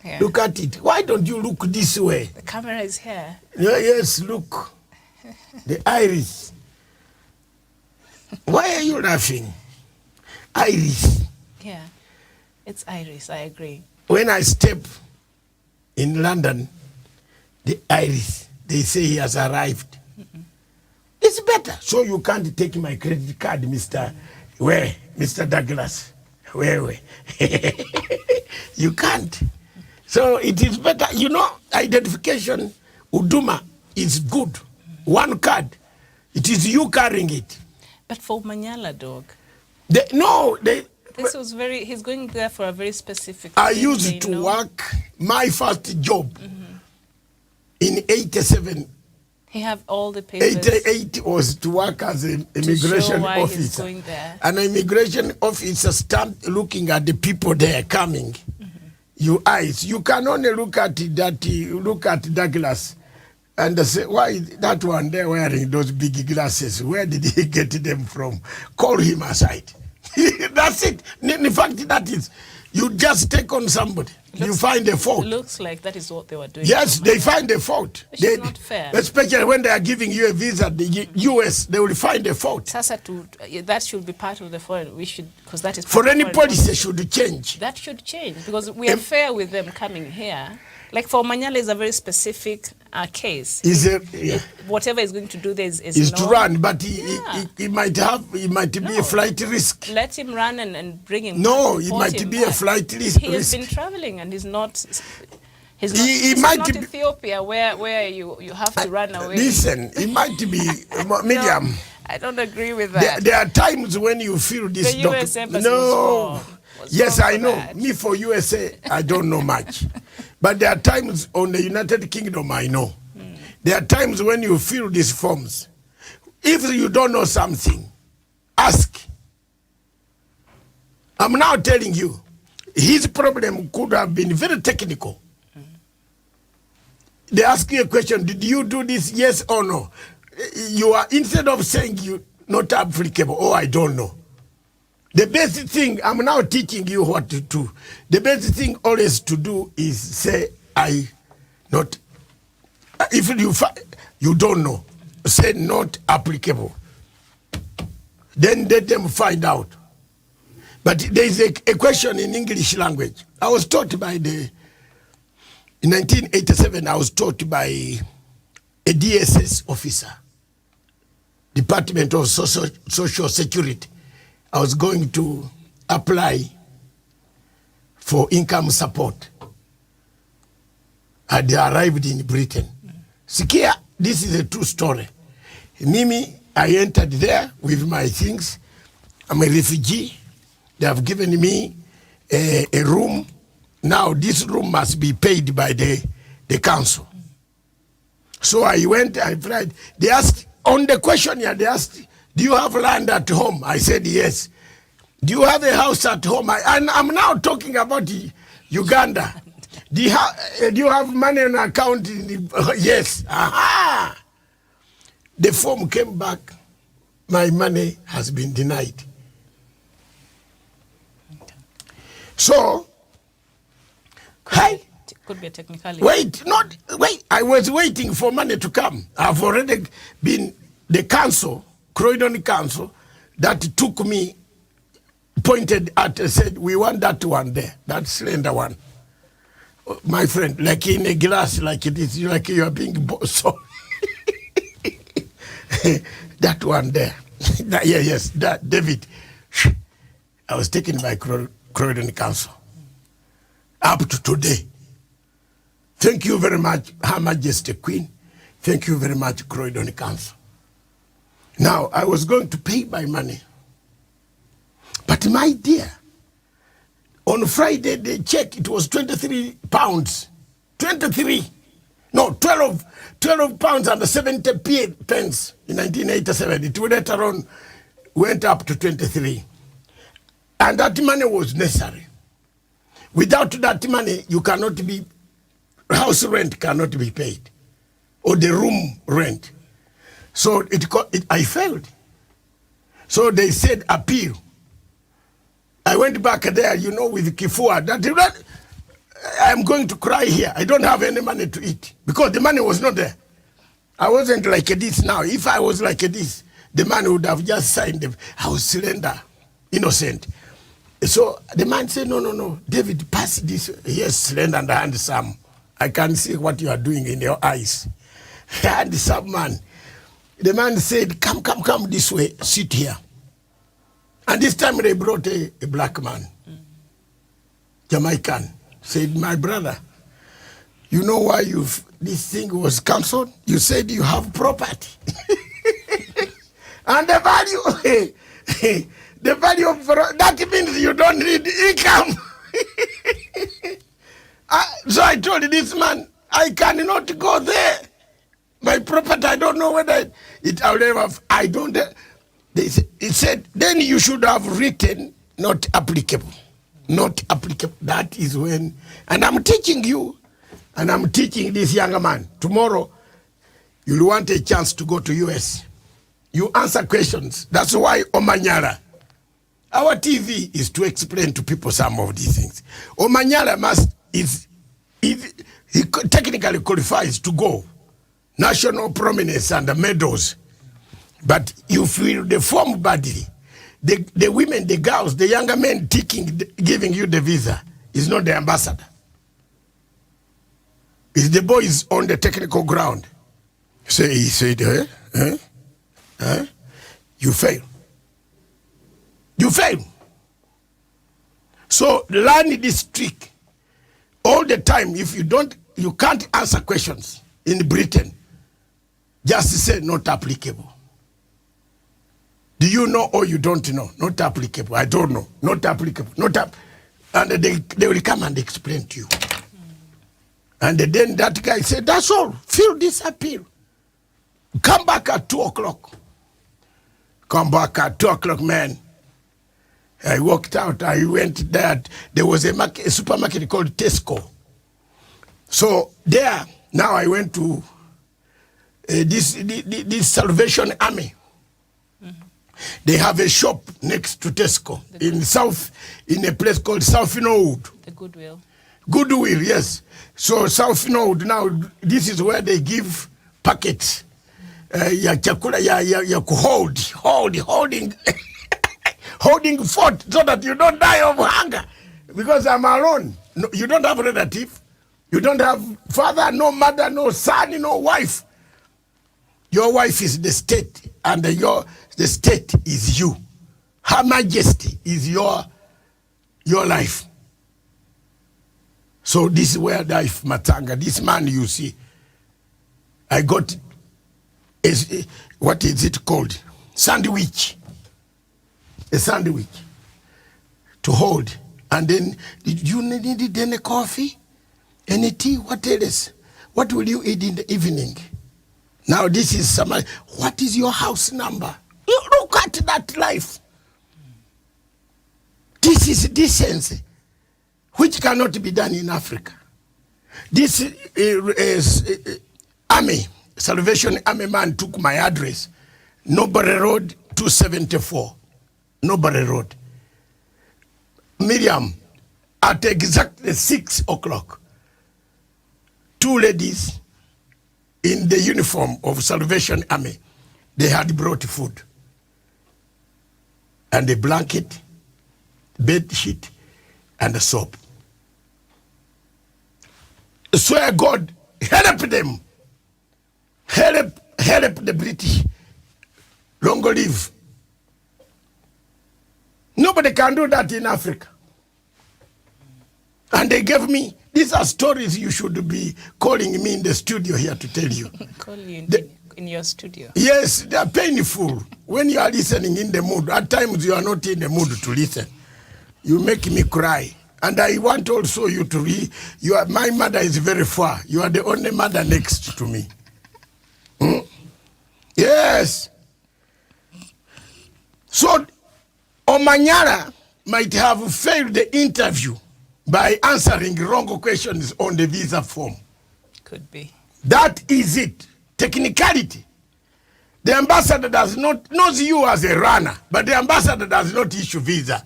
Yeah. Look at it. Why don't you look this way? The camera is here. Yes, look. The iris. Why are you laughing? Iris. Yeah, it's Iris, I agree. When I step in London, the iris, they say he has arrived. It's better. So you can't take my credit card, Mr. Douglas. Where? You can't. So it is better, identification, Huduma is good. One card, it is you carrying it. But for Omanyala, dog. This was he's going there for a very specific I used to work, my first job in 87. He have all the papers. 88 was to work as an immigration officer. An immigration officer stamped looking at the people there coming. your eyes. You can only look at Douglas and say, why is that one there wearing those big glasses? Where did he get them from? Call him aside. That's it. In fact, that is, you just take on somebody. You find a fault. Looks like that is what they were doing. Yes, they find a fault. Which is not fair. Especially when they are giving you a visa, the US, they will find a fault. Sasa that should be part of the foreign. We should, because that is for any policy should change. That should change because we are fair with them coming here. Like for Manyala is a very specific case. Whatever he's going to do there is to run, but he might be a flight risk. Let him run and bring him. No, he might be a flight risk. He has been traveling and he's not. He might not Ethiopia where you have to run away. Listen, it might be Miriam. No, I don't agree with that. There are times when you feel this. The US embassy was yes, I know. That. Me for USA, I don't know much. But there are times on the United Kingdom, I know. There are times when you fill these forms. If you don't know something, ask. I'm now telling you, his problem could have been very technical. They ask you a question, did you do this, yes or no? You are, instead of saying you not applicable, oh, I don't know. The best thing, I'm now teaching you what to do. The best thing always to do is say, I not. If you don't know, say not applicable. Then let them find out. But there is a question in English language. I was taught in 1987, I was taught by a DSS officer, Department of Social Security. I was going to apply for income support. I had arrived in Britain. Sikia, this is a true story. Mimi, I entered there with my things. I'm a refugee. They have given me a room. Now this room must be paid by the council. So I went, I applied. They asked, on the questionnaire, they asked, do you have land at home? I said, yes. Do you have a house at home? And I'm now talking about Uganda. Do you have money on account? Yes. Aha! The form came back. My money has been denied. So, could be a technicality. Wait. I was waiting for money to come. I've already been the council, Croydon Council, that took me, pointed at and said, we want that one there, that slender one. My friend, like in a glass, like it is, like you are being so. That one there. Yes, that, David. I was taken by Croydon Council. Up to today. Thank you very much, Her Majesty Queen. Thank you very much, Croydon Council. Now, I was going to pay my money. But my dear, on Friday, the check, it was 23 pounds. 23. No, 12 pounds and 70 pence in 1987. It later on went up to 23. And that money was necessary. Without that money, you cannot be, house rent cannot be paid. Or the room rent. So I failed. So they said appeal. I went back there, with Kifua. That I'm going to cry here. I don't have any money to eat because the money was not there. I wasn't like this now. If I was like this, the man would have just signed. I was slender, innocent. So the man said, no, David, pass this. Yes, slender and handsome. I can see what you are doing in your eyes. Handsome man. The man said, come this way, sit here. And this time they brought a black man, Jamaican, said, my brother, you know why this thing was cancelled? You said you have property. And the value of that means you don't need income. So I told this man, I cannot go there. My property, I don't know whether I'll ever, I don't. It said, then you should have written not applicable. Not applicable. That is when, and I'm teaching you, and I'm teaching this younger man. Tomorrow, you'll want a chance to go to US. You answer questions. That's why Omanyala, our TV is to explain to people some of these things. Omanyala he technically qualifies to go national prominence and the medals, but you feel the form badly. The women, the girls, the younger men giving you the visa is not the ambassador. It's the boys on the technical ground. So he said, you fail. You fail. So learn this trick. All the time, if you can't answer questions in Britain, just say not applicable. Do you know or you don't know? Not applicable. I don't know. Not applicable. And they will come and explain to you. And then that guy said, that's all. Fill this appeal. Come back at 2 o'clock. Come back at 2 o'clock, man. I walked out. I went there. There was a supermarket called Tesco. So there, now I went to this Salvation Army. They have a shop next to Tesco in a place called South Node. The Goodwill. Goodwill, yes. So South Node, now this is where they give packets. Ya chakula ya holding holding fort so that you don't die of hunger. Because I'm alone. No, you don't have a relative. You don't have father, no mother, no son, no wife. Your wife is the state, and the state is you. Her Majesty is your life. So this is where life MATSANGA. This man you see, I got what is it called? Sandwich. A sandwich to hold. And then, did you need any coffee? Any tea? What else? What will you eat in the evening? Now this is somebody. What is your house number? You look at that life. This is decency, which cannot be done in Africa. This is army, Salvation Army man took my address. Nobody Road 274. Nobody Road. Miriam, at exactly 6 o'clock, 2 ladies in the uniform of Salvation Army, they had brought food and a blanket, bed sheet, and a soap. Swear God, help them. Help the British. Long live. Nobody can do that in Africa. And they gave me, these are stories you should be calling me in the studio here to tell you. Call you in your studio. Yes, they are painful. When you are listening in the mood, at times you are not in the mood to listen. You make me cry. And I want also you to read. My mother is very far. You are the only mother next to me. Yes. So, Omanyala might have failed the interview by answering wrong questions on the visa form. Could be. That is it. Technicality. The ambassador knows you as a runner, but the ambassador does not issue visa.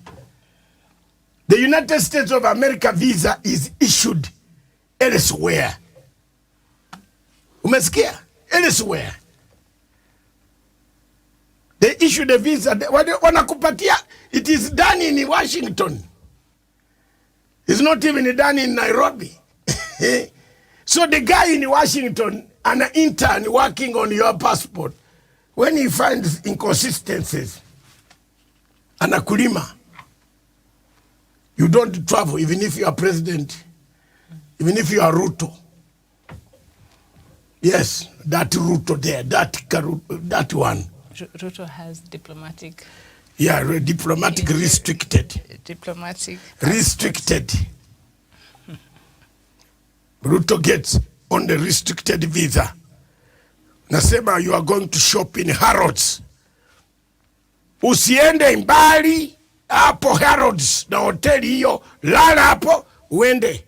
The United States of America visa is issued elsewhere. Umesikia? Elsewhere. They issue the visa. Wanakupatia. It is done in Washington. It's not even done in Nairobi. So the guy in Washington, an intern working on your passport, when he finds inconsistencies, anakulima. You don't travel, even if you are president, even if you are Ruto. Yes, that Ruto there, that one. Ruto has diplomatic. Yeah, diplomatic restricted. Diplomatic. Restricted. Ruto gets on the restricted visa. Nasema you are going to shop in Harrods. Usiende mbali, hapo Harrods na hoteli hiyo, lala hapo uende.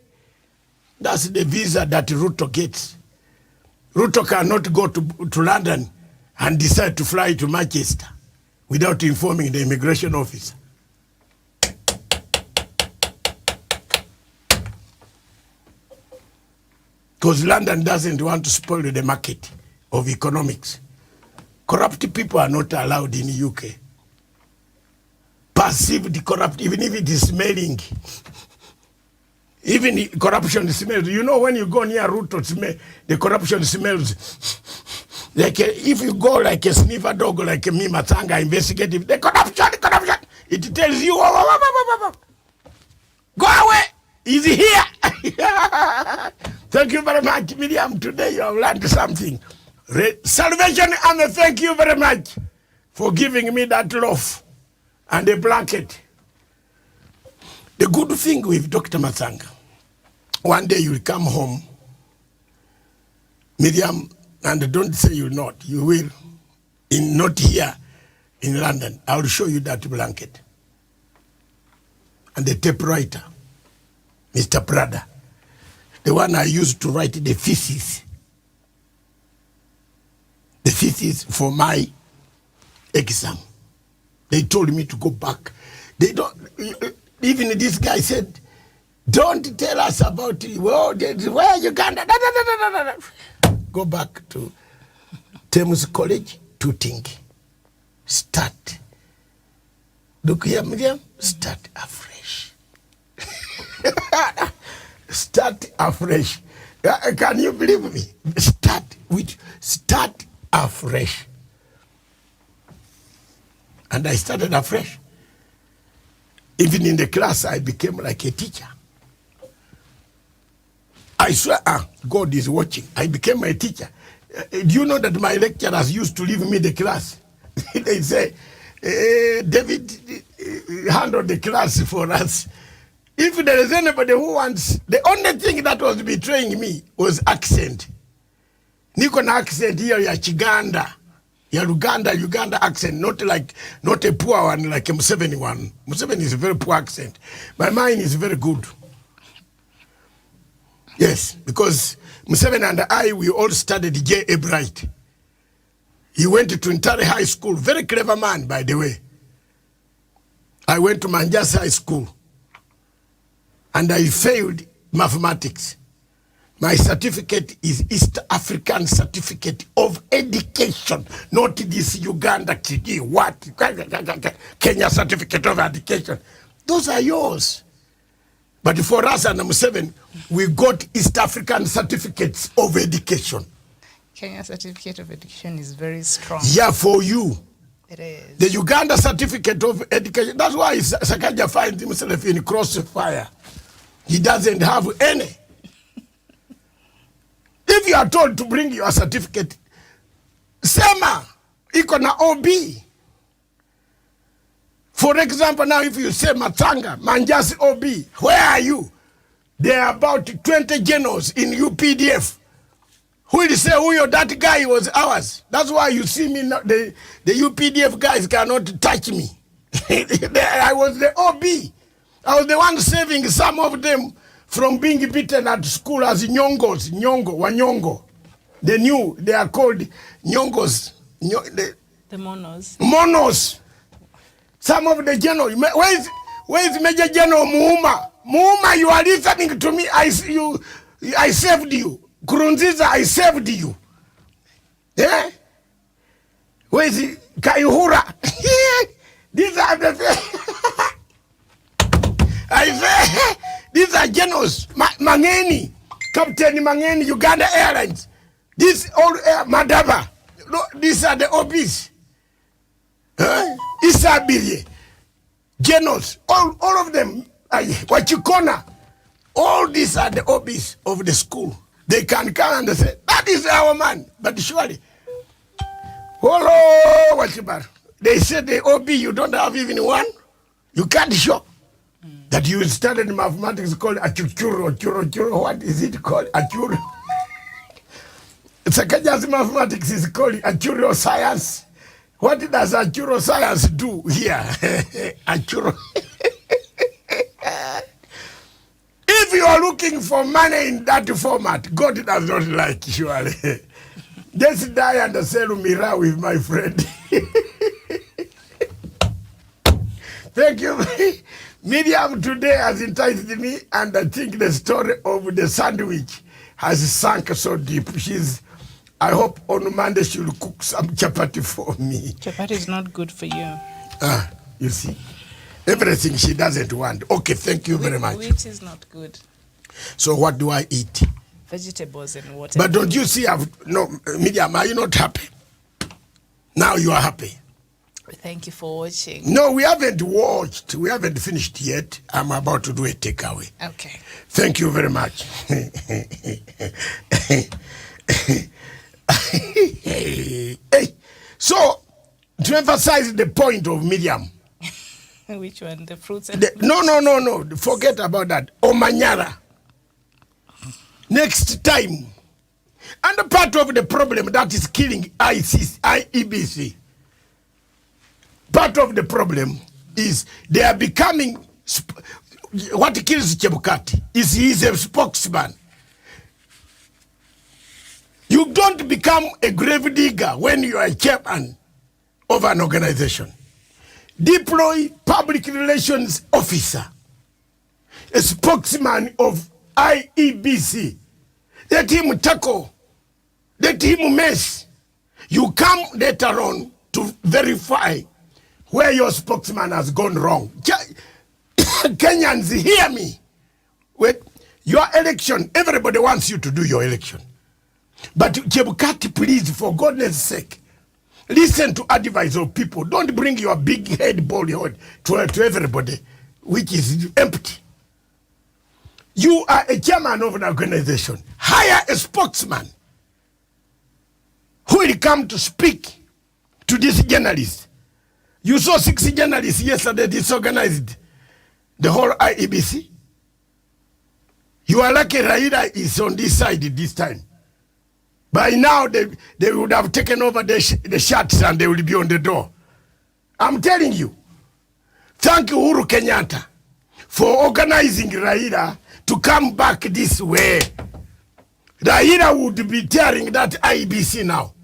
That's the visa that Ruto gets. Ruto cannot go to London and decide to fly to Manchester without informing the immigration officer. Because London doesn't want to spoil the market of economics. Corrupt people are not allowed in the UK. Perceived corrupt, even if it is smelling. Even corruption smells. You know when you go near Ruto, the corruption smells. Like if you go like a sniffer dog, like me, MATSANGA, investigative, the corruption, it tells you, go away, he's here. Thank you very much, Miriam. Today you have learned something. Salvation Army, thank you very much for giving me that loaf and a blanket. The good thing with Dr. MATSANGA, one day you'll come home, Miriam, and don't say you'll not, you will, not here in London. I'll show you that blanket. And the typewriter, Mr. Prada, the one I used to write the thesis for my exam. They told me to go back. They don't, even this guy said, don't tell us about where Uganda. Go back to Thames College, Tooting. Start. Look here, Miriam, start afresh. Start afresh. Can you believe me? Start afresh. And I started afresh. Even in the class, I became like a teacher. I swear, God is watching. I became a teacher. Do you know that my lecturers used to leave me the class? They say, David, handle the class for us. If there is anybody who wants, the only thing that was betraying me was accent. Niko na accent here ya Chiganda, ya Uganda accent, not a poor one like a Museveni one. Museveni is a very poor accent. My mine is very good. Yes, because Museveni and I, we all studied J.A. Bright. He went to Intare High School, very clever man, by the way. I went to Manjas High School, and I failed mathematics. My certificate is East African Certificate of Education, not this Uganda, Kenya Certificate of Education. Those are yours. But for us and Museveni, we got East African Certificates of Education. Kenya Certificate of Education is very strong. Yeah, for you. It is. The Uganda Certificate of Education, that's why Sakaja finds himself in crossfire. He doesn't have any. If you are told to bring your certificate, sema, iko na OB. For example, now if you say MATSANGA, Manjasi OB, where are you? There are about 20 generals in UPDF. Who will say, that guy was ours? That's why you see me, the UPDF guys cannot touch me. I was the OB. I was the one saving some of them from being beaten at school as Nyongos, Wanyongo. They are called Nyongos. The Monos. Monos. Some of the general. Where is Major General Muuma? Muuma, you are listening to me. I saved you. Kurunziza, I saved you. Yeah? Where is it? Kaihura? These are the I say, these are generals. Mangeni, Captain Mangeni, Uganda Airlines. This all Madaba. These are the OBs. Isabiri, generals, all of them. Wachikona. All these are the OBs of the school. They can come and say, that is our man. But surely, hello, Wachibar. They said the OB, you don't have even one. You can't show that you studied mathematics called achuro. What is it called? Achuro. Sakaja's mathematics is called achuro science. What does Achuro science do here? Achuro. If you are looking for money in that format, God does not like you. Just die and sell Mira with my friend. Thank you. Miriam today has enticed me, and I think the story of the sandwich has sunk so deep. I hope on Monday she'll cook some chapati for me. Chapati is not good for you. Ah, you see. Everything she doesn't want. Okay, thank you very much. Wheat is not good. So what do I eat? Vegetables and water. But don't you see, Miriam, are you not happy? Now you are happy. Thank you for watching. No, we haven't watched. We haven't finished yet. I'm about to do a takeaway. Okay. Thank you very much. So, to emphasize the point of Miriam. Which one? The fruits and No. Forget about that. Omanyara. Next time. And part of the problem that is killing IEBC. Part of the problem is they are becoming, what kills Chebukati is he is a spokesman. You don't become a grave digger when you are a chairman of an organization. Deploy public relations officer, a spokesman of IEBC. Let him tackle, let him mess. You come later on to verify where your spokesman has gone wrong. Kenyans, hear me. Wait, your election, everybody wants you to do your election. But Chebukati, please, for goodness sake, listen to advice of people. Don't bring your big head ball to everybody, which is empty. You are a chairman of an organization. Hire a spokesman who will come to speak to these journalists. You saw 6 journalists yesterday disorganized the whole IEBC. You are lucky Raila is on this side this time. By now, they would have taken over the shirts and they will be on the door. I'm telling you. Thank you, Uhuru Kenyatta, for organizing Raila to come back this way. Raila would be tearing that IEBC now.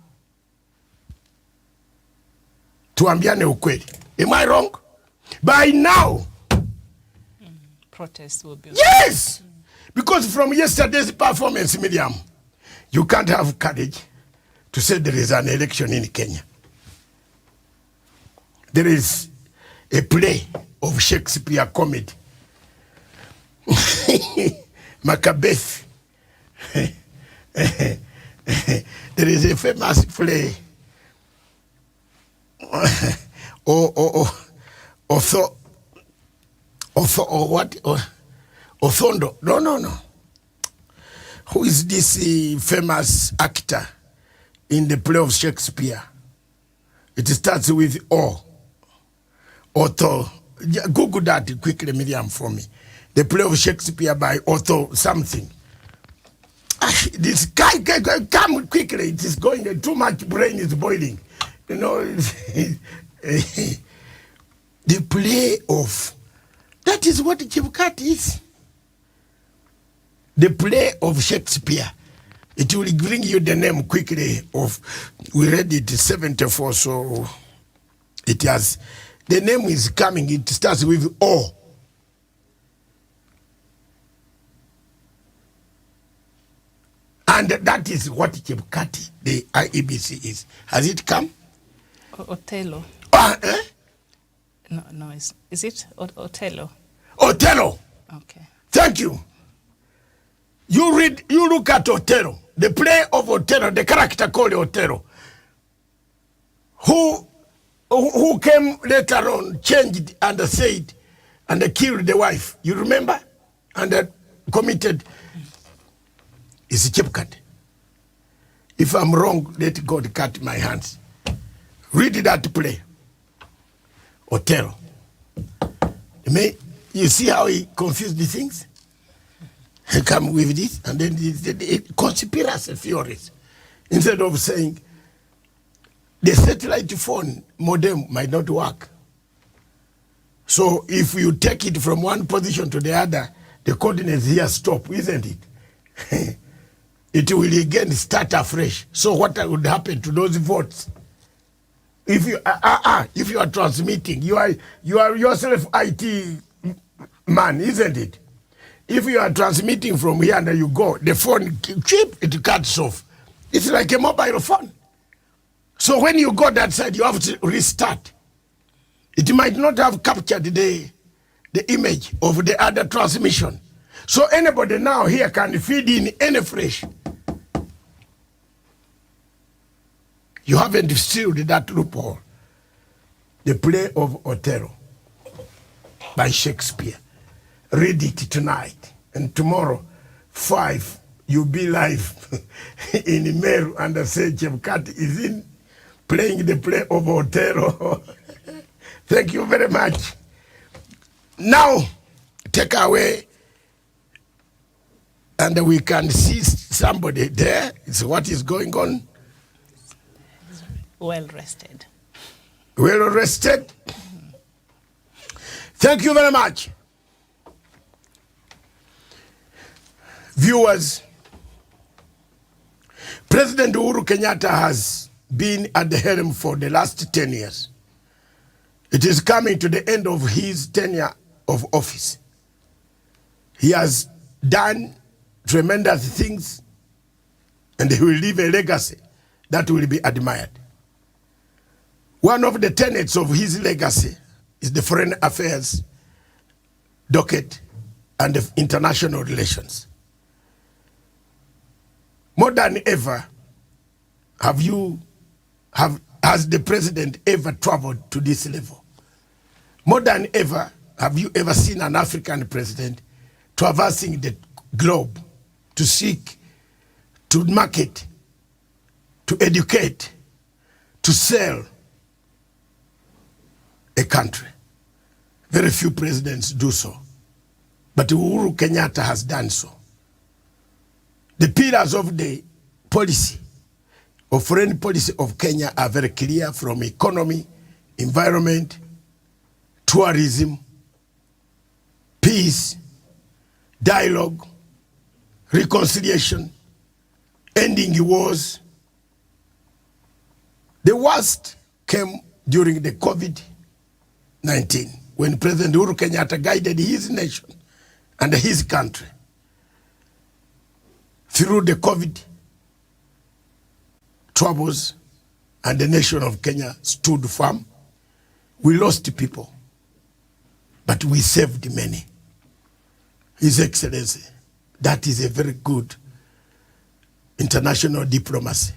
Tuambiane ukweli. Am I wrong? By now. Protests will be. Yes! Because from yesterday's performance, Miriam, you can't have courage to say there is an election in Kenya. There is a play of Shakespeare comedy. Macbeth. There is a famous play. Othondo. No. Who is this famous actor in the play of Shakespeare? It starts with O. Otho. Google that quickly, Miriam, for me. The play of Shakespeare by Otho something. This guy, come quickly. It is going, too much brain is boiling. You know, the play of, that is what Chebukati is. The play of Shakespeare. It will bring you the name quickly of, we read it 74, so it has, the name is coming, it starts with O. And that is what Chebukati, the IEBC is. Has it come? Othello. No, is it Othello? Othello. Okay. Thank you. You look at Othello, the play of Othello, the character called Othello, who came later on, changed and said, and killed the wife. You remember? And committed. Is Chebukati. If I'm wrong, let God cut my hands. Read that play. Othello. You see how he confused the things? He come with this, and then the conspiracy theories. Instead of saying, the satellite phone modem might not work. So if you take it from one position to the other, the coordinates here stop, isn't it? It will again start afresh. So what would happen to those votes? If you are transmitting, you are yourself IT man, isn't it? If you are transmitting from here and you go, the phone chip, it cuts off. It's like a mobile phone. So when you go that side, you have to restart. It might not have captured the image of the other transmission. So anybody now here can feed in any fresh. You haven't sealed that loophole. The play of Othello by Shakespeare. Read it tonight. And tomorrow, 5, you'll be live in Meru and say Chebukati is in playing the play of Othello. Thank you very much. Now, take away, and we can see somebody there. It's what is going on. Well rested. Well rested. Thank you very much. Viewers, President Uhuru Kenyatta has been at the helm for the last 10 years. It is coming to the end of his tenure of office. He has done tremendous things, and he will leave a legacy that will be admired. One of the tenets of his legacy is the foreign affairs docket and the international relations. More than ever, has the president ever traveled to this level? More than ever, have you ever seen an African president traversing the globe to seek, to market, to educate, to sell a country? Very few presidents do so. But Uhuru Kenyatta has done so. The pillars of the policy, of foreign policy of Kenya are very clear, from economy, environment, tourism, peace, dialogue, reconciliation, ending wars. The worst came during the COVID-19, when President Uhuru Kenyatta guided his nation and his country through the COVID troubles, and the nation of Kenya stood firm. We lost people, but we saved many. His Excellency, that is a very good international diplomacy.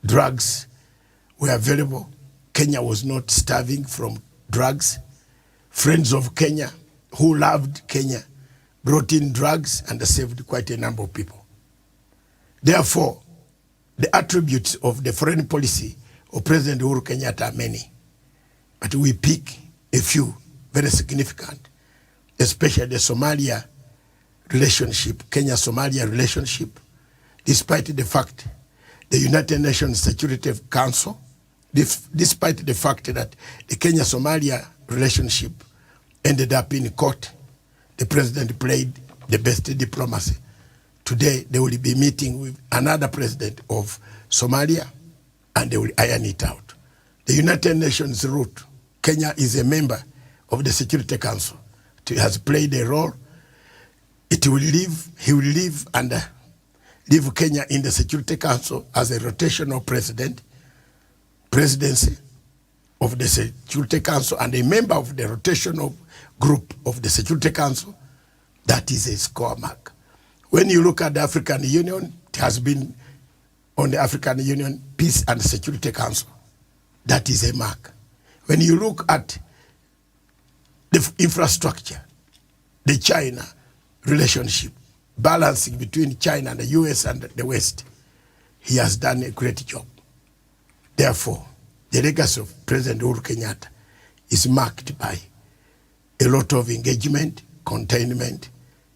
Drugs were available. Kenya was not starving from drugs. Friends of Kenya who loved Kenya brought in drugs and saved quite a number of people. Therefore, the attributes of the foreign policy of President Uhuru Kenyatta are many, but we pick a few very significant, especially the Somalia relationship, Kenya-Somalia relationship, despite the fact the United Nations Security Council, despite the fact that the Kenya-Somalia relationship ended up in court, the president played the best diplomacy. Today, they will be meeting with another president of Somalia, and they will iron it out. The United Nations route, Kenya is a member of the Security Council. It has played a role. He will leave and leave Kenya in the Security Council as a rotational presidency of the Security Council, and a member of the rotational group of the Security Council. That is a score mark. When you look at the African Union, it has been on the African Union Peace and Security Council. That is a mark. When you look at the infrastructure, the China relationship, balancing between China and the US and the West, he has done a great job. Therefore, the legacy of President Uhuru Kenyatta is marked by a lot of engagement, containment,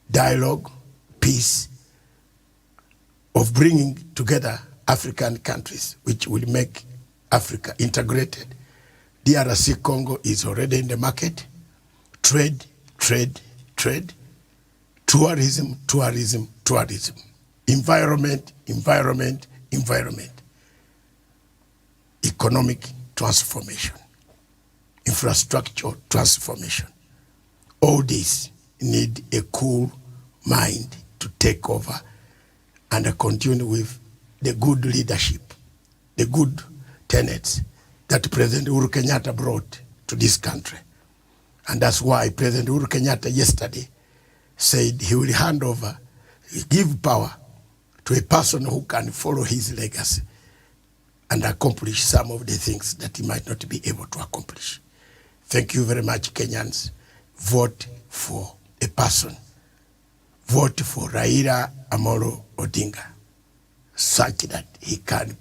dialogue, peace, of bringing together African countries, which will make Africa integrated. DRC Congo is already in the market. Trade, trade, trade. Tourism, tourism, tourism. Environment, environment, environment. Economic transformation. Infrastructure transformation. All this need a cool mind to take over and continue with the good leadership, the good tenets that President Uhuru Kenyatta brought to this country. And that's why President Uhuru Kenyatta yesterday said he will hand over, give power to a person who can follow his legacy and accomplish some of the things that he might not be able to accomplish. Thank you very much, Kenyans. Vote for a person. Vote for Raila Amolo Odinga, such that he can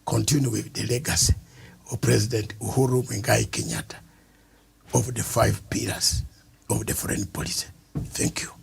continue with the legacy of President Uhuru Kenyatta of the 5 pillars of the foreign policy. Thank you.